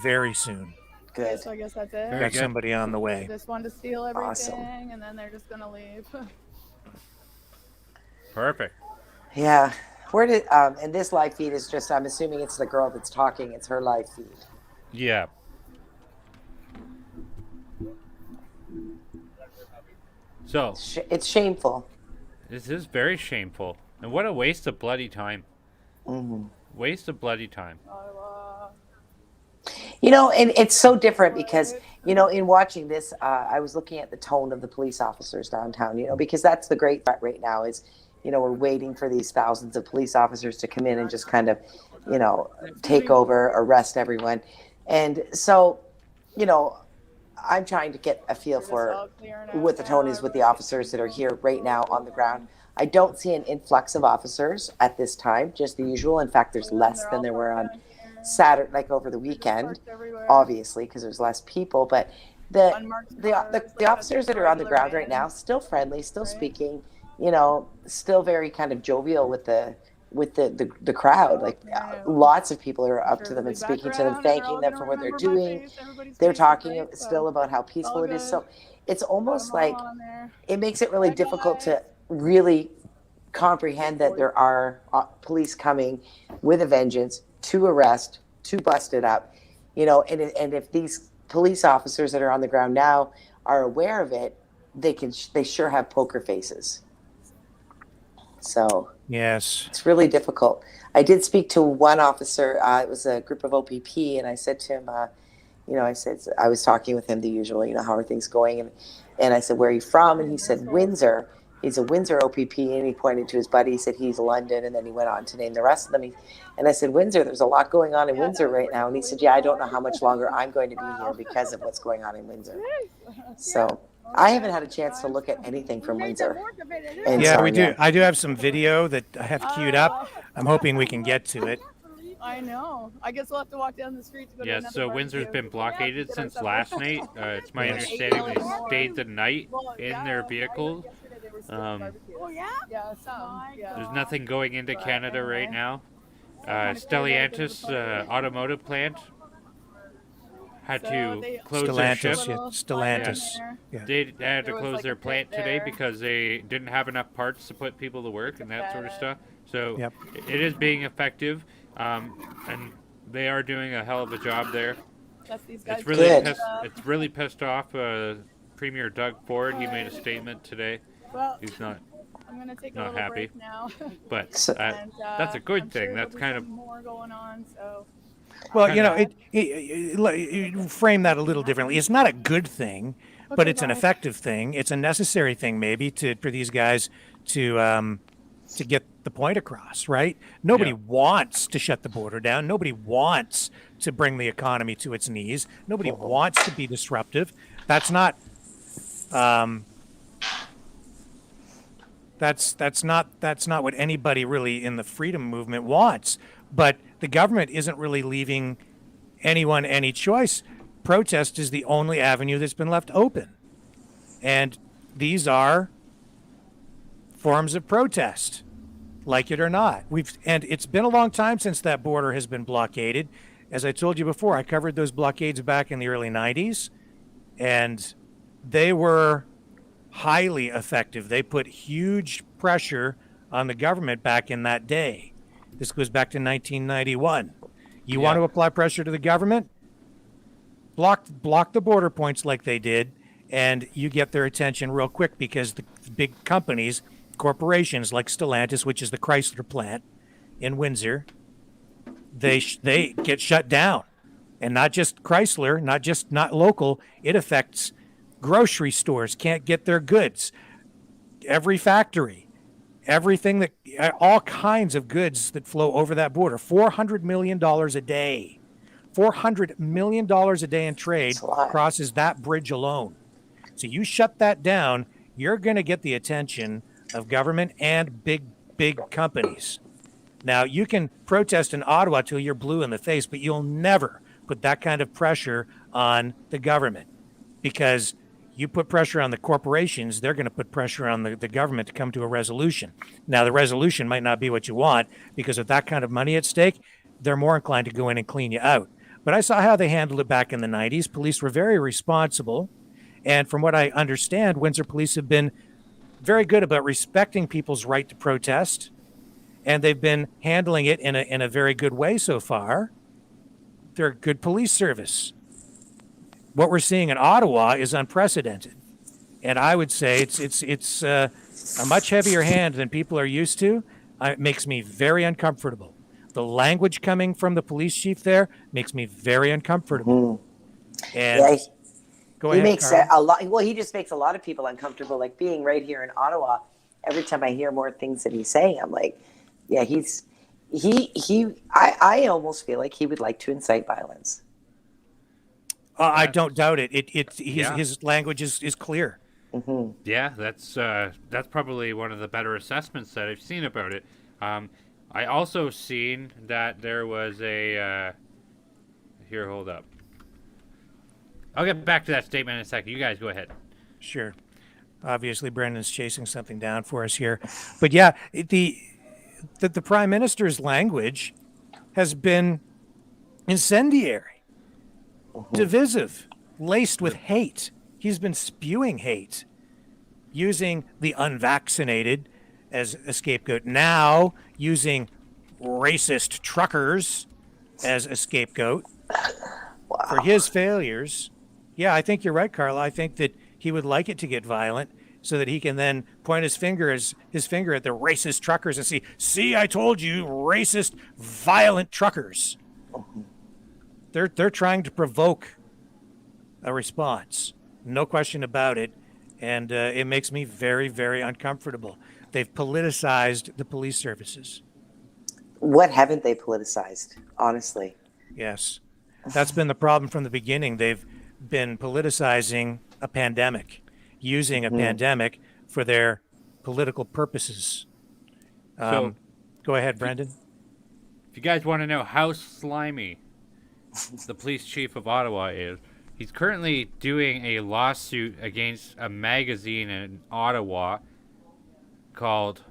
very soon. Good. So I guess that's it. Got somebody on the way. Just wanted to steal everything, Awesome. and then they're just going to leave. Perfect. Yeah. Where did and this live feed is just, I'm assuming it's the girl that's talking, it's her live feed. Yeah. So It's shameful. this is very shameful, and what a waste of bloody time. Mm-hmm. Waste of bloody time. You know, and it's so different because, you know, in watching this, I was looking at the tone of the police officers downtown, you know, because that's the great threat right now is, you know, we're waiting for these thousands of police officers to come in and just kind of, you know, take over, arrest everyone. And so, you know, I'm trying to get a feel for what the tone is with the officers that are here right now on the ground. I don't see an influx of officers at this time, just the usual. In fact, there's less than there were on Saturday, like over the weekend, obviously, because there's less people. But the officers that are on the ground right now, still friendly, still speaking, you know, still very kind of jovial with the crowd. Like lots of people are up to them and speaking to them, thanking them for what they're doing. They're talking still about how peaceful it is. So it's almost like it makes it really difficult to really comprehend that there are police coming with a vengeance to arrest, to bust it up, you know, and if these police officers that are on the ground now are aware of it, they sure have poker faces. So yes, it's really difficult. I did speak to one officer. It was a group of OPP, and I said to him, you know, I was talking with him the usual, you know, how are things going, and I said, where are you from? And he said Windsor. He's a Windsor OPP, and he pointed to his buddy. He said he's London, and then he went on to name the rest of them. And I said, Windsor, there's a lot going on in Windsor right now. And he said, yeah, I don't know how much longer I'm going to be here because of what's going on in Windsor. So I haven't had a chance to look at anything from Windsor. And Yeah, so, we do. I do have some video that I have queued up. I'm hoping we can get to it. I know. I guess we'll have to walk down the street to go to Yeah, another so barbecue. Windsor's been blockaded Get since ourselves- last night. It's my Yes. understanding they stayed the night in their vehicles. Oh yeah? Yeah, some. Yeah. There's nothing going into Canada right now. Stellantis automotive plant had to close their Stellantis, shift. yeah, Stellantis. Yeah. They had to There was close like their a pit plant today there. because they didn't have enough parts to put people to work and that sort of stuff. So Yep. it is being effective, and they are doing a hell of a job there. That's these guys. It's really Good. it's really pissed off Premier Doug Ford. He made a statement today. Well, He's not I'm gonna take a not little happy. break now. But And, that's a good I'm thing. sure That's there'll kind be of some more going on. So. Well, you know, it frame that a little differently. It's not a good thing, but Okay, it's an bye. effective thing. It's a necessary thing, maybe, for these guys to get the point across, right? Nobody Yeah. wants to shut the border down. Nobody wants to bring the economy to its knees. Nobody wants to be disruptive. That's not. That's not what anybody really in the freedom movement wants. But the government isn't really leaving anyone any choice. Protest is the only avenue that's been left open, and these are forms of protest, like it or not. And it's been a long time since that border has been blockaded. As I told you before, I covered those blockades back in the early 90s, and they were highly effective. They put huge pressure on the government back in that day. This goes back to 1991. You want to apply pressure to the government? Block the border points like they did, and you get their attention real quick, because the big companies, corporations like Stellantis, which is the Chrysler plant in Windsor, they get shut down. And not just Chrysler, not local, it affects grocery stores, can't get their goods. Every factory, everything all kinds of goods that flow over that border. $400 million a day. $400 million a day in trade crosses that bridge alone. So you shut that down, you're going to get the attention of government and big companies. Now, you can protest in Ottawa till you're blue in the face, but you'll never put that kind of pressure on the government, because you put pressure on the corporations, they're going to put pressure on the government to come to a resolution. Now, the resolution might not be what you want, because of that kind of money at stake, they're more inclined to go in and clean you out. But I saw how they handled it back in the 90s. Police were very responsible. And from what I understand, Windsor police have been very good about respecting people's right to protest. And they've been handling it in a very good way so far. They're a good police service. What we're seeing in Ottawa is unprecedented. And I would say it's a much heavier hand than people are used to. It makes me very uncomfortable. The language coming from the police chief there makes me very uncomfortable. And go ahead, He makes Carla. a lot. Well, he just makes a lot of people uncomfortable. Like being right here in Ottawa, every time I hear more things that he's saying, I'm like, yeah, I almost feel like he would like to incite violence. I don't doubt it. His language is clear. Yeah, that's probably one of the better assessments that I've seen about it. I also seen that there was a here. Hold up. I'll get back to that statement in a second. You guys go ahead. Sure. Obviously, Brendan's chasing something down for us here, but yeah, the Prime Minister's language has been incendiary, divisive, laced with hate. He's been spewing hate, using the unvaccinated as a scapegoat. Now using racist truckers as a scapegoat for his failures. Yeah, I think you're right, Carla. I think that he would like it to get violent so that he can then point his finger at the racist truckers and see, I told you, racist, violent truckers. They're trying to provoke a response. No question about it. And it makes me very, very uncomfortable. They've politicized the police services. What haven't they politicized, honestly? Yes. That's been the problem from the beginning. They've been politicizing a pandemic, using a pandemic for their political purposes. So, go ahead, Brenden. If you guys want to know how slimy the police chief of Ottawa is, he's currently doing a lawsuit against a magazine in Ottawa called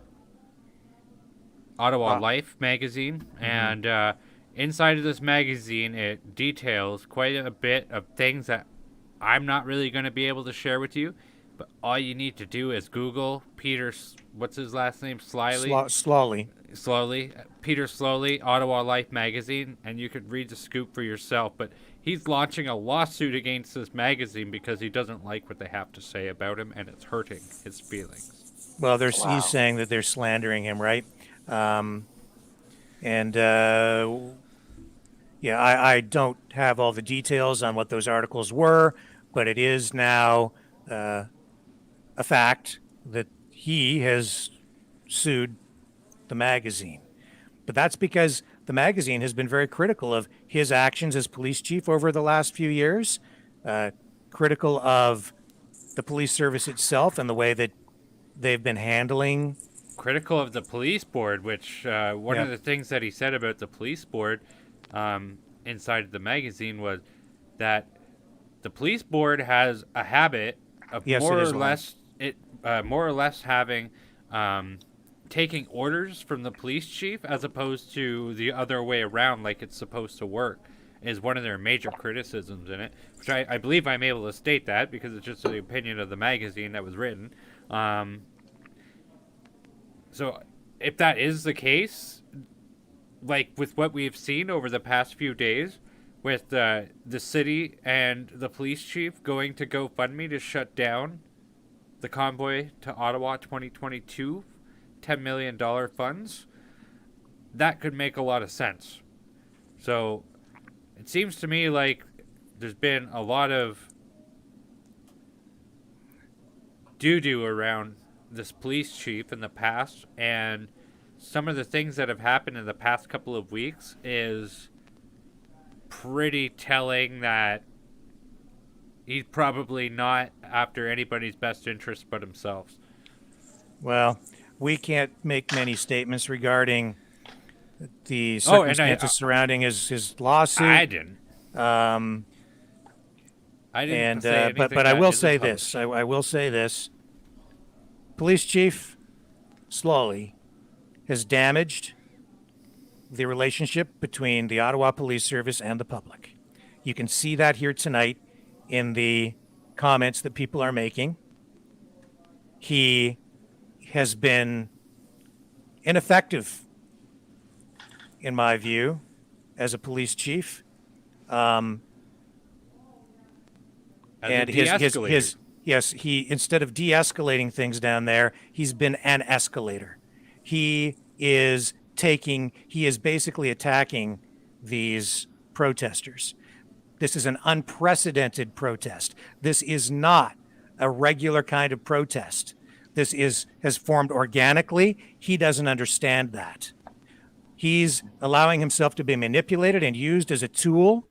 Ottawa Life magazine. And inside of this magazine, it details quite a bit of things that I'm not really going to be able to share with you. But all you need to do is Google Peter, what's his last name? Slowly. Peter Slowly, Ottawa Life magazine, and you could read the scoop for yourself. But he's launching a lawsuit against this magazine because he doesn't like what they have to say about him, and it's hurting his feelings. Well, Wow. he's saying that they're slandering him, right? And yeah, I don't have all the details on what those articles were, but it is now a fact that he has sued the magazine. But that's because the magazine has been very critical of his actions as police chief over the last few years, critical of the police service itself and the way that they've been handling. Critical of the police board, which one Yeah. of the things that he said about the police board inside the magazine was that the police board has a habit of Yes, more it or is, Lawrence. less having taking orders from the police chief as opposed to the other way around, like it's supposed to work, is one of their major criticisms in it, which I believe I'm able to state that because it's just the opinion of the magazine that was written. So if that is the case, like with what we've seen over the past few days, with the city and the police chief going to GoFundMe to shut down the Convoy to Ottawa 2022 $10 million funds, that could make a lot of sense. So it seems to me like there's been a lot of doo-doo around this police chief in the past, and some of the things that have happened in the past couple of weeks is pretty telling that he's probably not after anybody's best interest but himself. Well, we can't make many statements regarding the circumstances surrounding his lawsuit. I didn't. I didn't say anything but I that will isn't say published. this. I will say this. Police chief slowly has damaged the relationship between the Ottawa Police Service and the public. You can see that here tonight in the comments that people are making. He has been ineffective, in my view, as a police chief. As And a his de-escalator. yes, he, instead of de-escalating things down there, he's been an escalator. He is basically attacking these protesters. This is an unprecedented protest. This is not a regular kind of protest. This has formed organically. He doesn't understand that. He's allowing himself to be manipulated and used as a tool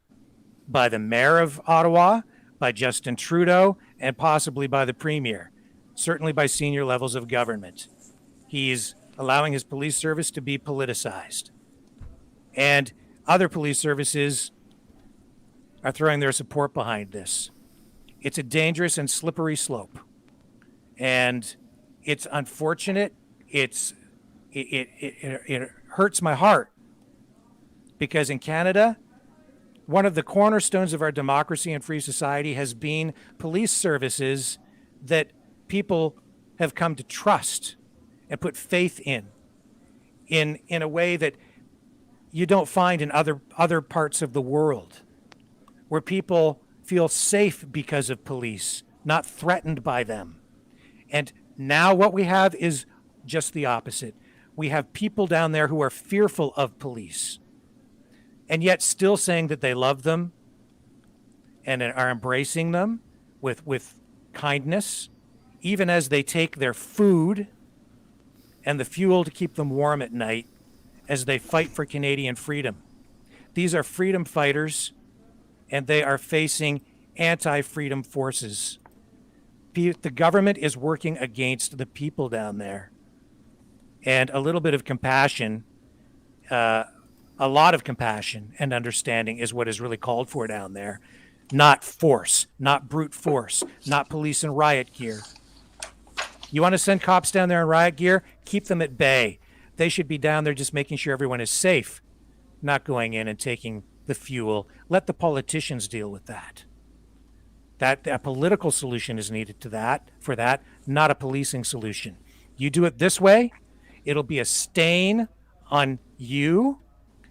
by the mayor of Ottawa, by Justin Trudeau, and possibly by the premier, certainly by senior levels of government. He's allowing his police service to be politicized. And other police services are throwing their support behind this. It's a dangerous and slippery slope. And it's unfortunate. It hurts my heart because in Canada, one of the cornerstones of our democracy and free society has been police services that people have come to trust and put faith in a way that you don't find in other parts of the world, where people feel safe because of police, not threatened by them. And now what we have is just the opposite. We have people down there who are fearful of police, and yet still saying that they love them and are embracing them with kindness, even as they take their food and the fuel to keep them warm at night as they fight for Canadian freedom. These are freedom fighters, and they are facing anti-freedom forces. The government is working against the people down there. And a little bit of compassion, a lot of compassion and understanding is what is really called for down there. Not force, not brute force, not police in riot gear. You want to send cops down there in riot gear? Keep them at bay. They should be down there just making sure everyone is safe, not going in and taking the fuel. Let the politicians deal with that. That a political solution is needed for that, not a policing solution. You do it this way, it'll be a stain on you,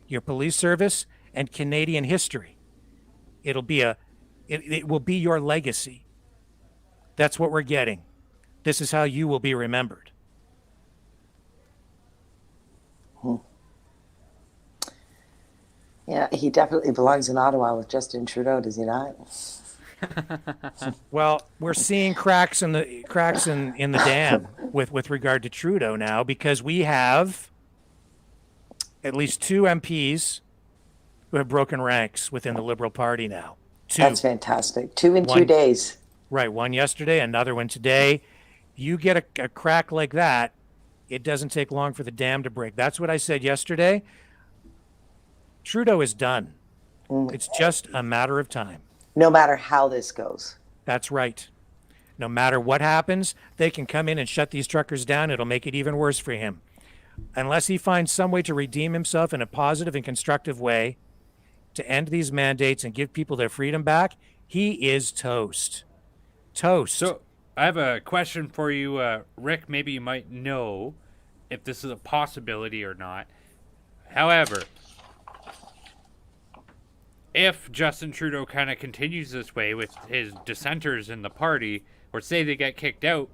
your police service, and Canadian history. It will be your legacy. That's what we're getting. This is how you will be remembered. Yeah, he definitely belongs in Ottawa with Justin Trudeau, does he not? Well, we're seeing cracks in the dam with regard to Trudeau now, because we have at least 2 MPs who have broken ranks within the Liberal Party now. 2. That's fantastic. 2 in 2 One- days. Right, one yesterday, another one today. You get a crack like that, it doesn't take long for the dam to break. That's what I said yesterday. Trudeau is done. It's just a matter of time. No matter how this goes. That's right. No matter what happens, they can come in and shut these truckers down. It'll make it even worse for him. Unless he finds some way to redeem himself in a positive and constructive way to end these mandates and give people their freedom back, he is toast. Toast. So I have a question for you, Rick. Maybe you might know if this is a possibility or not. However, if Justin Trudeau kind of continues this way with his dissenters in the party, or say they get kicked out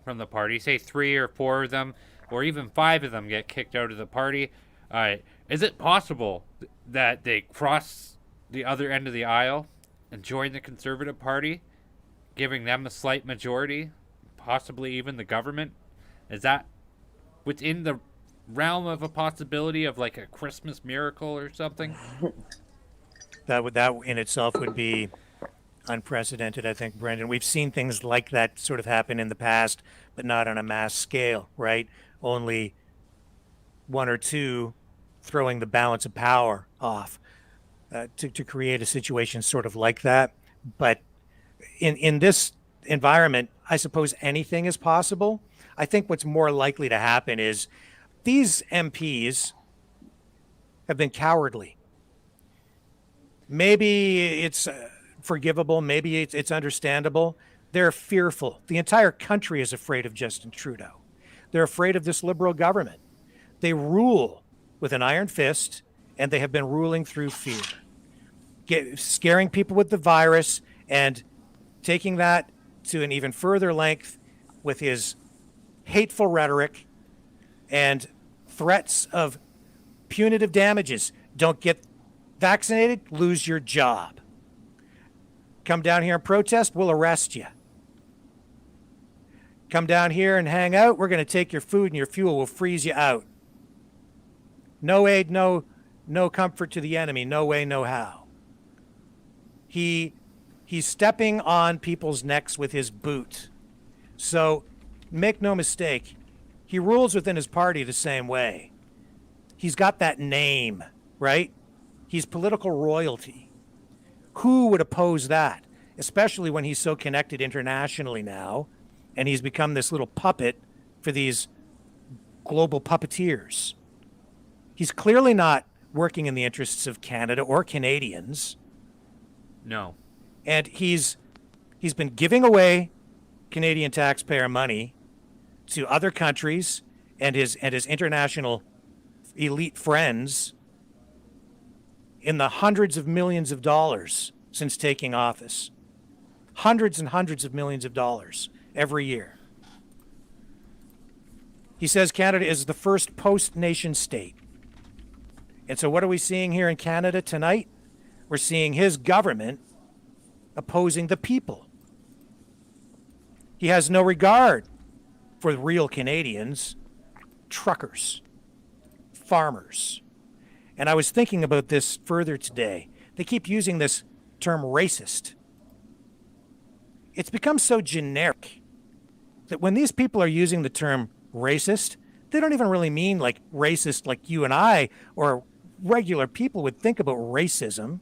from the party, say 3 or 4 of them, or even 5 of them get kicked out of the party, is it possible that they cross the other end of the aisle and join the Conservative Party, giving them a slight majority, possibly even the government? Is that within the realm of a possibility of like a Christmas miracle or something? That in itself would be unprecedented, I think, Brenden. We've seen things like that sort of happen in the past, but not on a mass scale, right? Only 1 or 2 throwing the balance of power off to create a situation sort of like that. But in this environment, I suppose anything is possible. I think what's more likely to happen is these MPs have been cowardly. Maybe it's forgivable. Maybe it's understandable. They're fearful. The entire country is afraid of Justin Trudeau. They're afraid of this Liberal government. They rule with an iron fist, and they have been ruling through fear, scaring people with the virus and taking that to an even further length with his hateful rhetoric and threats of punitive damages. Don't get vaccinated, lose your job. Come down here and protest, we'll arrest you. Come down here and hang out, we're going to take your food and your fuel, we'll freeze you out. No aid, no comfort to the enemy, no way, no how. He's stepping on people's necks with his boot. So make no mistake, he rules within his party the same way. He's got that name, right? He's political royalty. Who would oppose that? Especially when he's so connected internationally now, and he's become this little puppet for these global puppeteers. He's clearly not working in the interests of Canada or Canadians. No. And he's been giving away Canadian taxpayer money to other countries and his international elite friends in the hundreds of millions of dollars since taking office. Hundreds and hundreds of millions of dollars every year. He says Canada is the first post-nation state. And so what are we seeing here in Canada tonight? We're seeing his government opposing the people. He has no regard for real Canadians, truckers, farmers. And I was thinking about this further today. They keep using this term racist. It's become so generic that when these people are using the term racist, they don't even really mean like racist like you and I or regular people would think about racism.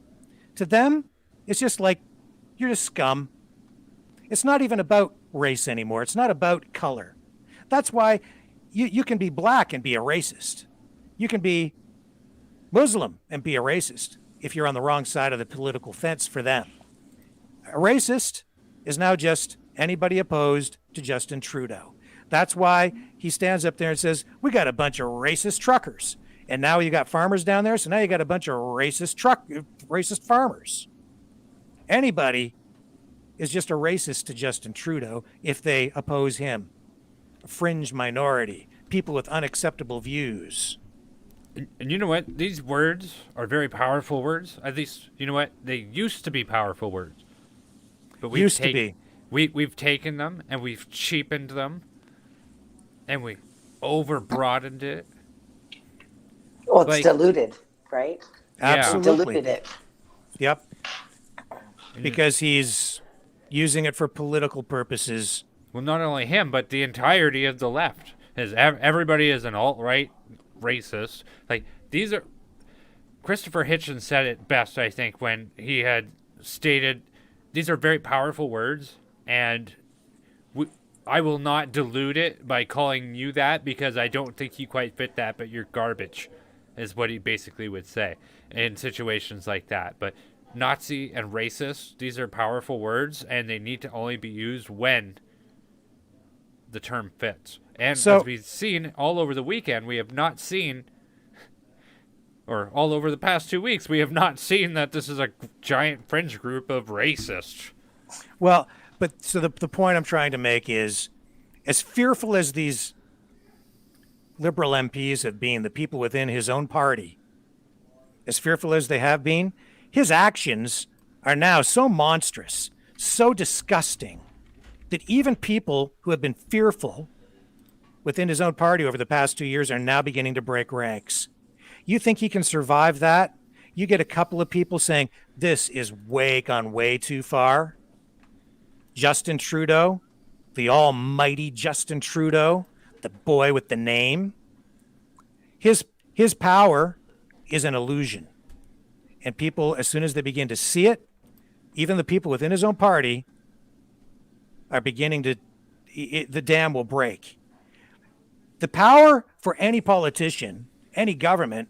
To them, it's just like, you're just scum. It's not even about race anymore. It's not about color. That's why you can be black and be a racist. You can be Muslim and be a racist if you're on the wrong side of the political fence for them. A racist is now just anybody opposed to Justin Trudeau. That's why he stands up there and says, we got a bunch of racist truckers. And now you got farmers down there, so now you got a bunch of racist farmers. Anybody is just a racist to Justin Trudeau if they oppose him. A fringe minority, people with unacceptable views. And you know what? These words are very powerful words. At least, you know what? They used to be powerful words. But Used to be. We've taken them and we've cheapened them and we over-broadened it. Well, it's Like- diluted, right? Absolutely. Diluted it. Yep. Because he's using it for political purposes. Well, not only him, but the entirety of the left. Everybody is an alt-right racist. Like, these are... Christopher Hitchens said it best, I think, when he had stated, these are very powerful words, and I will not dilute it by calling you that because I don't think you quite fit that, but you're garbage, is what he basically would say in situations like that. But Nazi and racist, these are powerful words, and they need to only be used when the term fits. And So- as we've seen all over the weekend, we have not seen, or all over the past 2 weeks, we have not seen that this is a giant fringe group of racists. Well, but so the point I'm trying to make is, as fearful as these liberal MPs have been, the people within his own party, as fearful as they have been, his actions are now so monstrous, so disgusting, that even people who have been fearful within his own party over the past 2 years are now beginning to break ranks. You think he can survive that? You get a couple of people saying, this is gone way too far. Justin Trudeau, the almighty Justin Trudeau, the boy with the name. His power is an illusion. And people, as soon as they begin to see it, even the people within his own party are beginning to, the dam will break. The power for any politician, any government,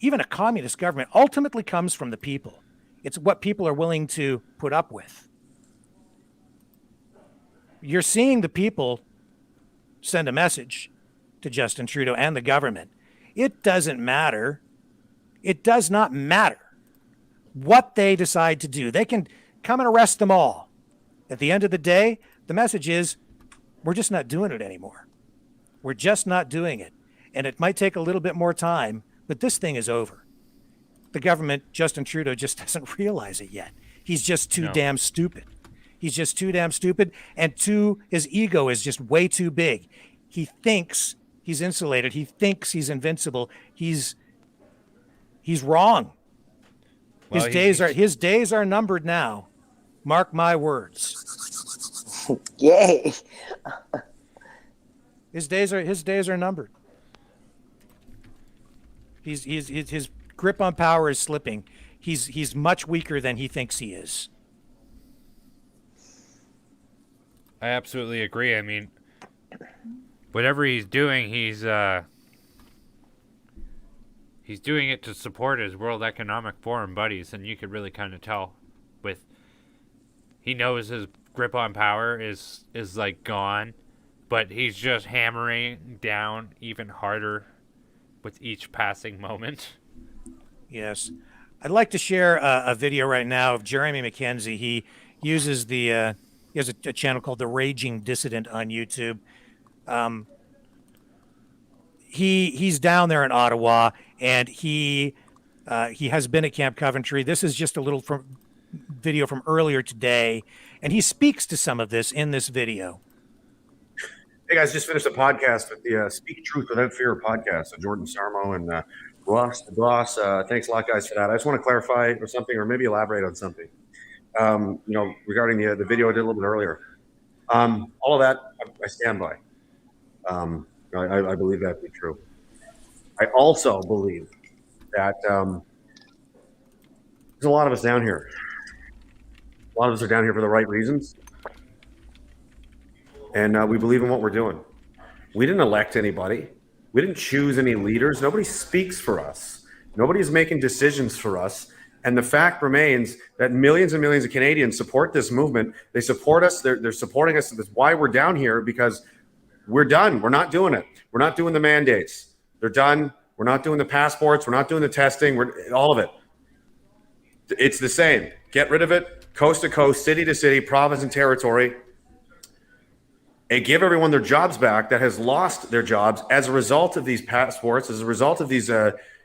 even a communist government, ultimately comes from the people. It's what people are willing to put up with. You're seeing the people send a message to Justin Trudeau and the government. It doesn't matter. It does not matter what they decide to do. They can come and arrest them all. At the end of the day, the message is, we're just not doing it anymore. We're just not doing it. And it might take a little bit more time, but this thing is over. The government, Justin Trudeau, just doesn't realize it yet. He's just too damn stupid. He's just too damn stupid, and his ego is just way too big. He thinks he's insulated. He thinks he's invincible. He's wrong. Well, His days are numbered now. Mark my words. Yay. His days are numbered. His grip on power is slipping. He's much weaker than he thinks he is. I absolutely agree. I mean, whatever he's doing, he's doing it to support his World Economic Forum buddies, and you could really kind of tell he knows his grip on power is like gone, but he's just hammering down even harder with each passing moment. Yes. I'd like to share a video right now of Jeremy McKenzie. He uses he has a channel called The Raging Dissident on YouTube. He's down there in Ottawa, and he has been at Camp Coventry. This is just a little video from earlier today, and he speaks to some of this in this video. Hey guys, just finished a podcast with the Speak Truth Without Fear podcast. So Jordan Sarmo and Ross the Boss. Thanks a lot, guys, for that. I just want to clarify or something, or maybe elaborate on something. Regarding the video I did a little bit earlier. All of that I stand by. I believe that to be true. I also believe that there's a lot of us down here. A lot of us are down here for the right reasons. And we believe in what we're doing. We didn't elect anybody. We didn't choose any leaders. Nobody speaks for us. Nobody's making decisions for us. And the fact remains that millions and millions of Canadians support this movement. They support us. They're supporting us. That's why we're down here, because we're done. We're not doing it. We're not doing the mandates. They're done. We're not doing the passports. We're not doing the testing. All of it. It's the same. Get rid of it. Coast to coast, city to city, province and territory. and give everyone their jobs back that has lost their jobs as a result of these passports, as a result of these,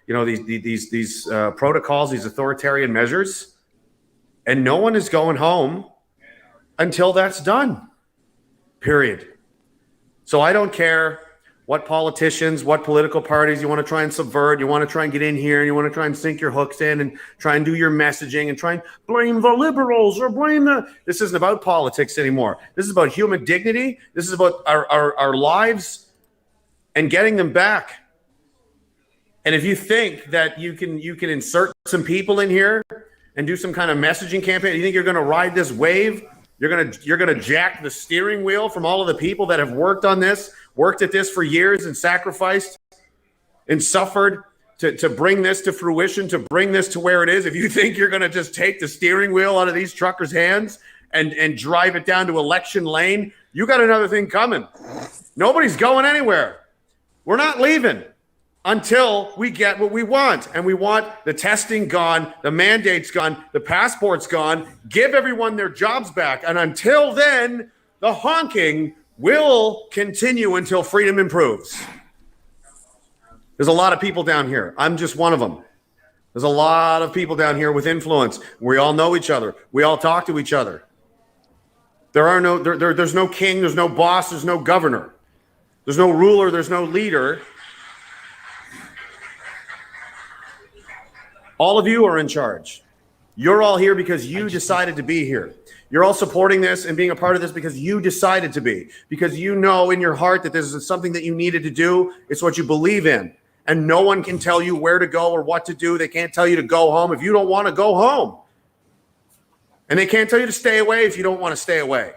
these protocols, these authoritarian measures, and no one is going home until that's done. Period. So I don't care what politicians, what political parties you want to try and subvert. You want to try and get in here and you want to try and sink your hooks in and try and do your messaging and try and blame the liberals or blame the. This isn't about politics anymore. This is about human dignity. This is about our lives and getting them back. And if you think that you can insert some people in here and do some kind of messaging campaign, you think you're going to ride this wave? You're gonna jack the steering wheel from all of the people that have worked on this, worked at this for years and sacrificed and suffered to bring this to fruition, to bring this to where it is. If you think you're gonna just take the steering wheel out of these truckers' hands and drive it down to election lane, you got another thing coming. Nobody's going anywhere. We're not leaving until we get what we want. And we want the testing gone, the mandates gone, the passports gone, give everyone their jobs back. And until then, the honking will continue until freedom improves. There's a lot of people down here. I'm just one of them. There's a lot of people down here with influence. We all know each other. We all talk to each other. There's no king, there's no boss, there's no governor. There's no ruler, there's no leader. All of you are in charge. You're all here because you decided to be here. You're all supporting this and being a part of this because you decided to be, because you know in your heart that this is something that you needed to do. It's what you believe in. And no one can tell you where to go or what to do. They can't tell you to go home if you don't want to go home. And they can't tell you to stay away if you don't want to stay away.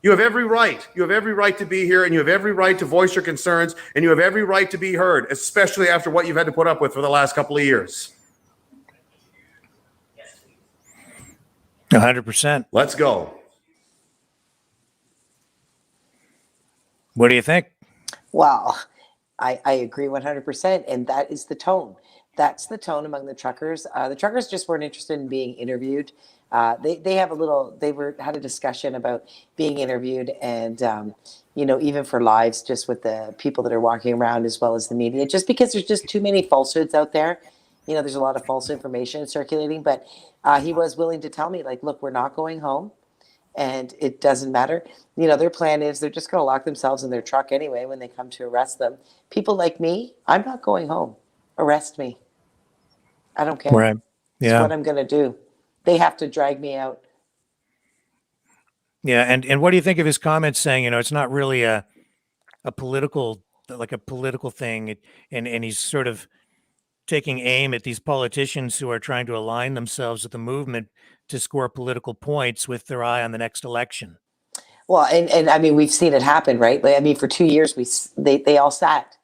You have every right. You have every right to be here, and you have every right to voice your concerns, and you have every right to be heard, especially after what you've had to put up with for the last couple of years. 100%. Let's go. What do you think? Well, I agree 100%. And that is the tone. That's the tone among the truckers. The truckers just weren't interested in being interviewed. They had a discussion about being interviewed and, even for lives, just with the people that are walking around as well as the media, just because there's just too many falsehoods out there. There's a lot of false information circulating, but he was willing to tell me, like, look, we're not going home and it doesn't matter. Their plan is they're just going to lock themselves in their truck anyway when they come to arrest them. People like me, I'm not going home. Arrest me. I don't care. Right. Yeah. It's what I'm going to do. They have to drag me out. Yeah. And what do you think of his comments saying, it's not really a political thing. And he's sort of taking aim at these politicians who are trying to align themselves with the movement to score political points with their eye on the next election. Well, and I mean, we've seen it happen, right? Like, I mean, for 2 years, they all sat,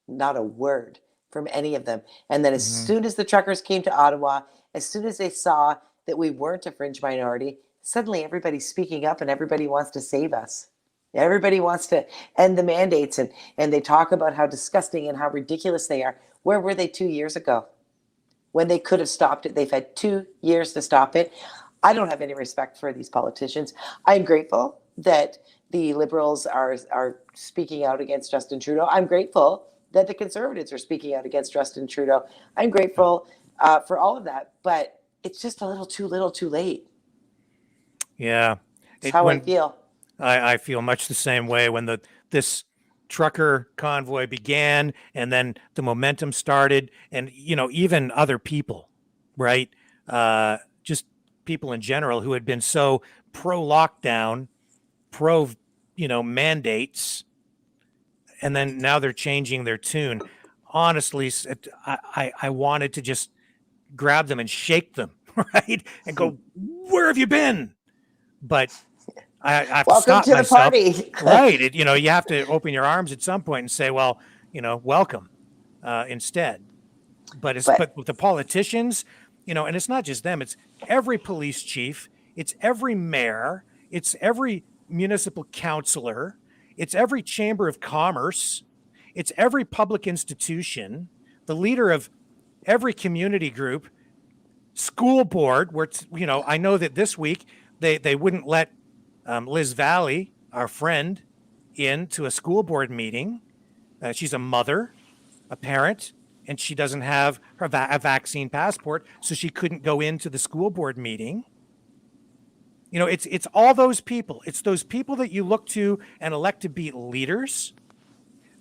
not a word from any of them. And then as soon as the truckers came to Ottawa, as soon as they saw that we weren't a fringe minority, suddenly everybody's speaking up and everybody wants to save us. Everybody wants to end the mandates, and they talk about how disgusting and how ridiculous they are. Where were they 2 years ago when they could have stopped it? They've had 2 years to stop it. I don't have any respect for these politicians. I'm grateful that the Liberals are speaking out against Justin Trudeau. I'm grateful that the Conservatives are speaking out against Justin Trudeau. I'm grateful for all of that, but it's just a little too late. Yeah. That's how I feel. I feel much the same way when this trucker convoy began, and then the momentum started, and even other people, right? Just people in general who had been so pro lockdown, pro mandates, and then now they're changing their tune. Honestly, I wanted to just grab them and shake them, right, and go, "Where have you been?" But I have to stop myself. Party. Right. You have to open your arms at some point and say, well, welcome instead. But with the politicians, and it's not just them, it's every police chief, it's every mayor, it's every municipal councillor, it's every chamber of commerce, it's every public institution, the leader of every community group, school board, where it's, I know that this week they wouldn't let Liz Valley, our friend, into a school board meeting. She's a mother, a parent, and she doesn't have a vaccine passport, so she couldn't go into the school board meeting. You know, it's all those people. It's those people that you look to and elect to be leaders.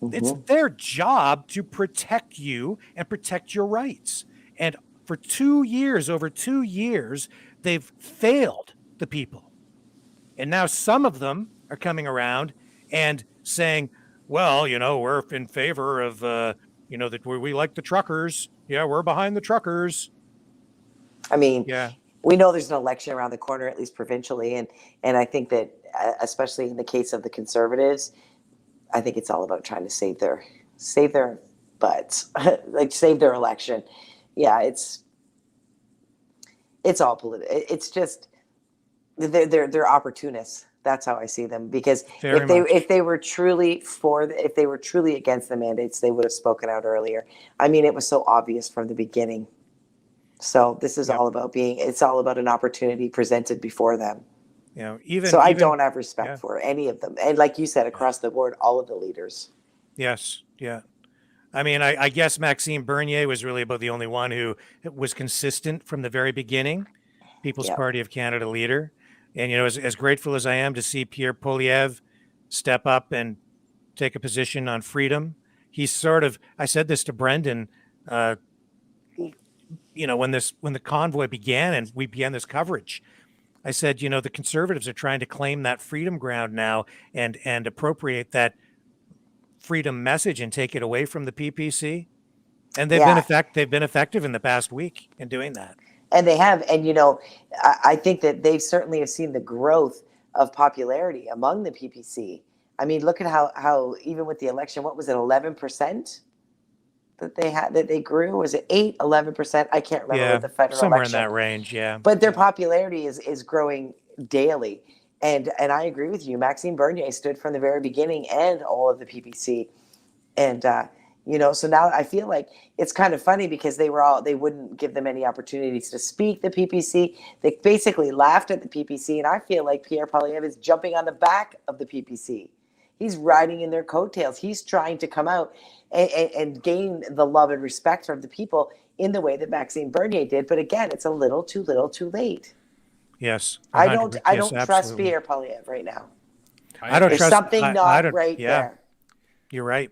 It's their job to protect you and protect your rights. And for 2 years, over 2 years, they've failed the people. And now some of them are coming around and saying, well, you know, we're in favor of, you know, that we like the truckers. Yeah, we're behind the truckers. I mean, yeah, we know there's an election around the corner, at least provincially, and I think that, especially in the case of the Conservatives, I think it's all about trying to save their butts, like save their election. Yeah, it's all political. It's just they're opportunists. That's how I see them. Because if they were truly if they were truly against the mandates, they would have spoken out earlier. I mean, it was so obvious from the beginning. So this is all about it's all about an opportunity presented before them. You know, I don't have respect for any of them. And like you said, across the board, all of the leaders. Yes. Yeah. I mean, I guess Maxime Bernier was really about the only one who was consistent from the very beginning, People's Party of Canada leader. And, you know, as grateful as I am to see Pierre Poilievre step up and take a position on freedom, he's sort of, I said this to Brenden, you know, when the convoy began and we began this coverage, I said, you know, the Conservatives are trying to claim that freedom ground now and appropriate that freedom message and take it away from the PPC. And they've been effective in the past week in doing that. And they have. And, you know, I think that they certainly have seen the growth of popularity among the PPC. I mean, look at how even with the election, what was it, 11% that they had, that they grew? Was it 11%? I can't remember with the federal somewhere election. in that range, yeah. But their popularity is growing daily. And I agree with you. Maxime Bernier stood from the very beginning and all of the PPC. And, you know, so now I feel like it's kind of funny because they wouldn't give them any opportunities to speak, the PPC. They basically laughed at the PPC. And I feel like Pierre Poilievre is jumping on the back of the PPC. He's riding in their coattails. He's trying to come out and gain the love and respect from the people in the way that Maxime Bernier did. But again, it's a little too late. Yes. I don't trust Pierre Poilievre right now. There's something not right there. You're right.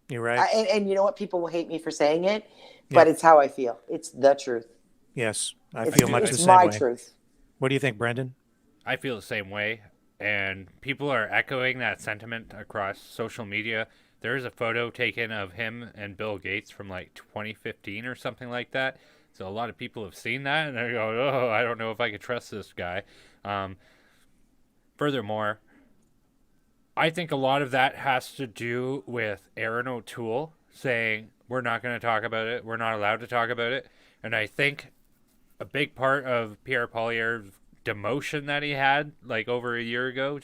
You're right. And you know what? People will hate me for saying it, but it's how I feel. It's the truth. Yes. I feel much the same way. way. It's my truth. What do you think, Brenden? I feel the same way. And people are echoing that sentiment across social media. There is a photo taken of him and Bill Gates from like 2015 or something like that. So a lot of people have seen that and they're going, oh, I don't know if I could trust this guy. Furthermore, I think a lot of that has to do with Aaron O'Toole saying, we're not going to talk about it. We're not allowed to talk about it. And I think a big part of Pierre Poilievre's demotion that he had like over a year ago,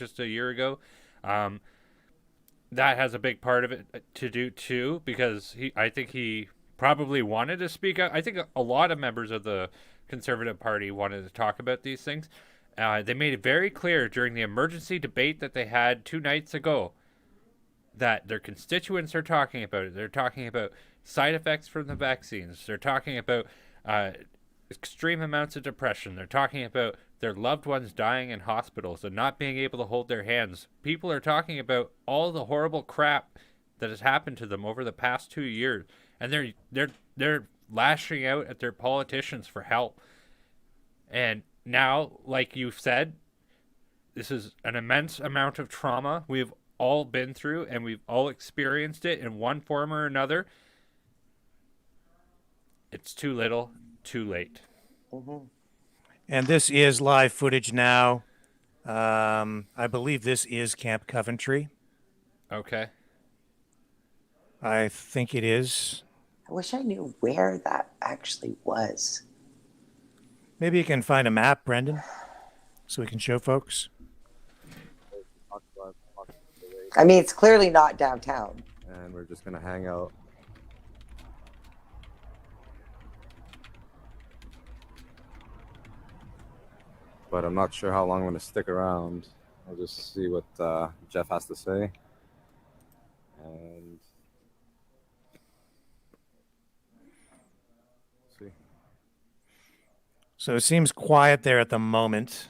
that has a big part of it to do too, because I think he probably wanted to speak out. I think a lot of members of the Conservative Party wanted to talk about these things. They made it very clear during the emergency debate that they had 2 nights ago that their constituents are talking about it. They're talking about side effects from the vaccines. They're talking about extreme amounts of depression. They're talking about their loved ones dying in hospitals and not being able to hold their hands. People are talking about all the horrible crap that has happened to them over the past 2 years, and they're lashing out at their politicians for help. And now, like you've said, this is an immense amount of trauma we've all been through, and we've all experienced it in one form or another. It's too little, too late. Mm-hmm. And this is live footage now. I believe this is Camp Coventry. Okay. I think it is. I wish I knew where that actually was. Maybe you can find a map, Brenden, so we can show folks. I mean, it's clearly not downtown. And we're just going to hang out. But I'm not sure how long I'm going to stick around. I'll just see what Jeff has to say. And see. So it seems quiet there at the moment.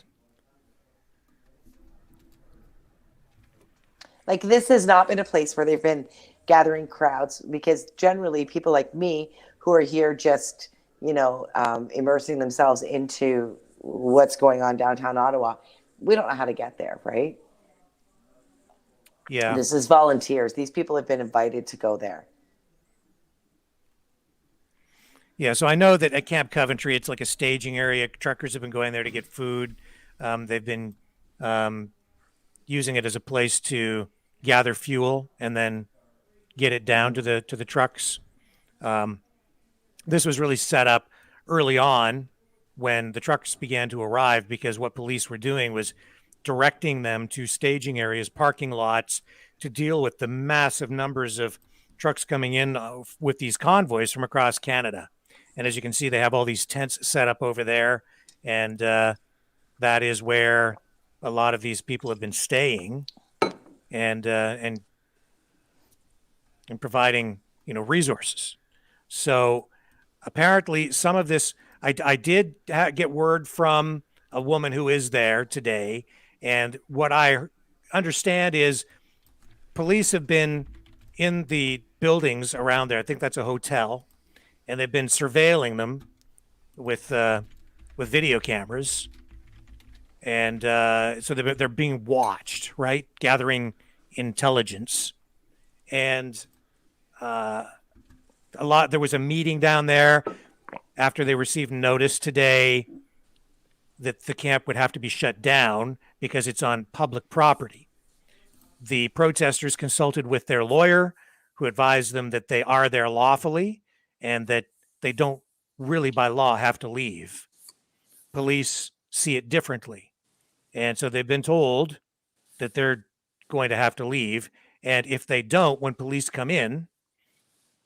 Like, this has not been a place where they've been gathering crowds, because generally people like me who are here just, immersing themselves into what's going on downtown Ottawa, we don't know how to get there, right? Yeah. This is volunteers. These people have been invited to go there. Yeah, so I know that at Camp Coventry, it's like a staging area. Truckers have been going there to get food. They've been using it as a place to gather fuel and then get it down to the trucks. This was really set up early on when the trucks began to arrive, because what police were doing was directing them to staging areas, parking lots, to deal with the massive numbers of trucks coming in with these convoys from across Canada. And as you can see, they have all these tents set up over there, and that is where a lot of these people have been staying, and providing resources. So apparently, some of this, I did get word from a woman who is there today, and what I understand is police have been in the buildings around there. I think that's a hotel, and they've been surveilling them with video cameras, and so they're being watched, right? Gathering intelligence, and there was a meeting down there after they received notice today that the camp would have to be shut down because it's on public property. The protesters consulted with their lawyer, who advised them that they are there lawfully and that they don't really by law have to leave. Police see it differently. And so they've been told that they're going to have to leave. And if they don't, when police come in,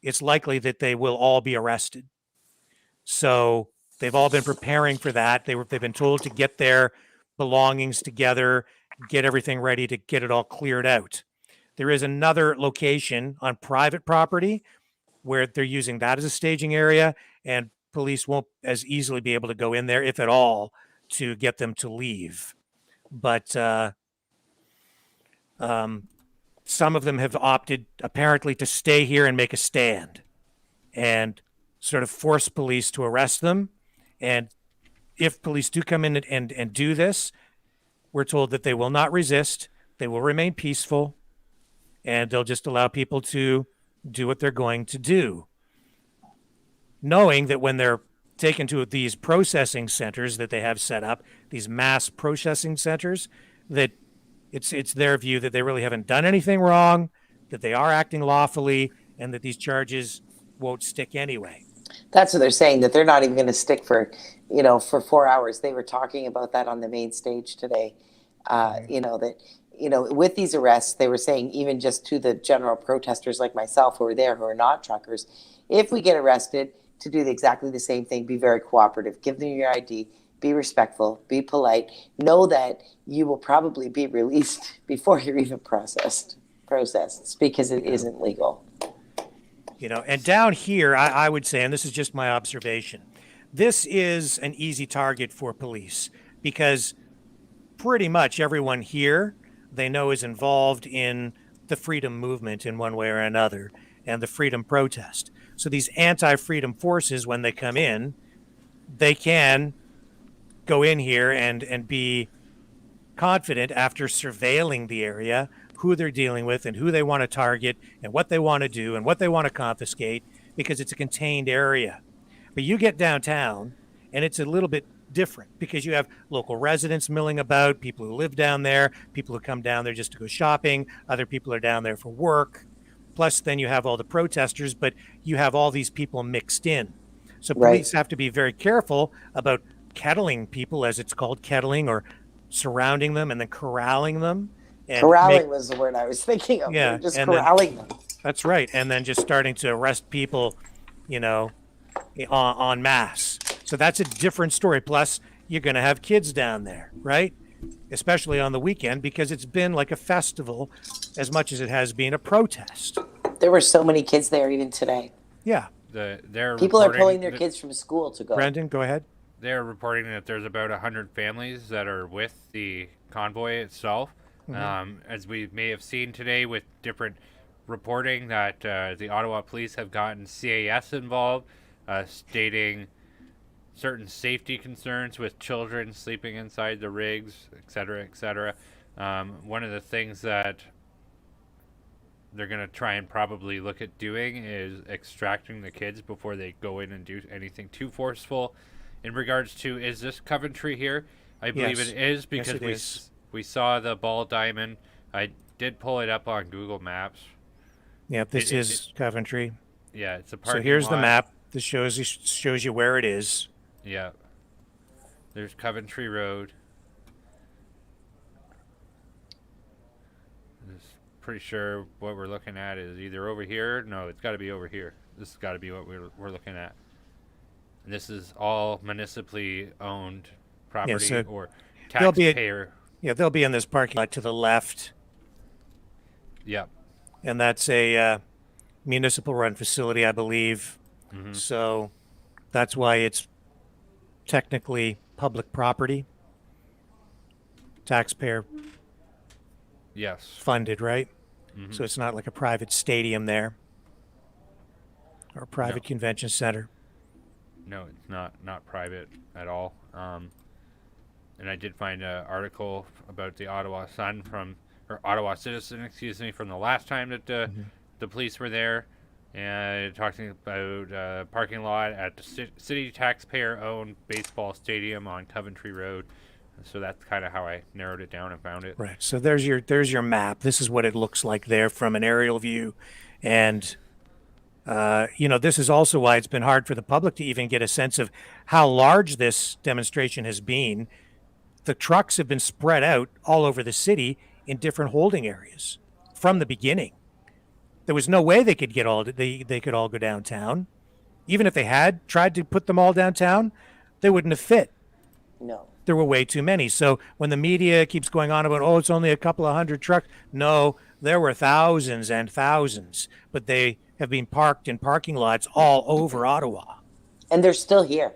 it's likely that they will all be arrested. So they've all been preparing for that. They've been told to get their belongings together, get everything ready to get it all cleared out. There is another location on private property where they're using that as a staging area, and police won't as easily be able to go in there, if at all, to get them to leave. But some of them have opted apparently to stay here and make a stand and sort of force police to arrest them. And if police do come in and do this, we're told that they will not resist. They will remain peaceful, and they'll just allow people to do what they're going to do, knowing that when they're taken to these processing centers that they have set up, these mass processing centers, that it's their view that they really haven't done anything wrong, that they are acting lawfully, and that these charges won't stick anyway. That's what they're saying, that they're not even going to stick for 4 hours. They were talking about that on the main stage today. With these arrests, they were saying, even just to the general protesters like myself who are there, who are not truckers, if we get arrested, to do exactly the same thing, be very cooperative, give them your ID, be respectful, be polite, know that you will probably be released before you're even processed because it isn't legal. And down here, I would say, and this is just my observation, this is an easy target for police, because pretty much everyone here they know is involved in the freedom movement in one way or another, and the freedom protest. So these anti-freedom forces, when they come in, they can go in here and be confident, after surveilling the area, who they're dealing with and who they want to target and what they want to do and what they want to confiscate, because it's a contained area. But you get downtown and it's a little bit different, because you have local residents milling about, people who live down there, people who come down there just to go shopping, other people are down there for work. Plus, then you have all the protesters, but you have all these people mixed in. So police have to be very careful about kettling people, as it's called, kettling, or surrounding them and then corralling them. And corralling was the word I was thinking of. Yeah, just corralling them. That's right. And then just starting to arrest people, en masse. So that's a different story. Plus, you're going to have kids down there, right? especially on the weekend, because it's been like a festival as much as it has been a protest. There were so many kids there even today. Yeah. They're People are reporting pulling their that- kids from school to go. Brendan, go ahead. They're reporting that there's about 100 families that are with the convoy itself. Mhm. As we may have seen today with different reporting that the Ottawa police have gotten CAS involved, stating certain safety concerns with children sleeping inside the rigs, etc., etc. One of the things that they're going to try and probably look at doing is extracting the kids before they go in and do anything too forceful. In regards to, is this Coventry here? I believe Yes. it is Yes, because it is. we saw the ball diamond. I did pull it up on Google Maps. Yeah, this is Coventry. Yeah, it's a So parking here's the lot. map. This shows you where it is. Yeah. There's Coventry Road. Just pretty sure what we're looking at is either over here. No, it's got to be over here. This has got to be what we're looking at. And this is all municipally owned property so or they'll be taxpayer. they'll be in this parking lot to the left. Yep. And that's a municipal run facility, I believe. Mhm. So that's why it's technically public property. Taxpayer Yes. funded, right? Mhm. So it's not like a private stadium there or a private convention center. No, it's not private at all. And I did find an article about the Ottawa Sun or Ottawa Citizen, excuse me, from the last time that the police were there, and talking about parking lot at the city taxpayer-owned baseball stadium on Coventry Road. So that's kind of how I narrowed it down and found it. Right. So there's your map. This is what it looks like there from an aerial view, and this is also why it's been hard for the public to even get a sense of how large this demonstration has been. The trucks have been spread out all over the city in different holding areas from the beginning. There was no way they could they could all go downtown. Even if they had tried to put them all downtown, they wouldn't have fit. No. There were way too many. So when the media keeps going on about, it's only a couple of hundred trucks, no, there were thousands and thousands, but they have been parked in parking lots all over Ottawa. And they're still here.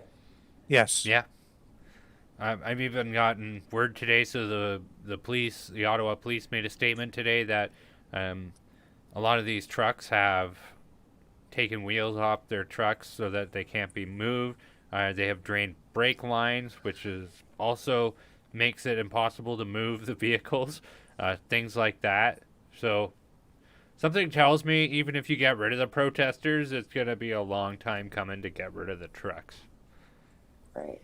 Yes. Yeah. I've even gotten word today. So the police, the Ottawa police, made a statement today that a lot of these trucks have taken wheels off their trucks so that they can't be moved. They have drained brake lines, which is also makes it impossible to move the vehicles. Things like that. So something tells me even if you get rid of the protesters, it's going to be a long time coming to get rid of the trucks. Right.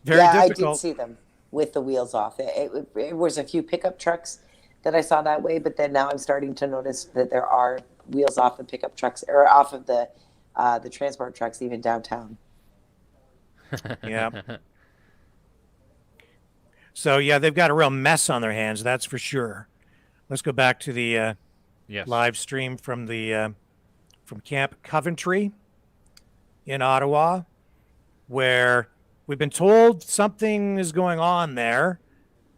Very I difficult. did see them with the wheels off. It was a few pickup trucks that I saw that way, but then now I'm starting to notice that there are wheels off of pickup trucks or off of the transport trucks even downtown. Yeah. So yeah, they've got a real mess on their hands, that's for sure. Let's go back to the Yes. live stream from the from Camp Coventry in Ottawa, where we've been told something is going on there,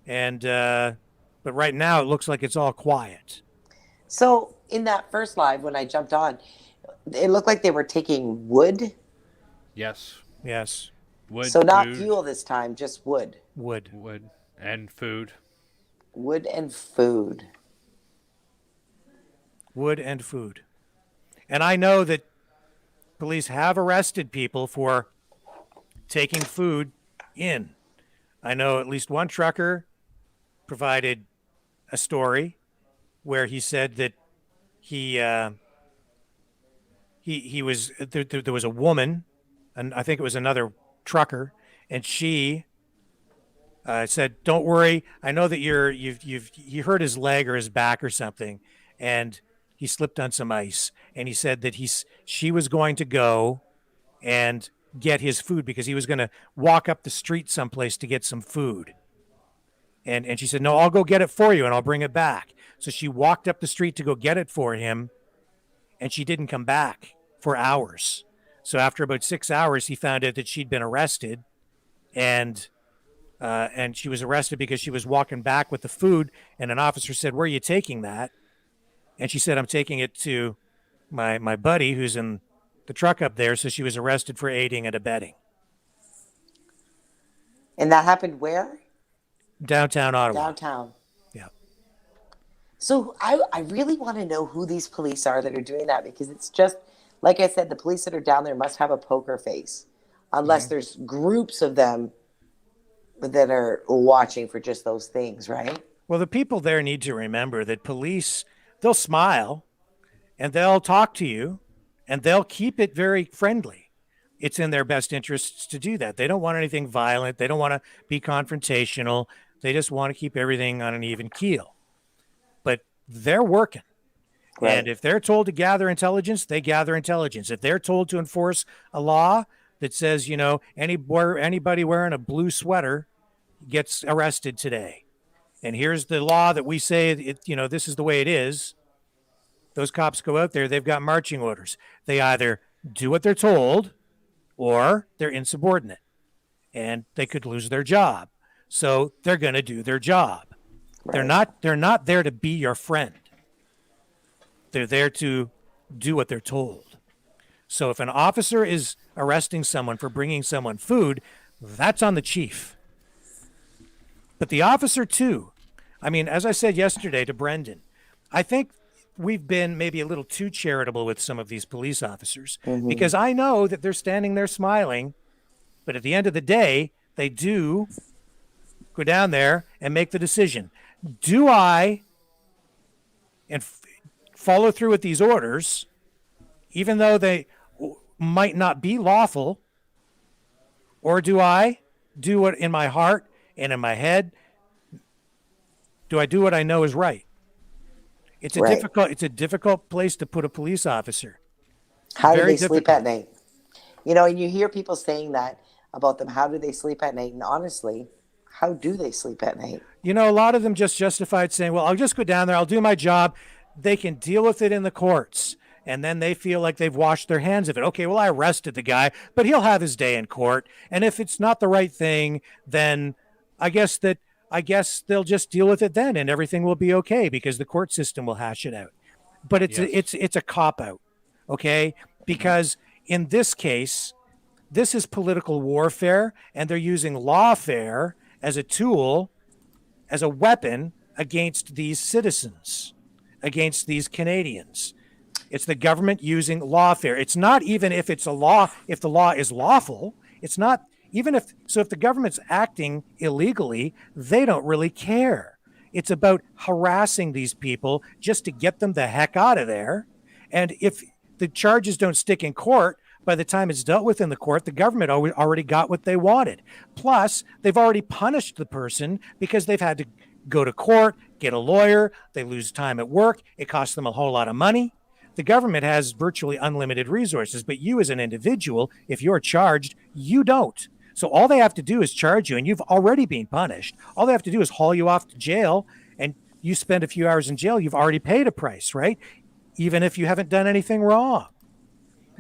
and but right now it looks like it's all quiet. So in that first live, when I jumped on, it looked like they were taking wood. Yes. Yes. Wood. So not food, fuel this time, just wood. Wood. And food. Wood and food. Wood and food. And I know that police have arrested people for taking food in. I know at least one trucker provided a story where he said that he was there was a woman, and I think it was another trucker, and she said, "Don't worry, I know that he hurt his leg or his back or something, and he slipped on some ice." And he said that she was going to go and get his food because he was going to walk up the street someplace to get some food. And she said, "No, I'll go get it for you and I'll bring it back." So she walked up the street to go get it for him, and she didn't come back for hours. So after about 6 hours, he found out that she'd been arrested, and and she was arrested because she was walking back with the food, and an officer said, "Where are you taking that?" And she said, "I'm taking it to my buddy who's in the truck up there." So she was arrested for aiding and abetting. And that happened where? Downtown Ottawa. Downtown. Yeah. So I really want to know who these police are that are doing that, because it's just, like I said, the police that are down there must have a poker face, unless there's groups of them that are watching for just those things, right? Well, the people there need to remember that police, they'll smile and they'll talk to you and they'll keep it very friendly. It's in their best interests to do that. They don't want anything violent. They don't want to be confrontational. They just want to keep everything on an even keel. But they're working. Right. And if they're told to gather intelligence, they gather intelligence. If they're told to enforce a law that says, you know, anybody wearing a blue sweater gets arrested today, and here's the law that we say, it, you know, this is the way it is, those cops go out there, they've got marching orders. They either do what they're told or they're insubordinate, and they could lose their job. So they're going to do their job. Right. They're not there to be your friend. They're there to do what they're told. So if an officer is arresting someone for bringing someone food, that's on the chief. But the officer too, I mean, as I said yesterday to Brenden, I think we've been maybe a little too charitable with some of these police officers, because I know that they're standing there smiling, but at the end of the day, they do go down there and make the decision. Do I follow through with these orders, even though they might not be lawful, or do I do what in my heart and in my head, do I do what I know is right? It's a difficult place to put a police officer. How do Very they sleep at night? You know, and you hear people saying that about them. How do they sleep at night? And honestly, how do they sleep at night? You know, a lot of them just justified saying, well, I'll just go down there, I'll do my job. They can deal with it in the courts. And then they feel like they've washed their hands of it. Okay, well, I arrested the guy, but he'll have his day in court. And if it's not the right thing, then I guess they'll just deal with it then, and everything will be okay because the court system will hash it out. But it's a cop out, okay? Because in this case, this is political warfare, and they're using lawfare as a tool, as a weapon against these citizens, against these Canadians. It's the government using lawfare. It's not even if it's a law, if the law is lawful. It's not even if the government's acting illegally, they don't really care. It's about harassing these people just to get them the heck out of there. And if the charges don't stick in court, by the time it's dealt with in the court, the government already got what they wanted. Plus, they've already punished the person because they've had to go to court, get a lawyer, they lose time at work, it costs them a whole lot of money. The government has virtually unlimited resources, but you as an individual, if you're charged, you don't. So all they have to do is charge you, and you've already been punished. All they have to do is haul you off to jail, and you spend a few hours in jail, you've already paid a price, right? Even if you haven't done anything wrong.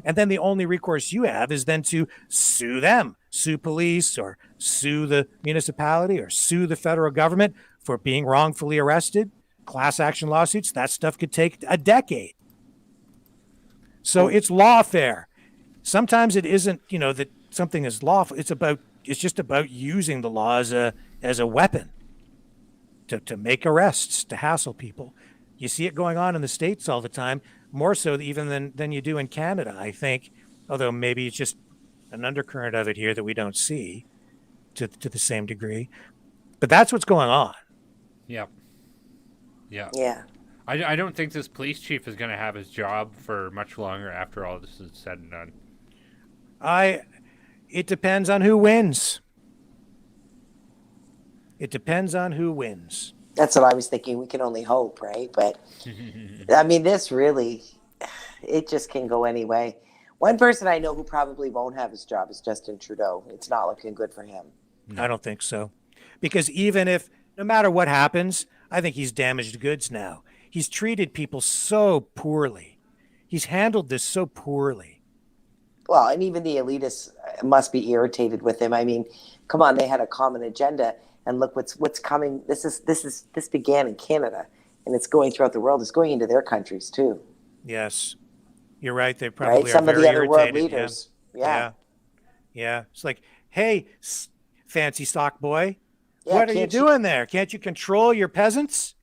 And then the only recourse you have is then to sue them, sue police or sue the municipality or sue the federal government for being wrongfully arrested. Class action lawsuits, that stuff could take a decade. So it's lawfare. Sometimes it isn't, you know, that something is lawful. It's just about using the law as a weapon to make arrests, to hassle people. You see it going on in the States all the time, more so even than you do in Canada, I think, although maybe it's just an undercurrent of it here that we don't see to the same degree. But that's what's going on. Yeah. Yeah. Yeah. I don't think this police chief is going to have his job for much longer after all this is said and done. It depends on who wins. It depends on who wins. That's what I was thinking. We can only hope, right? But I mean, this really, it just can go any way. One person I know who probably won't have his job is Justin Trudeau. It's not looking good for him. I don't think so. Because even if, no matter what happens, I think he's damaged goods now. He's treated people so poorly. He's handled this so poorly. Well, and even the elitists, must be irritated with him. I mean, come on, they had a common agenda, and look what's coming. This began in Canada, and it's going throughout the world. It's going into their countries too. Yes, you're right. They probably Right? Some are of the very other world irritated. leaders. Yeah. It's like, hey, fancy stock boy, Yeah, what are you can't doing there? Can't you control your peasants?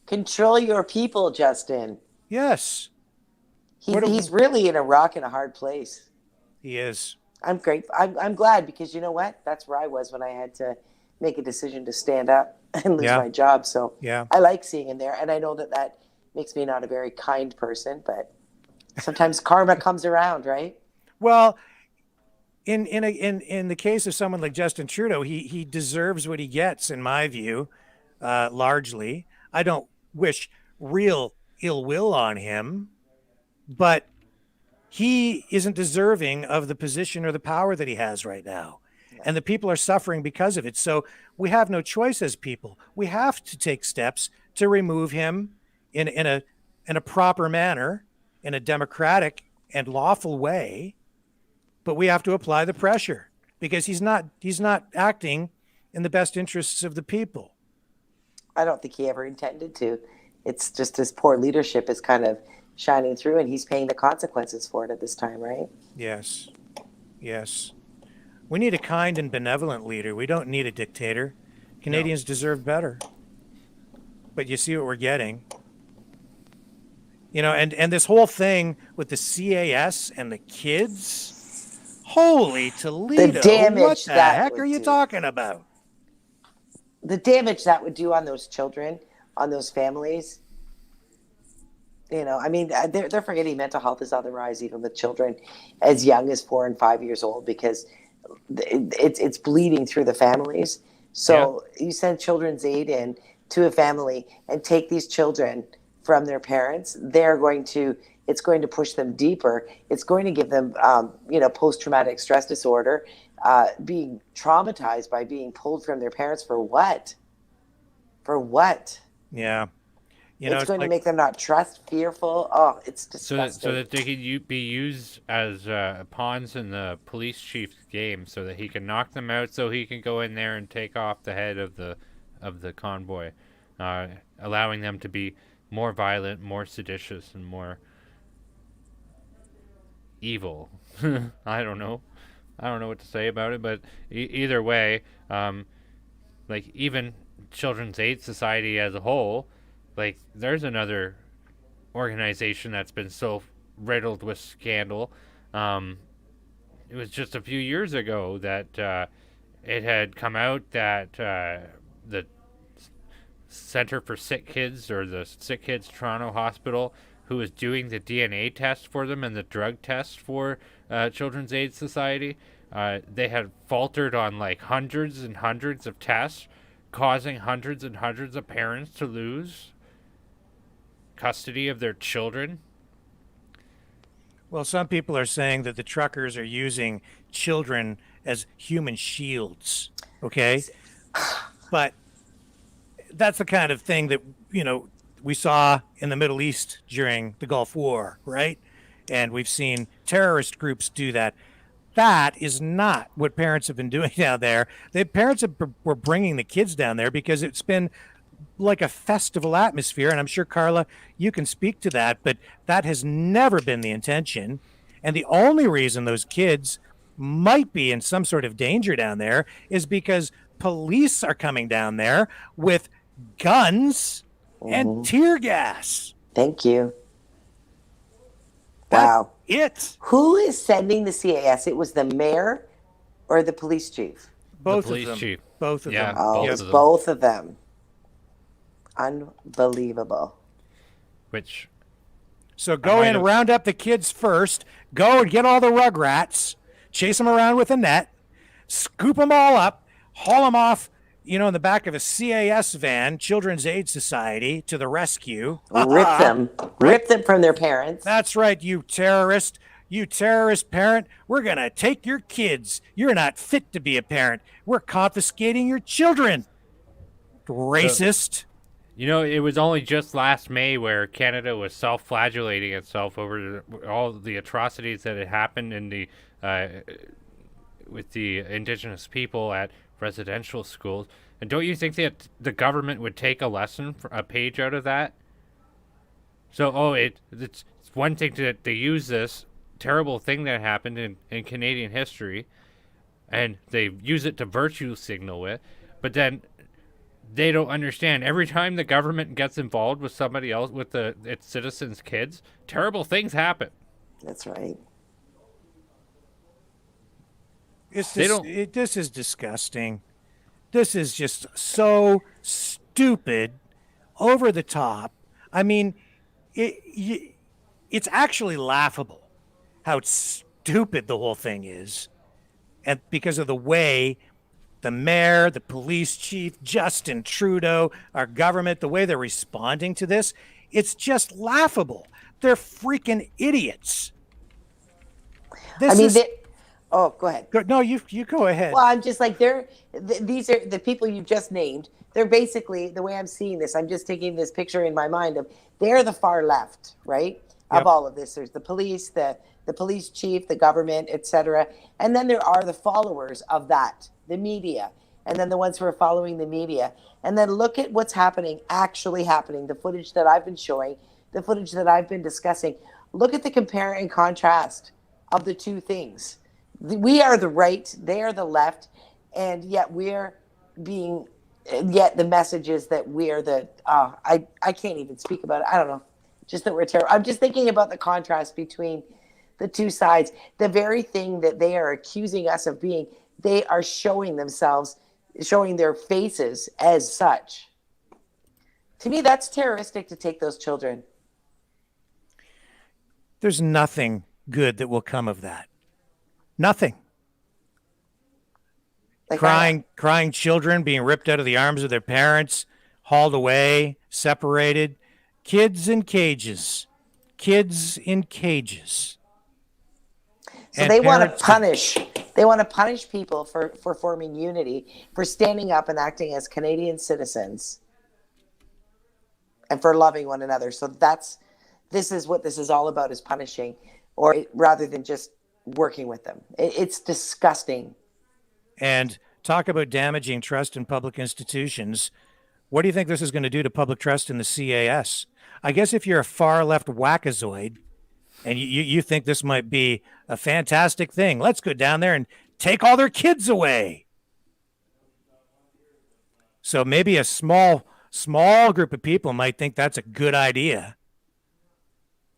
Control your people, Justin. Yes. He's really in a rock and a hard place. He is. I'm grateful. I'm glad, because you know what? That's where I was when I had to make a decision to stand up and lose my job. So I like seeing him there, and I know that makes me not a very kind person, but sometimes karma comes around, right? Well, in the case of someone like Justin Trudeau, he deserves what he gets, in my view, largely. I don't wish real ill will on him, but he isn't deserving of the position or the power that he has right now. And the people are suffering because of it. So we have no choice as people. We have to take steps to remove him in a proper manner, in a democratic and lawful way. But we have to apply the pressure, because he's not acting in the best interests of the people. I don't think he ever intended to. It's just his poor leadership is kind of shining through, and he's paying the consequences for it at this time, right? Yes. We need a kind and benevolent leader. We don't need a dictator. Canadians deserve better. But you see what we're getting. You know, and this whole thing with the CAS and the kids, holy Toledo, The damage what the that heck would are you do. talking about? The damage that would do on those children, on those families. You know, I mean, they're forgetting mental health is on the rise, even with children as young as 4 and 5 years old, because it's bleeding through the families. So you send Children's Aid in to a family and take these children from their parents. It's going to push them deeper. It's going to give them, post-traumatic stress disorder, being traumatized by being pulled from their parents for what? For what? Yeah. It's going to make them not trust, fearful. Oh, it's disgusting. So that they can be used as pawns in the police chief's game, so that he can knock them out, so he can go in there and take off the head of the convoy, allowing them to be more violent, more seditious, and more evil. I don't know what to say about it, but either way, like even Children's Aid Society as a whole. Like, there's another organization that's been so riddled with scandal. It was just a few years ago that it had come out that the Center for Sick Kids, or the Sick Kids Toronto Hospital, who was doing the DNA test for them and the drug test for Children's Aid Society, they had faltered on like hundreds and hundreds of tests, causing hundreds and hundreds of parents to lose custody of their children. Well, some people are saying that the truckers are using children as human shields, okay? But that's the kind of thing that, we saw in the Middle East during the Gulf War, right? And we've seen terrorist groups do that. That is not what parents have been doing down there. The parents were bringing the kids down there because it's been like a festival atmosphere, and I'm sure, Carla, you can speak to that, but that has never been the intention. And the only reason those kids might be in some sort of danger down there is because police are coming down there with guns and tear gas. Thank you. Wow. It. Who is sending the CAS? It was the mayor or the police chief? Both the police of them. chief. Both of them. Oh, both it's of them. both of them. Unbelievable. So go in, round up the kids first, go and get all the rugrats, chase them around with a net, scoop them all up, haul them off, in the back of a CAS van, Children's Aid Society, to the rescue. Rip them from their parents. That's right, you terrorist parent. We're going to take your kids. You're not fit to be a parent. We're confiscating your children. Racist. It was only just last May where Canada was self-flagellating itself over all the atrocities that had happened in the the indigenous people at residential schools. And don't you think that the government would take a page out of that? So, it's one thing that they use this terrible thing that happened in Canadian history, and they use it to virtue signal it, but then they don't understand. Every time the government gets involved with somebody else, with its citizens' kids, terrible things happen. That's right. This is disgusting. This is just so stupid, over the top. I mean, it's actually laughable how stupid the whole thing is. And because of the way the mayor, the police chief, Justin Trudeau, our government, the way they're responding to this, it's just laughable. They're freaking idiots. Oh, go ahead. No, you go ahead. Well, I'm just like, these are the people you just named. They're basically, the way I'm seeing this, I'm just taking this picture in my mind of, they're the far left, right? Of all of this. There's the police, the police chief, the government, etc. And then there are the followers of that, the media, and then the ones who are following the media. And then look at what's actually happening, the footage that I've been showing, the footage that I've been discussing. Look at the compare and contrast of the two things. We are the right, they are the left, and yet yet the message is that we're I can't even speak about it. I don't know. Just that we're terrible. I'm just thinking about the contrast between the two sides. The very thing that they are accusing us of being, they are showing their faces as such. To me, that's terroristic to take those children. There's nothing good that will come of that. Nothing. Like crying children being ripped out of the arms of their parents, hauled away, separated. Kids in cages. Kids in cages. So they want to punish. They want to punish people for forming unity, for standing up and acting as Canadian citizens, and for loving one another. So this is what this is all about: is punishing, rather than just working with them. It's disgusting. And talk about damaging trust in public institutions. What do you think this is going to do to public trust in the CAS? I guess if you're a far left wackazoid and you think this might be a fantastic thing, let's go down there and take all their kids away. So maybe a small group of people might think that's a good idea.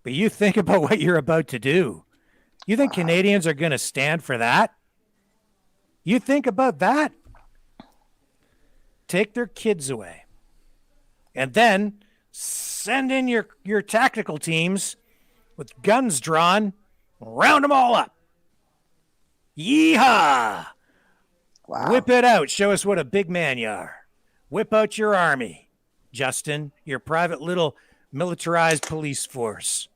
But you think about what you're about to do. You think Canadians are going to stand for that? You think about that? Take their kids away. And then send in your tactical teams with guns drawn, round them all up. Yeehaw! Wow. Whip it out. Show us what a big man you are. Whip out your army, Justin, your private little militarized police force.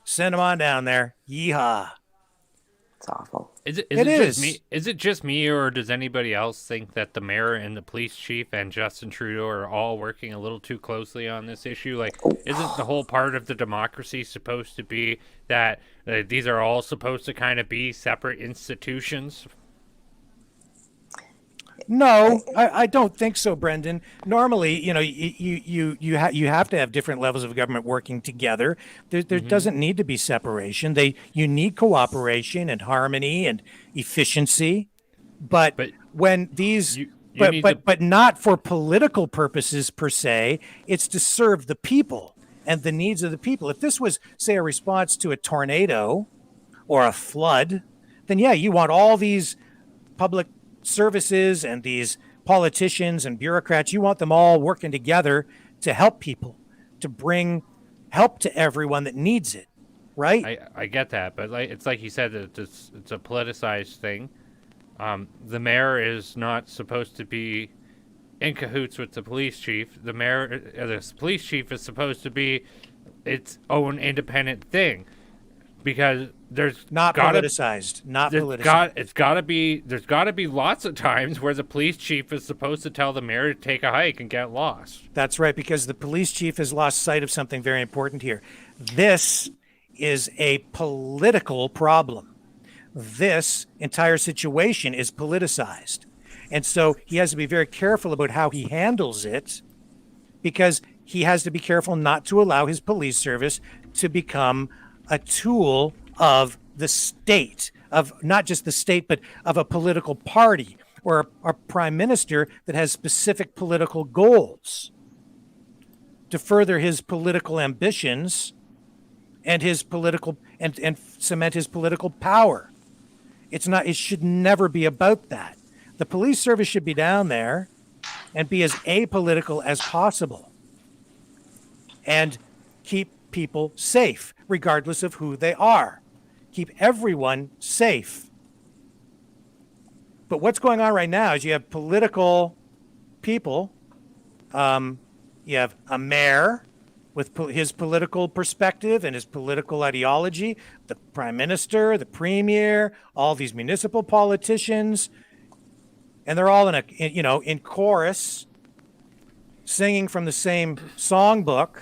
Send them on down there. Yeehaw. It's awful. Is it just me, or does anybody else think that the mayor and the police chief and Justin Trudeau are all working a little too closely on this issue? Like, isn't the whole part of the democracy supposed to be that these are all supposed to kind of be separate institutions? No, I don't think so, Brenden. Normally, you have to have different levels of government working together. There doesn't need to be separation. You need cooperation and harmony and efficiency. But when these, but not for political purposes per se. It's to serve the people and the needs of the people. If this was, say, a response to a tornado or a flood, then yeah, you want all these public services and these politicians and bureaucrats, you want them all working together to help people, to bring help to everyone that needs it, right? I get that, but it's like you said, it's a politicized thing. The mayor is not supposed to be in cahoots with the police chief. The police chief is supposed to be its own independent thing, because there's not politicized. There's got to be lots of times where the police chief is supposed to tell the mayor to take a hike and get lost. That's right, because the police chief has lost sight of something very important here. This is a political problem. this entire situation is politicized. And so he has to be very careful about how he handles it, because he has to be careful not to allow his police service to become a tool of the state, of not just the state, but of a political party or a prime minister that has specific political goals to further his political ambitions and his political and cement his political power. It should never be about that. The police service should be down there and be as apolitical as possible and keep people safe, regardless of who they are. Keep everyone safe. But what's going on right now is you have political people. You have a mayor with his political perspective and his political ideology, the prime minister, the premier, all these municipal politicians, and they're all in chorus, singing from the same songbook.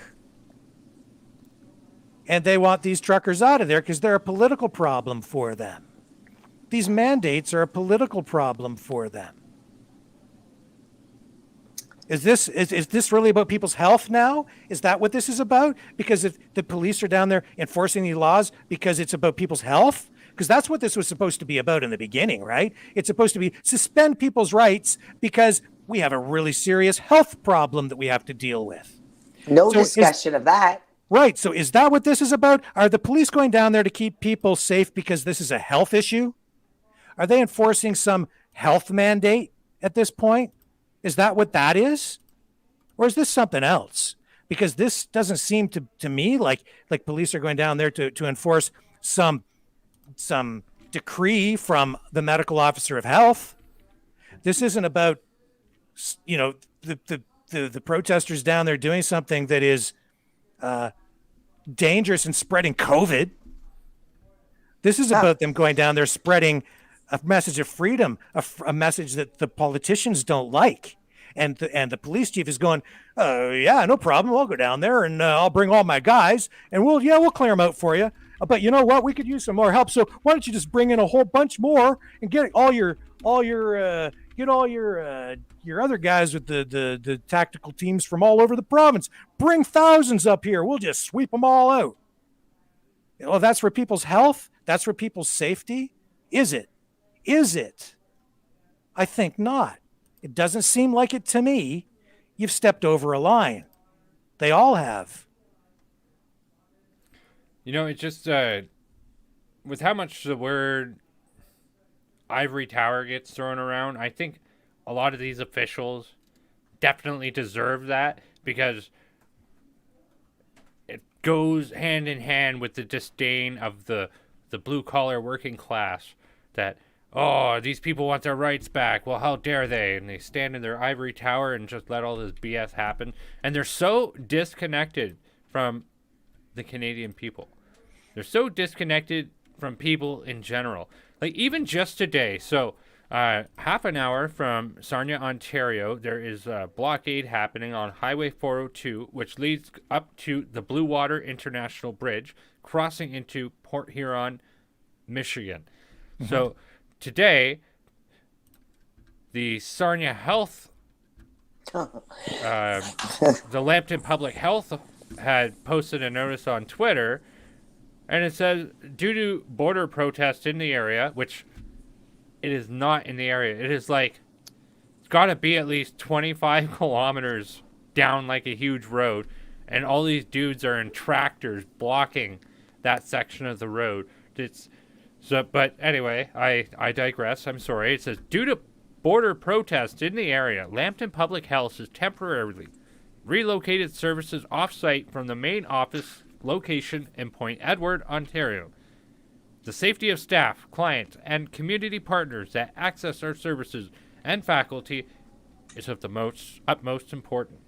And they want these truckers out of there because they're a political problem for them. These mandates are a political problem for them. Is this really about people's health now? Is that what this is about? Because if the police are down there enforcing these laws because it's about people's health? Because that's what this was supposed to be about in the beginning, right? It's supposed to be suspend people's rights because we have a really serious health problem that we have to deal with. No discussion of that. Right. So is that what this is about? Are the police going down there to keep people safe because this is a health issue? Are they enforcing some health mandate at this point? Is that what that is? Or is this something else? Because this doesn't seem to me like police are going down there to enforce some decree from the medical officer of health. This isn't about, the protesters down there doing something that is dangerous and spreading COVID. This is about them going down there spreading a message of freedom, a message that the politicians don't like. And the police chief is going, yeah, no problem. I'll go down there and I'll bring all my guys and we'll clear them out for you. But you know what? We could use some more help. So why don't you just bring in a whole bunch more and get all your other guys with the tactical teams from all over the province. Bring thousands up here. We'll just sweep them all out. Well, that's for people's health. That's for people's safety. Is it? Is it? I think not. It doesn't seem like it to me. You've stepped over a line. They all have. It just, with how much the word ivory tower gets thrown around, I think a lot of these officials definitely deserve that, because it goes hand in hand with the disdain of the blue-collar working class that, oh, these people want their rights back. Well, how dare they? And they stand in their ivory tower and just let all this BS happen. And they're so disconnected from the Canadian people. They're so disconnected from people in general. Like, even just today, so half an hour from Sarnia, Ontario, there is a blockade happening on Highway 402, which leads up to the Blue Water International Bridge, crossing into Port Huron, Michigan. Mm-hmm. So today, the Sarnia Health, the Lambton Public Health had posted a notice on Twitter, and it says, due to border protests in the area, which it is not in the area. It is like, it's got to be at least 25 kilometers down like a huge road, and all these dudes are in tractors blocking that section of the road. But anyway, I digress. I'm sorry. It says, due to border protests in the area, Lambton Public Health has temporarily relocated services off-site from the main office location in Point Edward, Ontario. The safety of staff, clients, and community partners that access our services and faculty is of the utmost importance.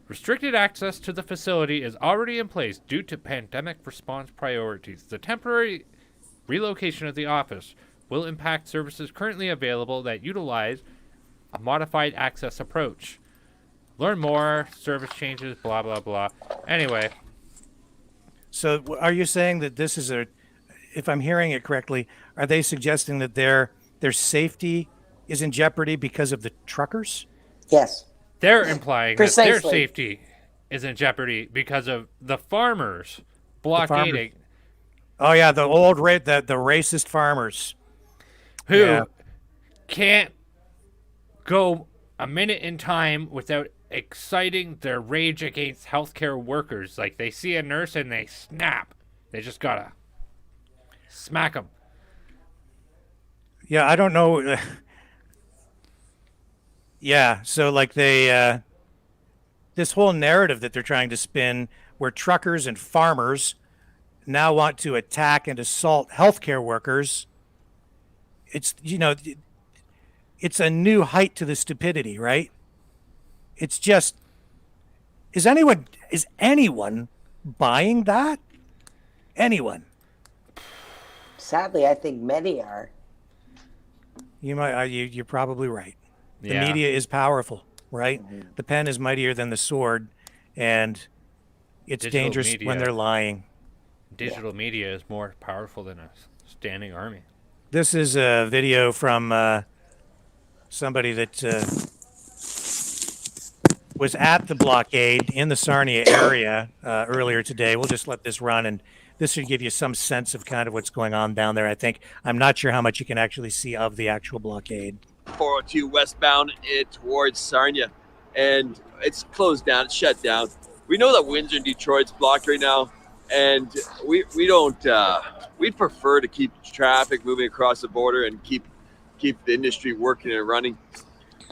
Restricted access to the facility is already in place due to pandemic response priorities. The temporary relocation of the office will impact services currently available that utilize a modified access approach. Learn more, service changes, blah, blah, blah. Anyway. So are you saying that this is if I'm hearing it correctly, are they suggesting that their safety is in jeopardy because of the truckers? Yes. They're implying that their Precisely. safety is in jeopardy because of the farmers The farmers. blockading, Oh yeah, the racist farmers who Yeah. can't go a minute in time without exciting their rage against healthcare workers. Like, they see a nurse and they snap. They just gotta smack them. Yeah, I don't know. Yeah, so like they this whole narrative that they're trying to spin, where truckers and farmers now want to attack and assault healthcare workers. It's it's a new height to the stupidity, right? It's just, is anyone buying that? Anyone? Sadly, I think many are. You're probably right. The Yeah. media is powerful, right? The pen is mightier than the sword, and it's Digital dangerous when media. they're lying. Digital media is more powerful than a standing army. This is a video from somebody that was at the blockade in the Sarnia area earlier today. We'll just let this run, and this should give you some sense of kind of what's going on down there, I think. I'm not sure how much you can actually see of the actual blockade. 402 westbound towards Sarnia, and it's closed down, it's shut down. We know that Windsor and Detroit's blocked right now, and we don't we'd prefer to keep traffic moving across the border and keep the industry working and running.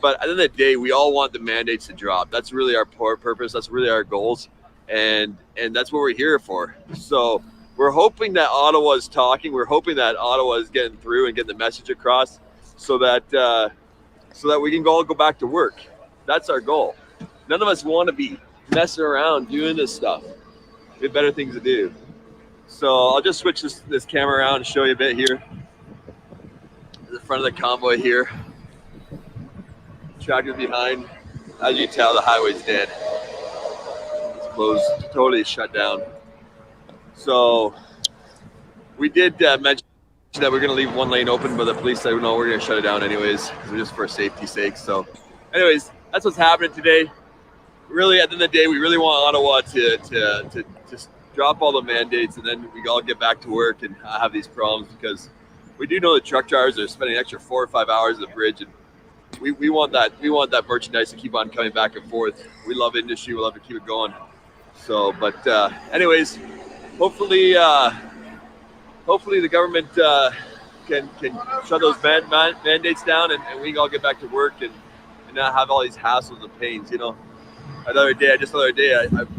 But at the end of the day, we all want the mandates to drop. That's really our purpose. That's really our goals, and that's what we're here for. So we're hoping that Ottawa is talking. We're hoping that Ottawa is getting through and getting the message across, so that we can all go back to work. That's our goal. None of us want to be messing around doing this stuff. We have better things to do. So I'll just switch this camera around and show you a bit here. The front of the convoy here. Tractors behind. As you can tell, the highway's dead. It's closed, totally shut down. So we did mention that we're going to leave one lane open, but the police said, no, we're going to shut it down anyways, because we're just for safety's sake. So anyways, that's what's happening today. Really, at the end of the day, we really want Ottawa to just drop all the mandates, and then we all get back to work and have these problems, because we do know the truck drivers are spending an extra 4 or 5 hours at the bridge, and we want that merchandise to keep on coming back and forth. We love industry. We love to keep it going. So, but anyways, hopefully the government can shut those mandates down, and we can all get back to work and not have all these hassles and pains. You know, another day,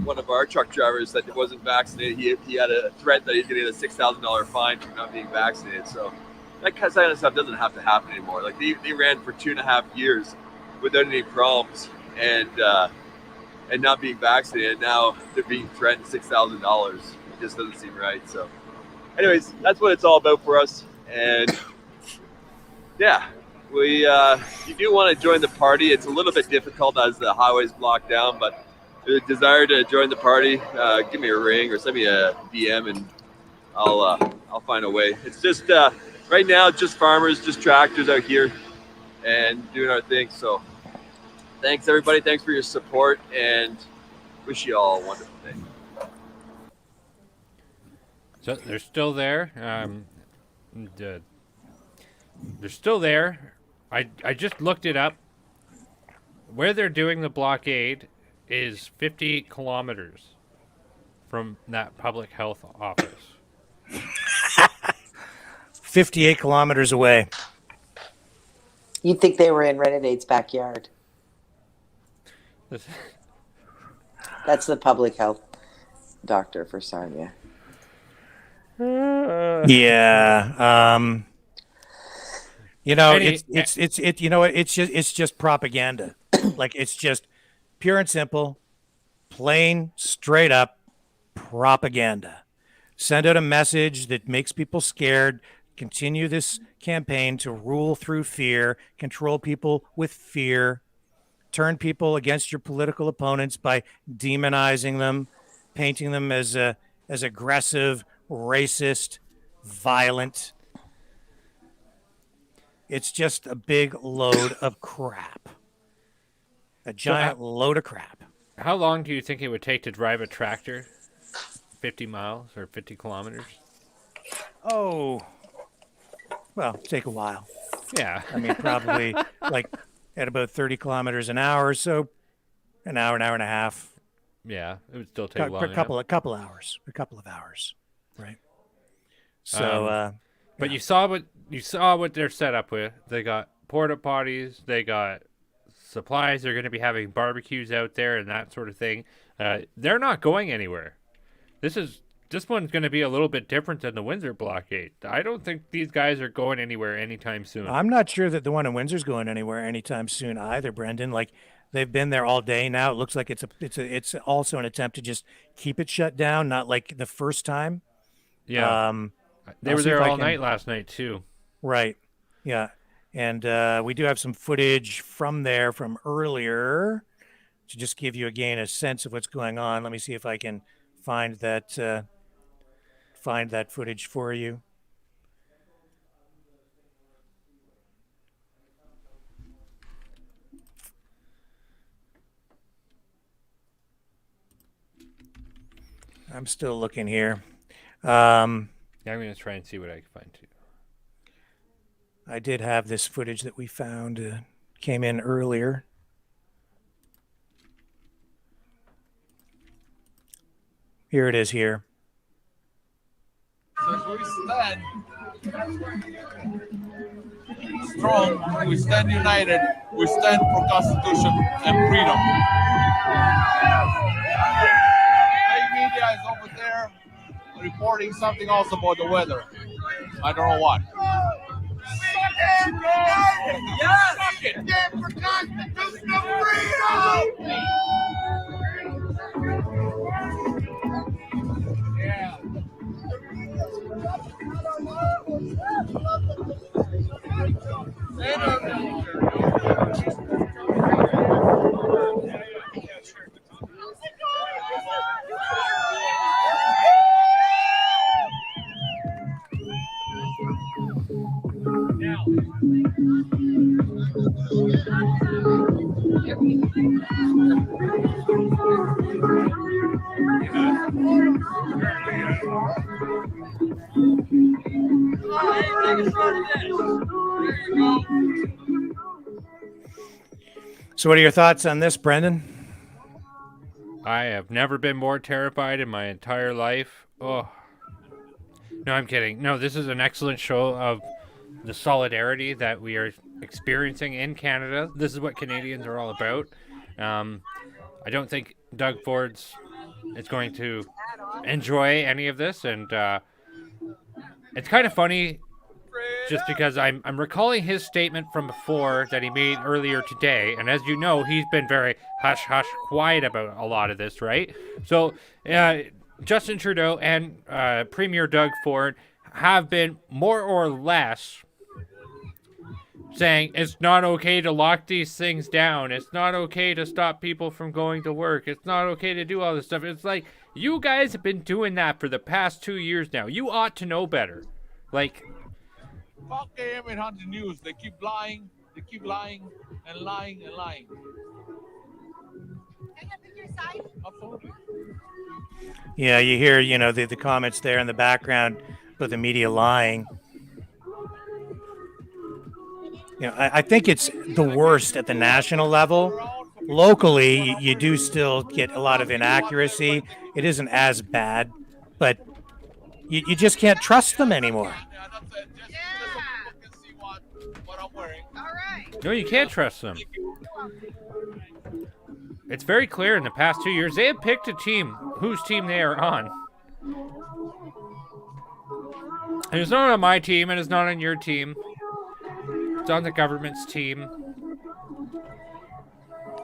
one of our truck drivers that wasn't vaccinated, he had a threat that he's going to get a $6,000 fine for not being vaccinated. So that kind of stuff doesn't have to happen anymore. Like they ran for 2.5 years without any problems, and not being vaccinated. Now they're being threatened $6,000. It just doesn't seem right. So anyways, that's what it's all about for us. And yeah, you do want to join the party. It's a little bit difficult as the highway's blocked down, but the desire to join the party, give me a ring or send me a DM, and I'll find a way. It's just right now, just farmers, just tractors out here and doing our thing. So thanks everybody. Thanks for your support, and wish you all a wonderful day. So they're still there. They're still there. I just looked it up. Where they're doing the blockade is 50 kilometers from that public health office. 58 kilometers away. You'd think they were in Renedade's backyard. That's the public health doctor for Sarnia. Yeah. It's just propaganda. Like, it's just pure and simple, plain, straight up propaganda. Send out a message that makes people scared. Continue this campaign to rule through fear, control people with fear, turn people against your political opponents by demonizing them, painting them as aggressive, racist, violent. It's just a big load of crap. A giant load of crap. How long do you think it would take to drive a tractor? 50 miles or 50 kilometers? Oh, well, take a while. Yeah. I mean, probably like at about 30 kilometers an hour, so an hour and a half. Yeah, it would still take long a couple of hours, right? So, but you saw what they're set up with. They got porta potties, they got supplies. They're going to be having barbecues out there and that sort of thing. They're not going anywhere. This one's going to be a little bit different than the Windsor blockade. I don't think these guys are going anywhere anytime soon. I'm not sure that the one in Windsor's going anywhere anytime soon either, Brenden. Like, they've been there all day now. It looks like it's also an attempt to just keep it shut down, not like the first time. Yeah. They were there all night last night too. Right. Yeah. And we do have some footage from there from earlier to just give you again a sense of what's going on. Let me see if I can find that footage for you. I'm still looking here. I'm going to try and see what I can find too. I did have this footage that we found, came in earlier. Here it is here. So we stand strong, we stand united, we stand for Constitution and freedom. Fake media is over there reporting something else about the weather. I don't know what. Yes! Stand for constitutional freedom! Yeah. So what are your thoughts on this, Brenden? I have never been more terrified in my entire life. Oh. No, I'm kidding. No, this is an excellent show of the solidarity that we are experiencing in Canada. This is what Canadians are all about. I don't think Doug Ford's is going to enjoy any of this, and it's kind of funny just because I'm recalling his statement from before that he made earlier today, and as you know, he's been very hush-hush quiet about a lot of this, right? So Justin Trudeau and Premier Doug Ford have been more or less saying it's not okay to lock these things down. It's not okay to stop people from going to work. It's not okay to do all this stuff. It's like, you guys have been doing that for the past 2 years now. You ought to know better. Like, Fuck AM 800 News. They keep lying and lying and lying. Absolutely. Yeah, you hear, the comments there in the background about the media lying. I think it's the worst at the national level. Locally, you do still get a lot of inaccuracy. It isn't as bad, but you just can't trust them anymore. no, you can't trust them. It's very clear in the past 2 years, they have picked a team, whose team they are on. And it's not on my team, and it's not on your team. It's on the government's team.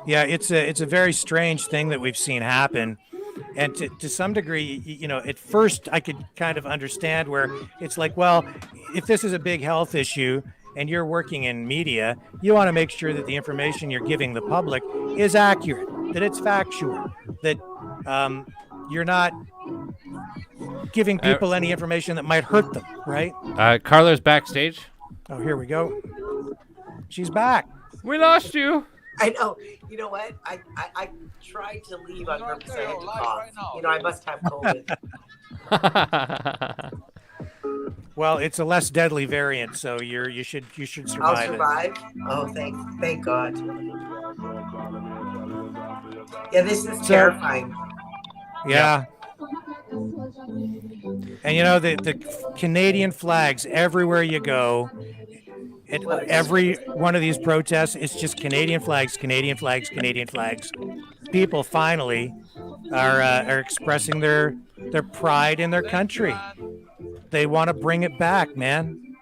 Yeah, it's a very strange thing that we've seen happen. And to some degree, at first I could kind of understand where it's like, well, if this is a big health issue and you're working in media, you want to make sure that the information you're giving the public is accurate, that it's factual, that you're not giving people any information that might hurt them, right? Carla's backstage. Oh, here we go. She's back. We lost you. I know. You know what? I tried to leave on purpose. I had to cough. You know, I must have COVID. Well, it's a less deadly variant, so you should survive. I'll survive. Oh, thank God. Yeah, this is terrifying. Yeah. And you know the Canadian flags everywhere you go. At every one of these protests, it's just Canadian flags, Canadian flags, Canadian flags. People finally are expressing their pride in their country. They want to bring it back, man.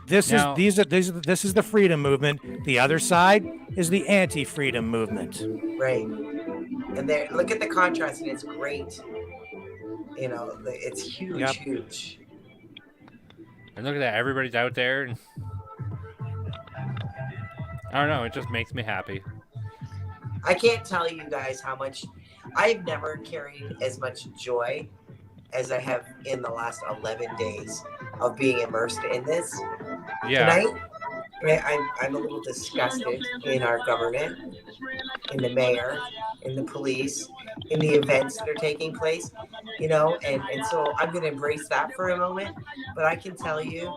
This is the freedom movement. The other side is the anti-freedom movement. Right. And there, look at the contrast, and it's great. You know, it's huge, Yep. huge. And look at that, everybody's out there. And I don't know, it just makes me happy. I can't tell you guys how much I've never carried as much joy as I have in the last 11 days of being immersed in this. Yeah. Tonight, I'm a little disgusted in our government, in the mayor, in the police, in the events that are taking place, you know, and so I'm going to embrace that for a moment. But I can tell you,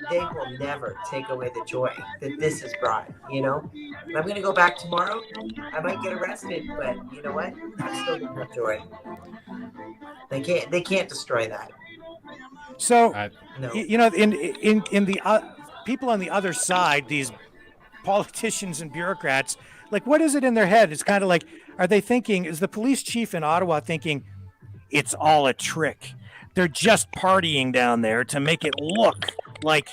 they will never take away the joy that this has brought, you know. And I'm going to go back tomorrow. I might get arrested, but you know what? I'm still going to have joy. They can't destroy that. So, No. you know, in the people on the other side, these politicians and bureaucrats, like, what is it in their head? It's kind of like, are they thinking, is the police chief in Ottawa thinking it's all a trick? They're just partying down there to make it look like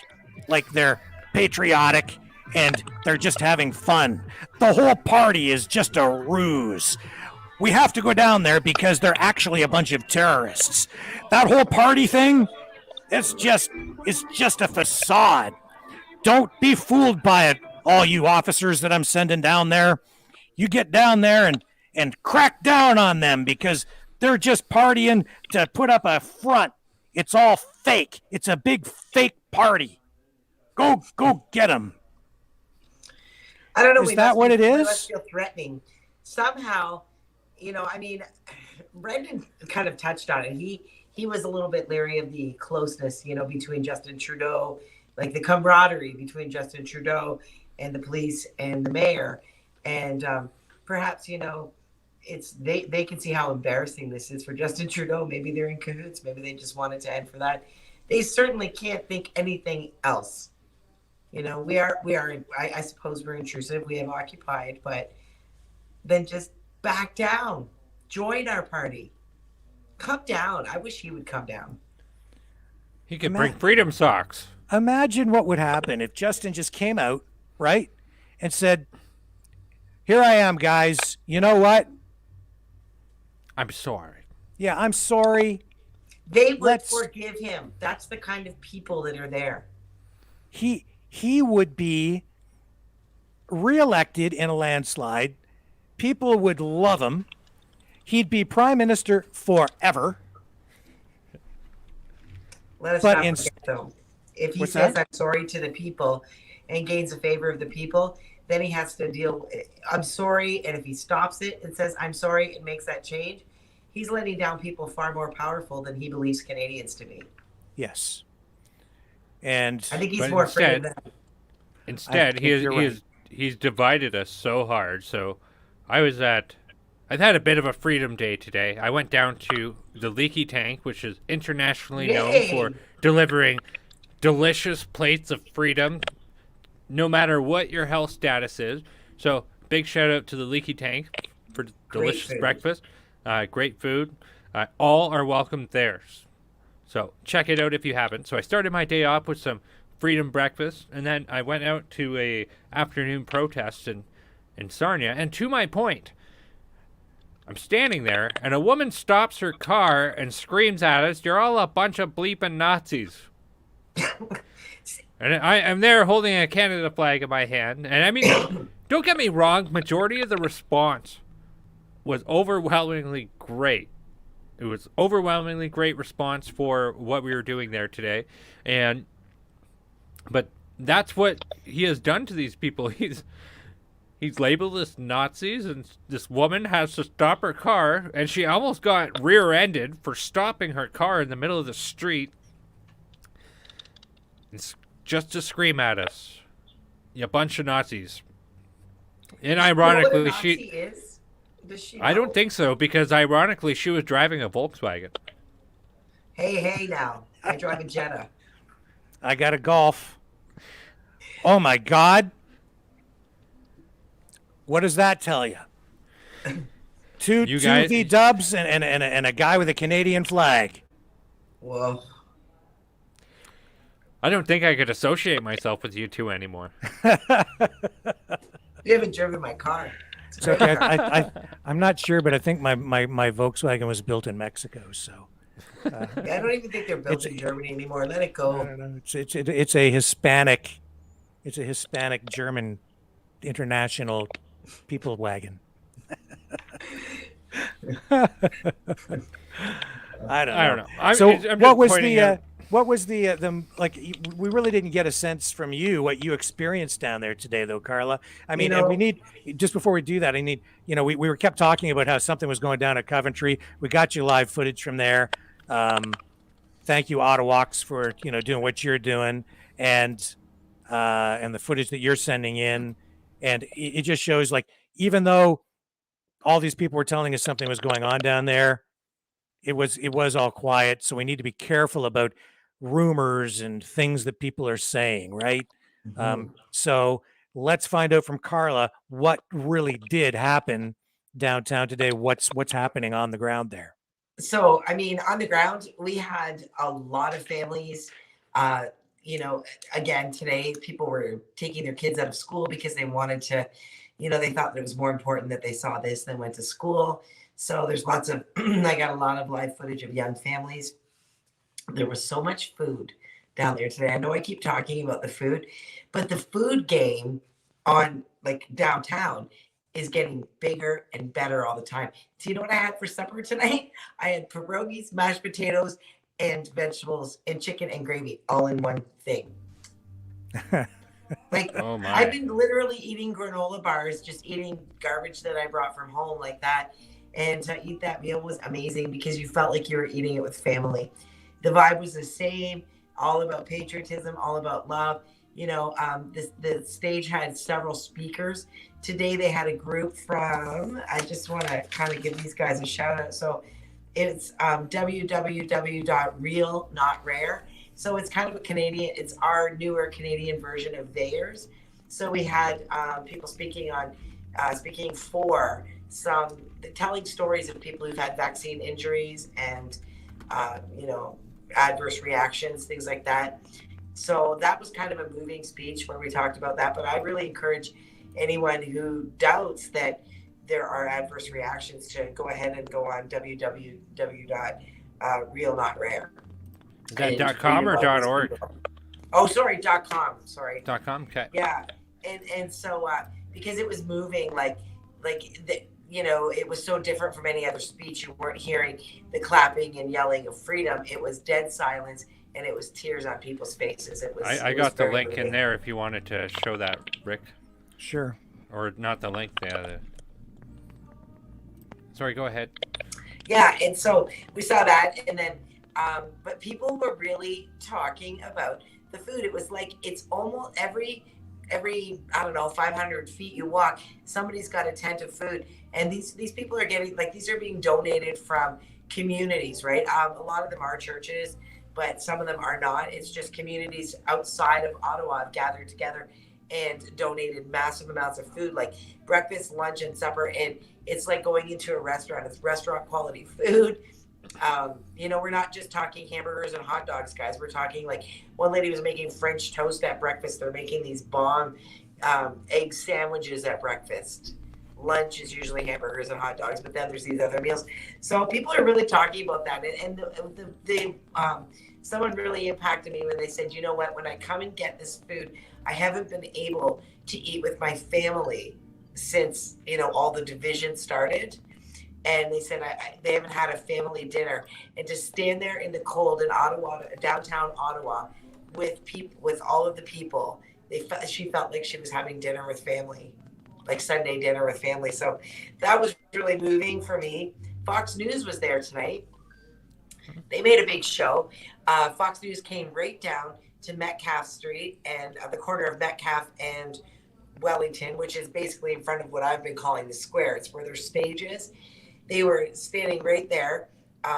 they're patriotic and they're just having fun. The whole party is just a ruse. We have to go down there because they're actually a bunch of terrorists. That whole party thing, it's just a facade. Don't be fooled by it, all you officers that I'm sending down there. You get down there and crack down on them because they're just partying to put up a front. It's all fake. It's a big fake party. Go get them. I don't know. Is that what it It is? must feel threatening. Somehow, you know, I mean, Brenden kind of touched on it. He was a little bit leery of the closeness, you know, between Justin Trudeau, like the camaraderie between Justin Trudeau and the police and the mayor. And perhaps, you know, they can see how embarrassing this is for Justin Trudeau. Maybe they're in cahoots. Maybe they just wanted to end for that. They certainly can't think anything else. You know, we are. I suppose we're intrusive. We have occupied, but then just back down. Join our party. Come down. I wish he would come down. He could bring freedom socks. Imagine what would happen if Justin just came out, right, and said, "Here I am, guys. You know what? I'm sorry." Yeah, I'm sorry. They would forgive him. That's the kind of people that are there. He would be reelected in a landslide. People would love him. He'd be prime minister forever. Let us But not in- forget, though. If he What's says that? I'm sorry to the people and gains the favor of the people, then he has to deal. I'm sorry, and if he stops it and says I'm sorry and makes that change, he's letting down people far more powerful than he believes Canadians to be. Yes. And I think he's But more afraid of that. Instead, he's divided us so hard. So I've had a bit of a freedom day today. I went down to the Leaky Tank, which is internationally known for delivering delicious plates of freedom, no matter what your health status is. So big shout out to the Leaky Tank for delicious breakfast, great food. All are welcome there. So check it out if you haven't. So I started my day off with some freedom breakfast, and then I went out to a afternoon protest in Sarnia. And to my point, I'm standing there, and a woman stops her car and screams at us, "You're all a bunch of bleeping Nazis." And I'm there holding a Canada flag in my hand. And I mean, don't get me wrong, majority of the response was overwhelmingly great. It was overwhelmingly great response for what we were doing there today, but that's what he has done to these people. He's labeled as Nazis, and this woman has to stop her car, and she almost got rear-ended for stopping her car in the middle of the street, just to scream at us, you bunch of Nazis. And ironically, You know what a Nazi is? Does she I know? don't think so, because ironically, she was driving a Volkswagen. Hey, now. I drive a Jetta. I got a Golf. Oh my God. What does that tell you? Two V-dubs and a guy with a Canadian flag. Whoa. I don't think I could associate myself with you two anymore. You haven't driven my car. It's okay. I'm not sure, but I think my Volkswagen was built in Mexico. So I don't even think they're built in Germany anymore. Let it go. it's a Hispanic German international people wagon. I don't know. What was the like? We really didn't get a sense from you what you experienced down there today, though, Carla. I mean, and we need, just before we do that, I need, we were kept talking about how something was going down at Coventry. We got you live footage from there. Thank you, Ottawaks, for doing what you're doing, and the footage that you're sending in, and it just shows, like, even though all these people were telling us something was going on down there, it was all quiet. So we need to be careful about rumors and things that people are saying, right? So let's find out from Carla what really did happen downtown today. What's happening on the ground there? So, I mean, on the ground, we had a lot of families. Again, today people were taking their kids out of school because they wanted to, they thought that it was more important that they saw this than went to school. So there's lots of, I got a lot of live footage of young families. There was so much food down there today. I know I keep talking about the food, but the food game on like downtown is getting bigger and better all the time. Do you know what I had for supper tonight? I had pierogies, mashed potatoes, and vegetables and chicken and gravy all in one thing. Like, oh my. I've been literally eating granola bars, just eating garbage that I brought from home like that. And to eat that meal was amazing because you felt like you were eating it with family. The vibe was the same, all about patriotism, all about love. The stage had several speakers. Today they had a group from, I just want to kind of give these guys a shout out. So it's www.real.not.rare. So it's kind of a Canadian, it's our newer Canadian version of theirs. So we had people speaking for telling stories of people who've had vaccine injuries and, adverse reactions, things like that. So that was kind of a moving speech where we talked about that. But I really encourage anyone who doubts that there are adverse reactions to go ahead and go on www.real.not.rare. Is that .com or .org? Oh, sorry, .com. Sorry. .com. Okay. Yeah, and so because it was moving, it was so different from any other speech. You weren't hearing the clapping and yelling of freedom. It was dead silence, and it was tears on people's faces. I got the link in there if you wanted to show that, Rick. Sure. Or not the link. Sorry, go ahead. Yeah, and so we saw that, and then, but people were really talking about the food. It was like it's almost every 500 feet you walk, somebody's got a tent of food, and these people are getting, like, these are being donated from communities, right? A lot of them are churches, but some of them are not. It's just communities outside of Ottawa have gathered together and donated massive amounts of food, like breakfast, lunch, and supper. And it's like going into a restaurant. It's restaurant quality food. We're not just talking hamburgers and hot dogs, guys. We're talking, like, one lady was making French toast at breakfast. They're making these bomb egg sandwiches at breakfast. Lunch is usually hamburgers and hot dogs, but then there's these other meals. So people are really talking about that. And someone really impacted me when they said, you know what, when I come and get this food, I haven't been able to eat with my family since, all the division started. And they said they haven't had a family dinner, and to stand there in the cold in Ottawa, downtown Ottawa, with people, with all of the people, she felt like she was having dinner with family, like Sunday dinner with family. So that was really moving for me. Fox News was there tonight. They made a big show. Fox News came right down to Metcalfe Street and the corner of Metcalfe and Wellington, which is basically in front of what I've been calling the square. It's where their stage is. They were standing right there,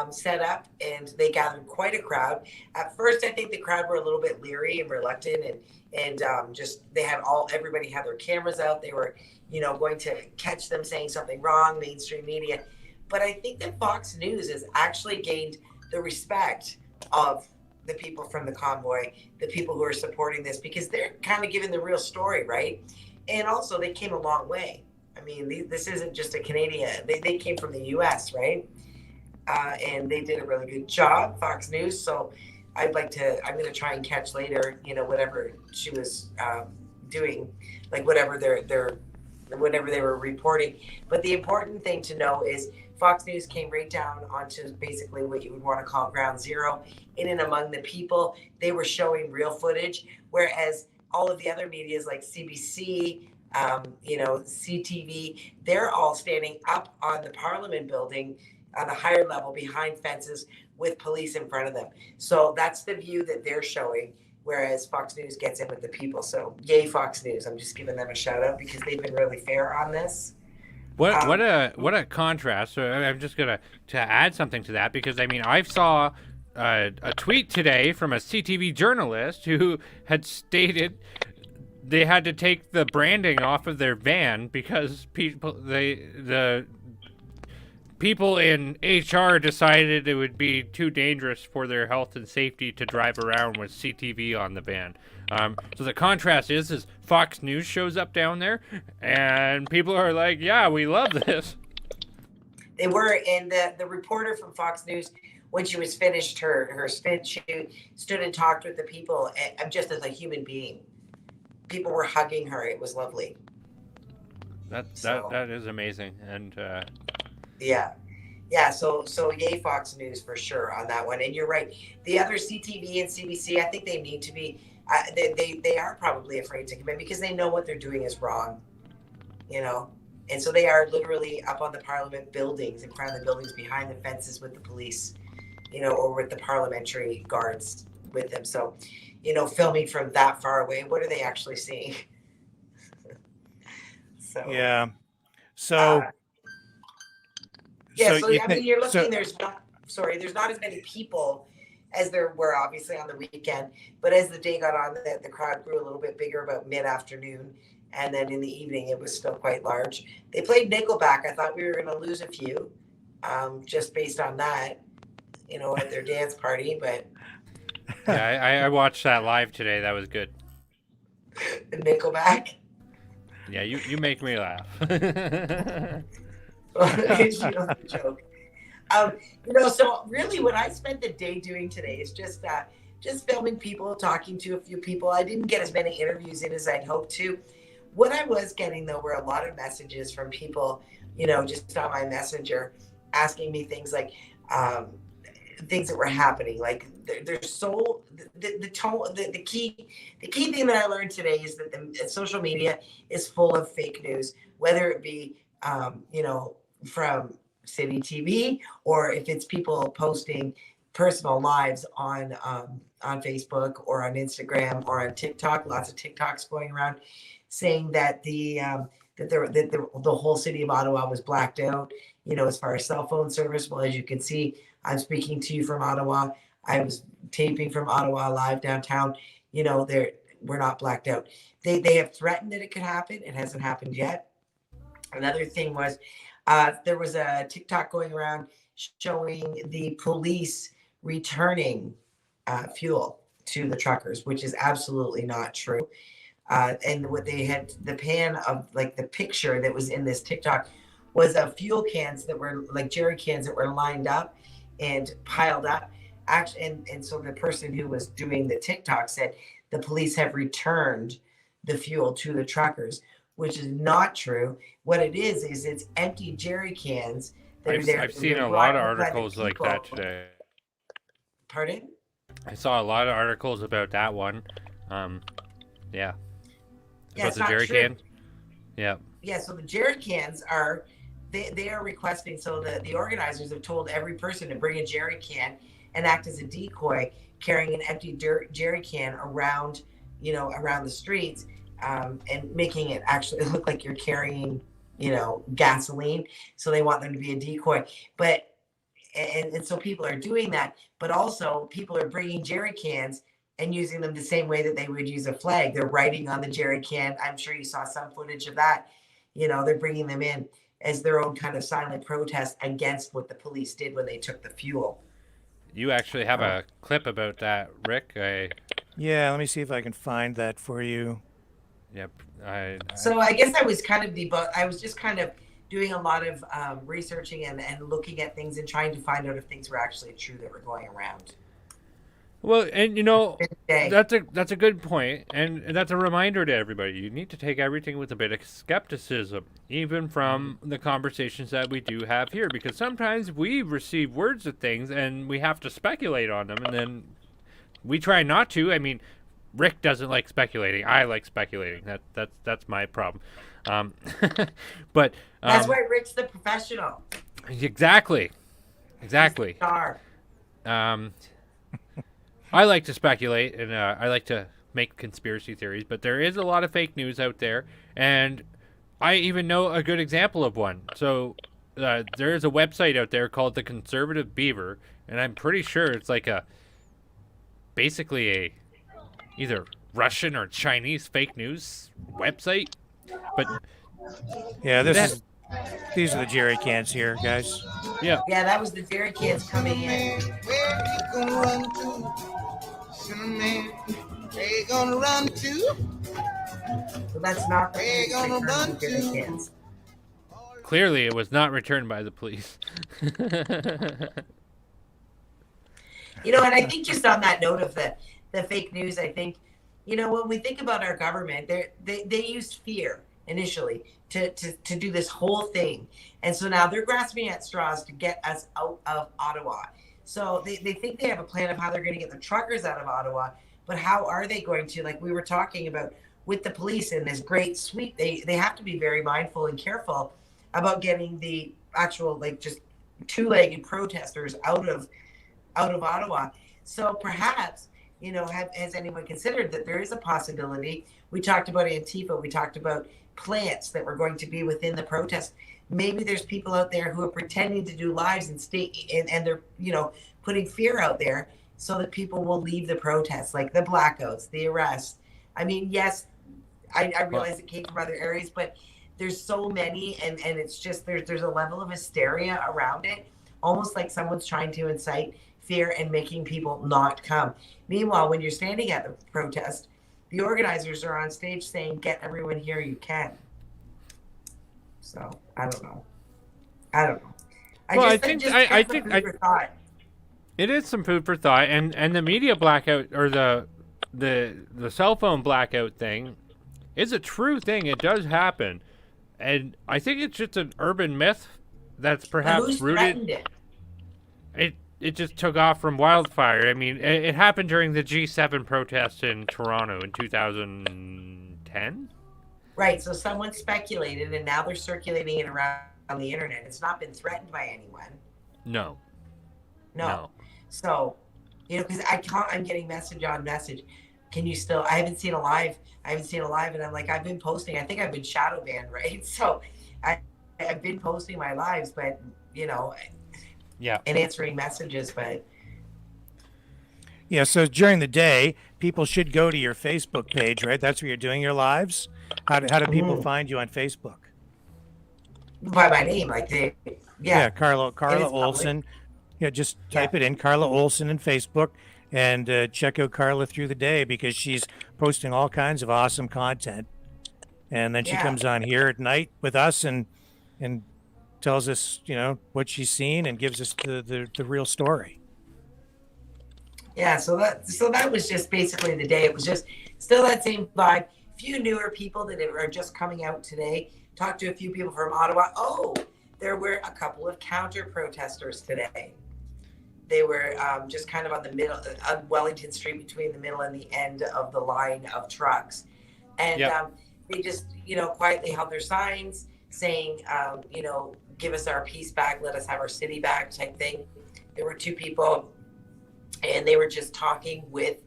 set up, and they gathered quite a crowd. At first, I think the crowd were a little bit leery and reluctant, and just everybody had their cameras out. They were, going to catch them saying something wrong, mainstream media. But I think that Fox News has actually gained the respect of the people from the convoy, the people who are supporting this, because they're kind of giving the real story, right? And also, they came a long way. I mean, this isn't just a Canadian. They came from the U.S., right? And they did a really good job, Fox News. So I'm going to try and catch later, whatever she was doing, like whatever they were reporting. But the important thing to know is Fox News came right down onto basically what you would want to call ground zero, in and among the people. They were showing real footage, whereas all of the other medias like CBC, CTV, they're all standing up on the Parliament building on the higher level behind fences with police in front of them. So that's the view that they're showing, whereas Fox News gets in with the people. So yay, Fox News. I'm just giving them a shout out because they've been really fair on this. What a contrast. So I'm just gonna add something to that, because I mean I saw a tweet today from a CTV journalist who had stated they had to take the branding off of their van because the people in HR decided it would be too dangerous for their health and safety to drive around with CTV on the van. So the contrast is Fox News shows up down there, and people are like, "Yeah, we love this." They were, and the reporter from Fox News, when she was finished her spin, she stood and talked with the people, just as a human being. People were hugging her. It was lovely. That is amazing, and yeah. So yay, Fox News for sure on that one. And you're right. The other CTV and CBC, I think they need to be. They are probably afraid to come in because they know what they're doing is wrong, and so they are literally up on the Parliament buildings, in front of the buildings, behind the fences with the police, or with the parliamentary guards with them. So, filming from that far away, what are they actually seeing? So yeah, so. Yeah, so I mean, you're looking. There's not as many people as there were obviously on the weekend. But as the day got on, the crowd grew a little bit bigger about mid-afternoon, and then in the evening it was still quite large. They played Nickelback. I thought we were going to lose a few, just based on that, at their dance party. But yeah, I watched that live today. That was good. The Nickelback. Yeah, you make me laugh. She knows the joke. So really what I spent the day doing today is just filming people, talking to a few people. I didn't get as many interviews in as I'd hoped to. What I was getting, though, were a lot of messages from people, just on my messenger, asking me things like things that were happening. Like there's so the key thing that I learned today is that the social media is full of fake news, whether it be from City TV, or if it's people posting personal lives on Facebook or on Instagram or on TikTok. Lots of TikToks going around saying that the whole city of Ottawa was blacked out, as far as cell phone service. Well, as you can see, I'm speaking to you from Ottawa. I was taping from Ottawa live downtown. We're not blacked out. They have threatened that it could happen. It hasn't happened yet. Another thing was there was a TikTok going around showing the police returning fuel to the truckers, which is absolutely not true. And what they had, the pan of like the picture that was in this TikTok was of fuel cans that were like jerry cans that were lined up and piled up. Actually, and so the person who was doing the TikTok said the police have returned the fuel to the truckers, which is not true. What it is it's empty jerry cans I've seen a lot of articles like that today. Pardon? I saw a lot of articles about that one. Yeah. Yeah, About it's the not jerry true. can. Yeah. Yeah, so the jerry cans are they are requesting, so the organizers have told every person to bring a jerry can and act as a decoy, carrying an empty jerry can around, around the streets, and making it actually look like you're carrying, gasoline. So they want them to be a decoy. But and so people are doing that, but also people are bringing jerry cans and using them the same way that they would use a flag. They're writing on the jerry can. I'm sure you saw some footage of that. They're bringing them in as their own kind of silent protest against what the police did when they took the fuel. You actually have a clip about that, Rick. Yeah, let me see if I can find that for you. Yep. So I guess I was kind of I was just kind of doing a lot of researching and looking at things and trying to find out if things were actually true that were going around. Well, and that's a good point, and that's a reminder to everybody. You need to take everything with a bit of skepticism, even from the conversations that we do have here, because sometimes we receive words of things and we have to speculate on them, and then we try not to. I mean, Rick doesn't like speculating. I like speculating. That's my problem. But that's why Rick's the professional. Exactly. Star. I like to speculate, and I like to make conspiracy theories, but there is a lot of fake news out there, and I even know a good example of one. So there is a website out there called The Conservative Beaver, and I'm pretty sure it's like basically a either Russian or Chinese fake news website. But yeah, these are the jerry cans here, guys. Yeah. Yeah, that was the jerry cans coming in. They gonna run to. So that's not they gonna run jerry cans. Clearly, it was not returned by the police. And I think just on that note of the fake news, I think, when we think about our government, they used fear initially to do this whole thing. And so now they're grasping at straws to get us out of Ottawa. So they think they have a plan of how they're going to get the truckers out of Ottawa, but how are they going to, like we were talking about with the police in this great sweep, they have to be very mindful and careful about getting the actual, just two-legged protesters out of Ottawa. So perhaps, has anyone considered that there is a possibility? We talked about Antifa, we talked about plants that were going to be within the protest. Maybe there's people out there who are pretending to do lives and and they're, putting fear out there so that people will leave the protests, like the blackouts, the arrests. I mean, yes, I realize it came from other areas, but there's so many, and it's just there's a level of hysteria around it, almost like someone's trying to incite fear and making people not come. Meanwhile, when you're standing at the protest, the organizers are on stage saying, "Get everyone here you can." So I don't know. I think it is some food for thought, and the media blackout or the cell phone blackout thing is a true thing. It does happen, and I think it's just an urban myth that's perhaps rooted. It just took off from wildfire. I mean, it happened during the G7 protests in Toronto in 2010. Right. So someone speculated, and now they're circulating it around on the internet. It's not been threatened by anyone. No. So, because I'm getting message on message. Can you still? I haven't seen a live, and I'm like, I've been posting. I think I've been shadow banned, right? So, I've been posting my lives, but yeah, and answering messages, but. Yeah, so during the day, people should go to your Facebook page, right? That's where you're doing your lives. How do people find you on Facebook? By my name, Carla Olson. Yeah, just type it in, Carla Olson in Facebook, and check out Carla through the day because she's posting all kinds of awesome content. And then she comes on here at night with us and tells us, what she's seen and gives us the real story. Yeah, so that was just basically the day. It was just still that same vibe. Few newer people that are just coming out today. Talked to a few people from Ottawa. Oh, there were a couple of counter protesters today. They were just kind of on the middle of Wellington Street, between the middle and the end of the line of trucks. And they just, quietly held their signs saying, give us our peace back, let us have our city back type thing. There were two people, and they were just talking with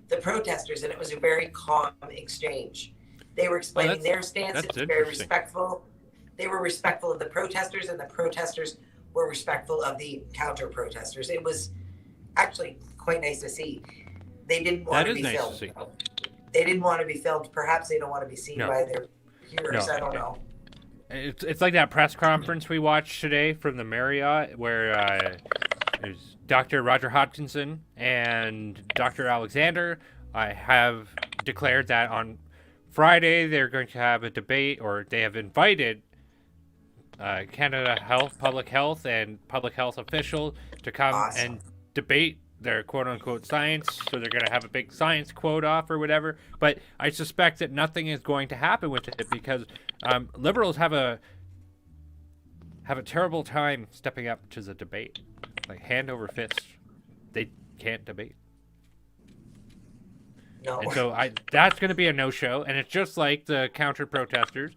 the protesters, and it was a very calm exchange. They were explaining their stance. It was very respectful. They were respectful of the protesters, and the protesters were respectful of the counter protesters. It was actually quite nice to see. They didn't want to be filmed. They didn't want to be filmed. Perhaps they don't want to be seen by their hearers. I don't know. It's like that press conference we watched today from the Marriott, where there's Dr. Roger Hodgkinson and Dr. Alexander. I have declared that on Friday they're going to have a debate, or they have invited Canada Health, Public Health, and Public Health official to come and debate their quote-unquote science. So they're going to have a big science quote off or whatever. But I suspect that nothing is going to happen with it, because Liberals have a terrible time stepping up to the debate. Like, hand over fist. They can't debate. No. And so that's going to be a no-show. And it's just like the counter-protesters.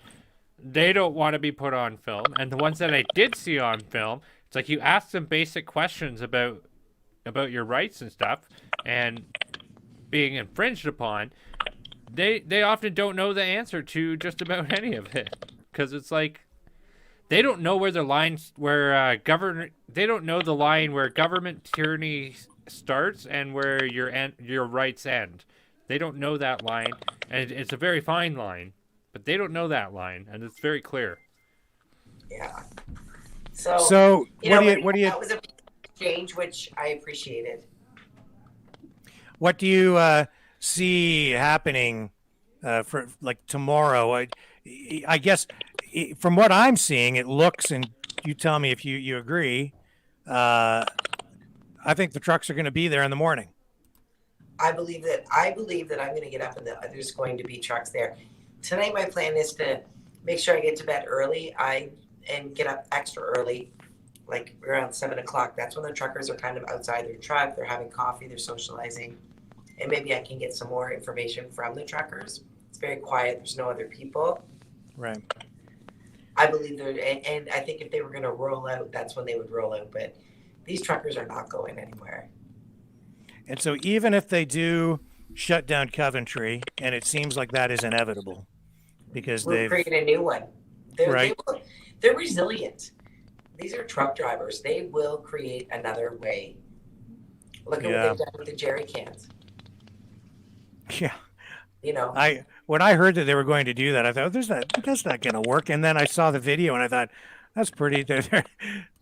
They don't want to be put on film. And the ones that I did see on film, it's like you ask them basic questions about your rights and stuff, and being infringed upon, they often don't know the answer to just about any of it, because it's like they don't know where the lines they don't know the line where government tyranny starts and where your rights end. They don't know that line, and it's a very fine line, but they don't know that line, and it's very clear. Yeah. So what do you? That was a exchange, which I appreciated. What do you see happening for like tomorrow? I guess from what I'm seeing, it looks, and you tell me if you agree. I think the trucks are going to be there in the morning. I believe that I'm going to get up, and there's going to be trucks there tonight. My plan is to make sure I get to bed early. And get up extra early, like around 7 o'clock. That's when the truckers are kind of outside their truck. They're having coffee, they're socializing, and maybe I can get some more information from the truckers. It's very quiet. There's no other people. Right. I believe and I think if they were going to roll out, that's when they would roll out. But these truckers are not going anywhere. And so even if they do shut down Coventry, and it seems like that is inevitable, because they've created a new one. They're resilient. These are truck drivers. They will create another way. Look at what they've done with the jerry cans. Yeah. When I heard that they were going to do that, I thought, that's not going to work. And then I saw the video, and I thought, that's pretty.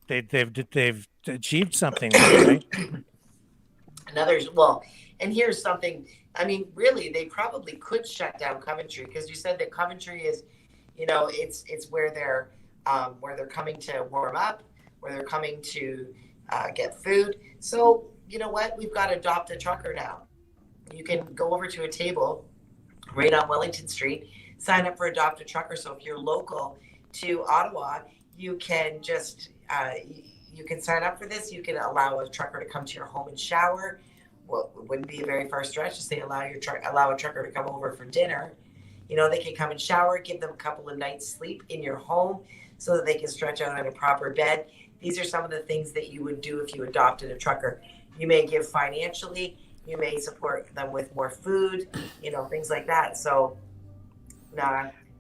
They've achieved something, right? And here's something. I mean, really, they probably could shut down Coventry, because you said that Coventry is, it's where they're coming to warm up, where they're coming to get food. So you know what? We've got to adopt a trucker now. You can go over to a table right on Wellington Street, sign up for Adopt a Trucker. So if you're local to Ottawa, you can just you can sign up for this. You can allow a trucker to come to your home and shower. Well, it wouldn't be a very far stretch to say allow a trucker to come over for dinner. They can come and shower, give them a couple of nights sleep in your home so that they can stretch out on a proper bed. These are some of the things that you would do if you adopted a trucker. You may give financially, you may support them with more food, things like that. So,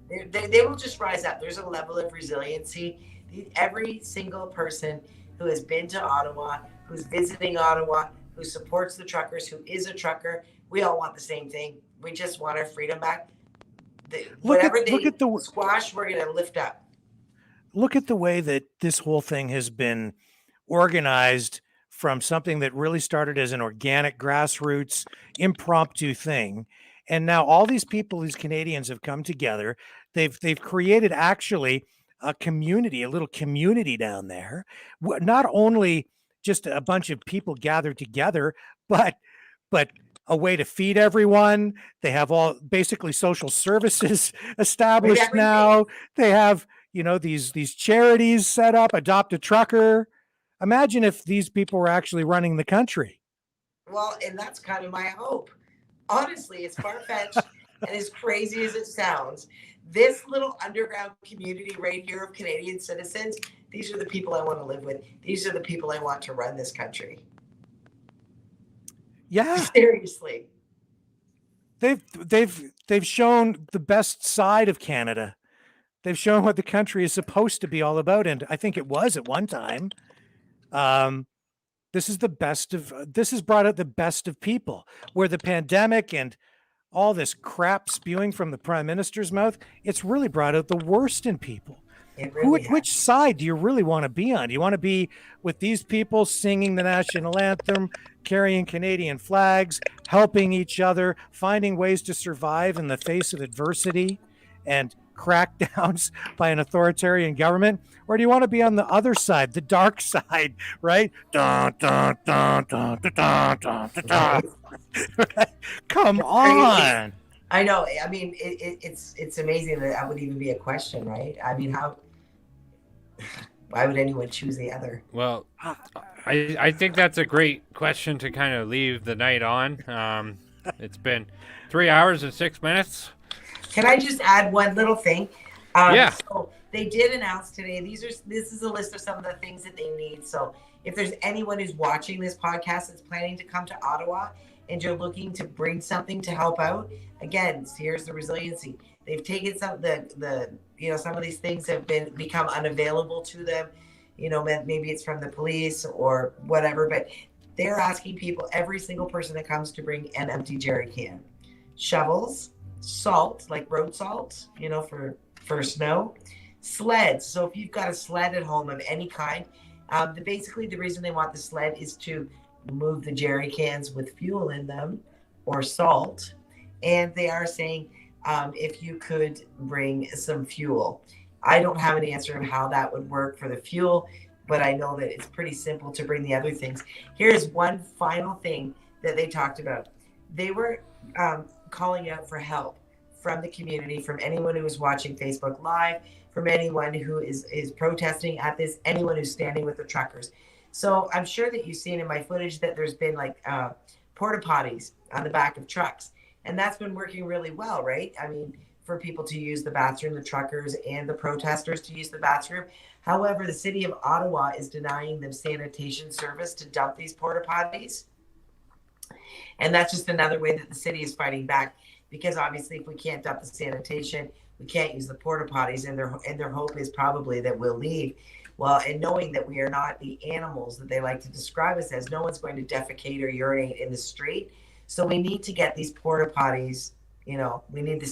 they will just rise up. There's a level of resiliency. Every single person who has been to Ottawa, who's visiting Ottawa, who supports the truckers, who is a trucker, we all want the same thing. We just want our freedom back. Whatever they squash, we're going to lift up. Look at the way that this whole thing has been organized, from something that really started as an organic grassroots impromptu thing. And now all these people, these Canadians, have come together. They've created actually a community, a little community down there. Not only just a bunch of people gathered together, but a way to feed everyone. They have all basically social services established now. They have, these charities set up, adopt a trucker. Imagine if these people were actually running the country. Well, and that's kind of my hope. Honestly, as far-fetched and as crazy as it sounds, this little underground community right here of Canadian citizens, these are the people I want to live with. These are the people I want to run this country. Yeah. Seriously. They've shown the best side of Canada. They've shown what the country is supposed to be all about, and I think it was at one time. This has brought out the best of people. Where the pandemic and all this crap spewing from the prime minister's mouth, it's really brought out the worst in people. Which side do you really want to be on? Do you want to be with these people singing the national anthem, carrying Canadian flags, helping each other, finding ways to survive in the face of adversity and crackdowns by an authoritarian government? Or do you want to be on the other side, the dark side, right? Dun, dun, dun, dun, dun, dun, dun, dun, dun. Come on. I know. I mean, it's amazing that would even be a question, right? I mean, why would anyone choose the other? Well, I think that's a great question to kind of leave the night on. It's been 3 hours and 6 minutes. Can I just add one little thing? Yeah. So they did announce today, this is a list of some of the things that they need. So if there's anyone who's watching this podcast that's planning to come to Ottawa and you're looking to bring something to help out, again, here's the resiliency. They've taken some some of these things have become unavailable to them. Maybe it's from the police or whatever, but they're asking people, every single person that comes, to bring an empty jerry can, shovels, salt, like road salt, for snow, sleds. So if you've got a sled at home of any kind, basically the reason they want the sled is to move the jerry cans with fuel in them or salt. And they are saying if you could bring some fuel. I don't have an answer of how that would work for the fuel, but I know that it's pretty simple to bring the other things. Here's one final thing that they talked about. They were calling out for help from the community, from anyone who is watching Facebook Live, from anyone who is protesting at this, anyone who's standing with the truckers. So I'm sure that you've seen in my footage that there's been porta potties on the back of trucks. And that's been working really well, right? I mean, for people to use the bathroom, the truckers and the protesters to use the bathroom. However, the city of Ottawa is denying them sanitation service to dump these porta potties. And that's just another way that the city is fighting back, because obviously if we can't dump the sanitation, we can't use the porta potties, and their hope is probably that we'll leave. Well, and knowing that we are not the animals that they like to describe us as, no one's going to defecate or urinate in the street. So we need to get these porta potties, we need the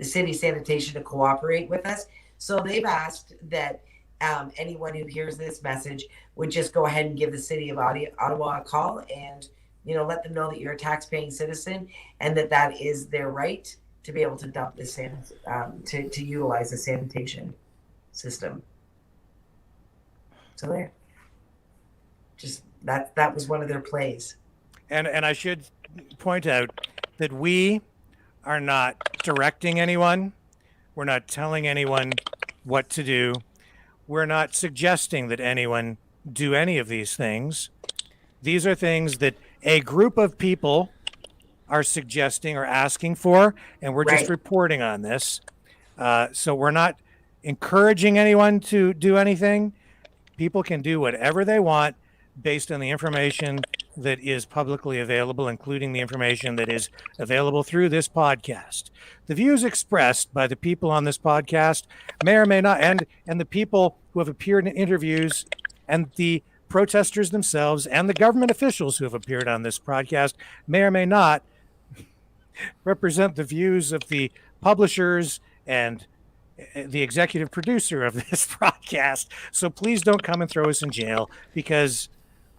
city sanitation to cooperate with us. So they've asked that anyone who hears this message would just go ahead and give the city of Ottawa a call and, let them know that you're a tax-paying citizen and that is their right to be able to dump this to utilize the sanitation system. So there. Just that was one of their plays. And I should point out that we are not directing anyone. We're not telling anyone what to do. We're not suggesting that anyone do any of these things. These are things that a group of people are suggesting or asking for, and we're just reporting on this. So we're not encouraging anyone to do anything. People can do whatever they want based on the information that is publicly available, including the information that is available through this podcast. The views expressed by the people on this podcast may or may not, and the people who have appeared in interviews, and the protesters themselves, and the government officials who have appeared on this podcast may or may not represent the views of the publishers and the executive producer of this broadcast. So please don't come and throw us in jail, because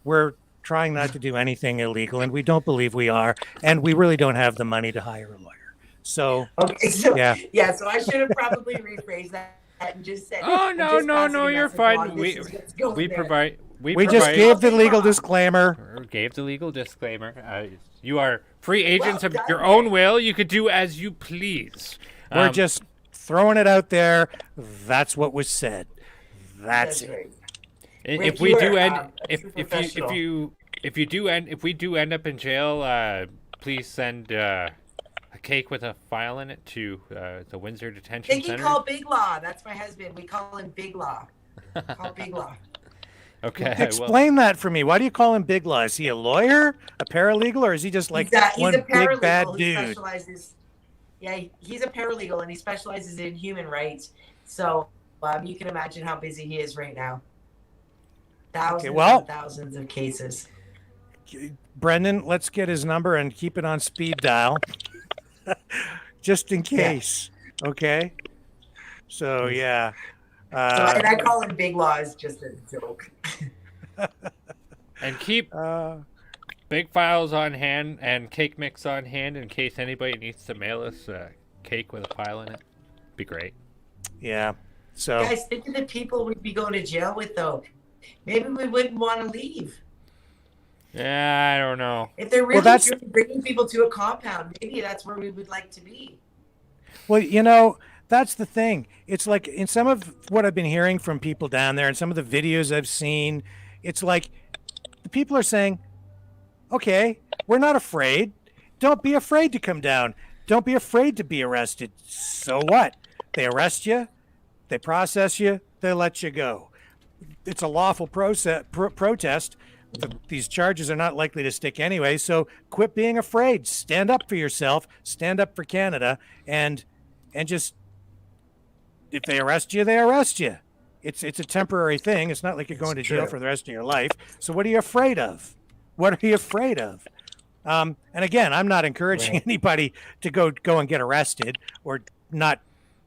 we're trying not to do anything illegal, and we don't believe we are, and we really don't have the money to hire a lawyer. So, okay, so yeah. So I should have probably rephrased that and just said, Oh, no, you're fine. We just gave the legal disclaimer. Gave the legal disclaimer. You are free agents of your own will. You could do as you please. We're just throwing it out there. That's what was said. That's it. great. If Rick, we you do are, end, a if true if you professional. if we do end up in jail, please send a cake with a file in it to the Windsor Detention They can Center. call Big Law. That's my husband. We call him Big Law. Call Big Law. Okay. I will. Explain that for me. Why do you call him Big Law? Is he a lawyer, a paralegal, or is he just like He's one a big bad paralegal who dude? specializes. Yeah, he's a paralegal and he specializes in human rights. So you can imagine how busy he is right now. Thousands and thousands of cases. Brenden, let's get his number and keep it on speed dial, just in case. Okay. So yeah. And I call him Big Law as just a joke. And keep big files on hand and cake mix on hand in case anybody needs to mail us a cake with a file in it. Be great. Yeah. So Guys, think of the people we'd be going to jail with, though. Maybe we wouldn't want to leave. Yeah, I don't know. If they're really truly bringing people to a compound, maybe that's where we would like to be. Well, that's the thing. It's like in some of what I've been hearing from people down there and some of the videos I've seen, it's like the people are saying, okay, we're not afraid. Don't be afraid to come down. Don't be afraid to be arrested. So what? They arrest you, they process you, they let you go. It's a lawful protest. These charges are not likely to stick anyway. So quit being afraid. Stand up for yourself. Stand up for Canada, and just if they arrest you, they arrest you. It's a temporary thing. It's not like you're going to jail for the rest of your life. So what are you afraid of? What are you afraid of? And again, I'm not encouraging anybody to go and get arrested or not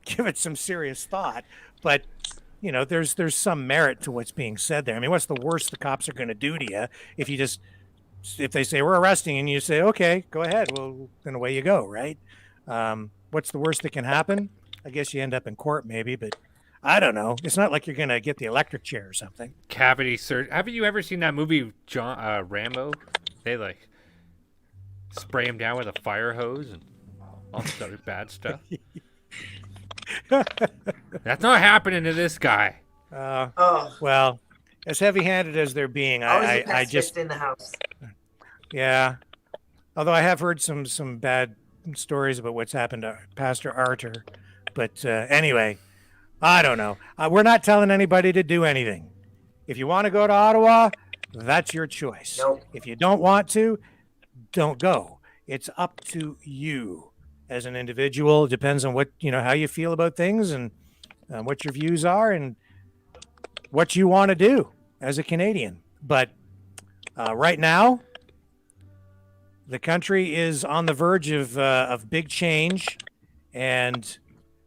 give it some serious thought. But there's some merit to what's being said there. I mean, what's the worst the cops are going to do to you if they say we're arresting and you say, okay, go ahead. Well, then away you go, right? What's the worst that can happen? I guess you end up in court maybe, but I don't know. It's not like you're going to get the electric chair or something. Cavity search. Haven't you ever seen that movie, Rambo? They spray him down with a fire hose and all this other bad stuff. That's not happening to this guy. Well, as heavy-handed as they're being, I just in the house. Yeah. Although I have heard some bad stories about what's happened to Pastor Arter, but anyway, I don't know. We're not telling anybody to do anything. If you want to go to Ottawa, that's your choice. Nope. If you don't want to, don't go. It's up to you as an individual. It depends on how you feel about things and what your views are and what you want to do as a Canadian. But right now, the country is on the verge of big change, and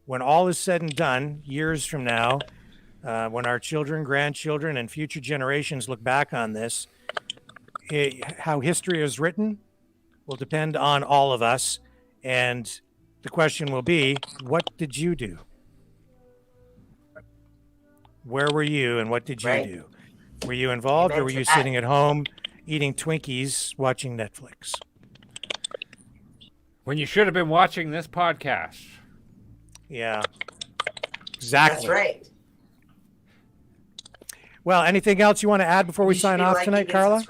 when all is said and done, years from now, when our children, grandchildren, and future generations look back on this, how history is written will depend on all of us. And the question will be, what did you do? Where were you and what did you do? Were you involved or were you sitting at home eating Twinkies, watching Netflix? When you should have been watching this podcast. Yeah, exactly. That's right. Well, anything else you want to add before we sign off tonight, Carla?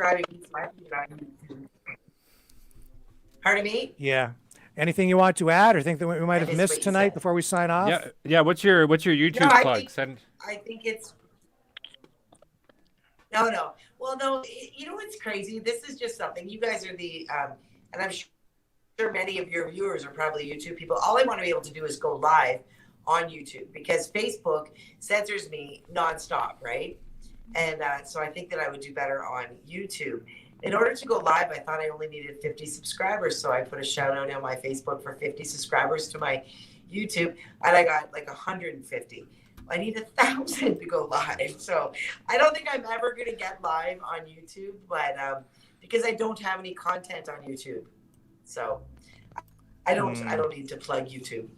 Pardon me? Yeah. Anything you want to add or think that we might have missed tonight before we sign off? Yeah. What's your YouTube plug? I think it's no. Well, no. You know what's crazy? This is just something. You guys are the and I'm sure many of your viewers are probably YouTube people. All I want to be able to do is go live on YouTube because Facebook censors me nonstop, right? And so I think that I would do better on YouTube. In order to go live, I thought I only needed 50 subscribers. So I put a shout out on my Facebook for 50 subscribers to my YouTube, and I got like 150. I need 1,000 to go live. So I don't think I'm ever going to get live on YouTube, but because I don't have any content on YouTube. So I don't need to plug YouTube.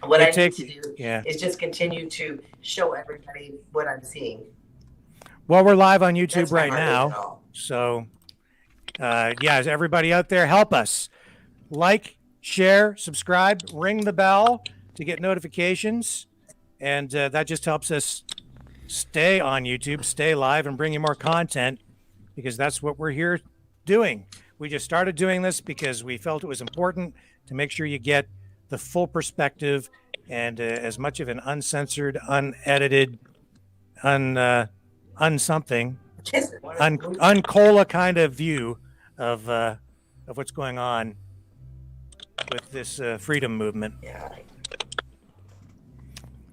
What I need to do is just continue to show everybody what I'm seeing. Well, we're live on YouTube right now. So, everybody out there, help us. Like, share, subscribe, ring the bell. to get notifications, and that just helps us stay on YouTube, stay live, and bring you more content, because that's what we're here doing. We just started doing this because we felt it was important to make sure you get the full perspective and as much of an uncensored, unedited, uncola kind of view of what's going on with this freedom movement.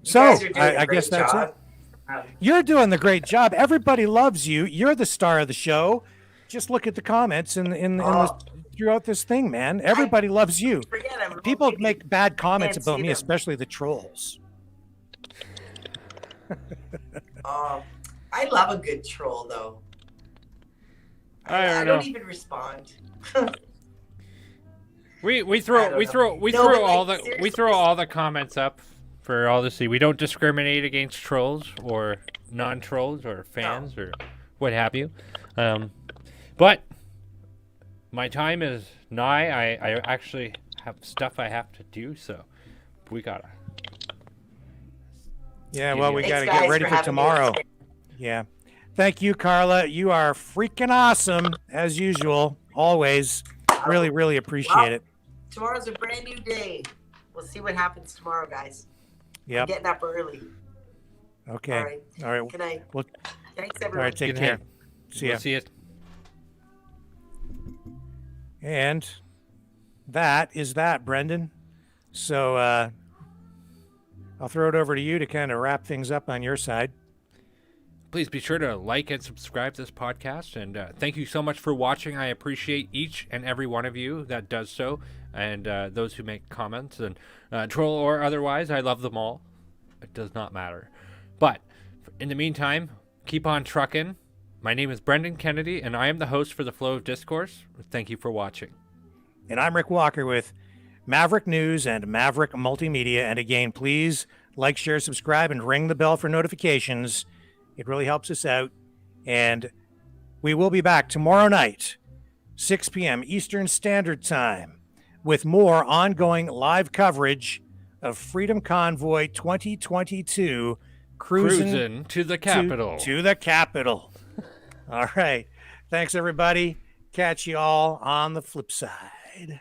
So I guess that's it. You're doing the great job. Everybody loves you. You're the star of the show. Just look at the comments throughout this thing, man. Everybody loves you. People make bad comments about me, especially the trolls. I love a good troll, though. I don't even respond. We throw all the comments up for all to see. We don't discriminate against trolls or non-trolls or fans or what have you. But my time is nigh. I actually have stuff I have to do, so we gotta. Yeah, well, we gotta get ready for tomorrow. Yeah. Thank you, Carla. You are freaking awesome, as usual, always. Really, really appreciate it. Tomorrow's a brand new day. We'll see what happens tomorrow, guys. Yep. I'm getting up early. Okay. All right. Good night. Well, thanks, everyone. all right, take care. See ya. We'll see you. And that is that, Brenden. So I'll throw it over to you to kind of wrap things up on your side. Please be sure to like and subscribe to this podcast. And thank you so much for watching. I appreciate each and every one of you that does so. And those who make comments, and troll or otherwise, I love them all. It does not matter. But in the meantime, keep on trucking. My name is Brenden Kennedy, and I am the host for The Flow of Discourse. Thank you for watching. And I'm Rick Walker with Maverick News and Maverick Multimedia. And again, please like, share, subscribe, and ring the bell for notifications. It really helps us out. And we will be back tomorrow night, 6 p.m. Eastern Standard Time, with more ongoing live coverage of Freedom Convoy 2022 cruising to the Capitol. To the Capitol. All right. Thanks, everybody. Catch you all on the flip side.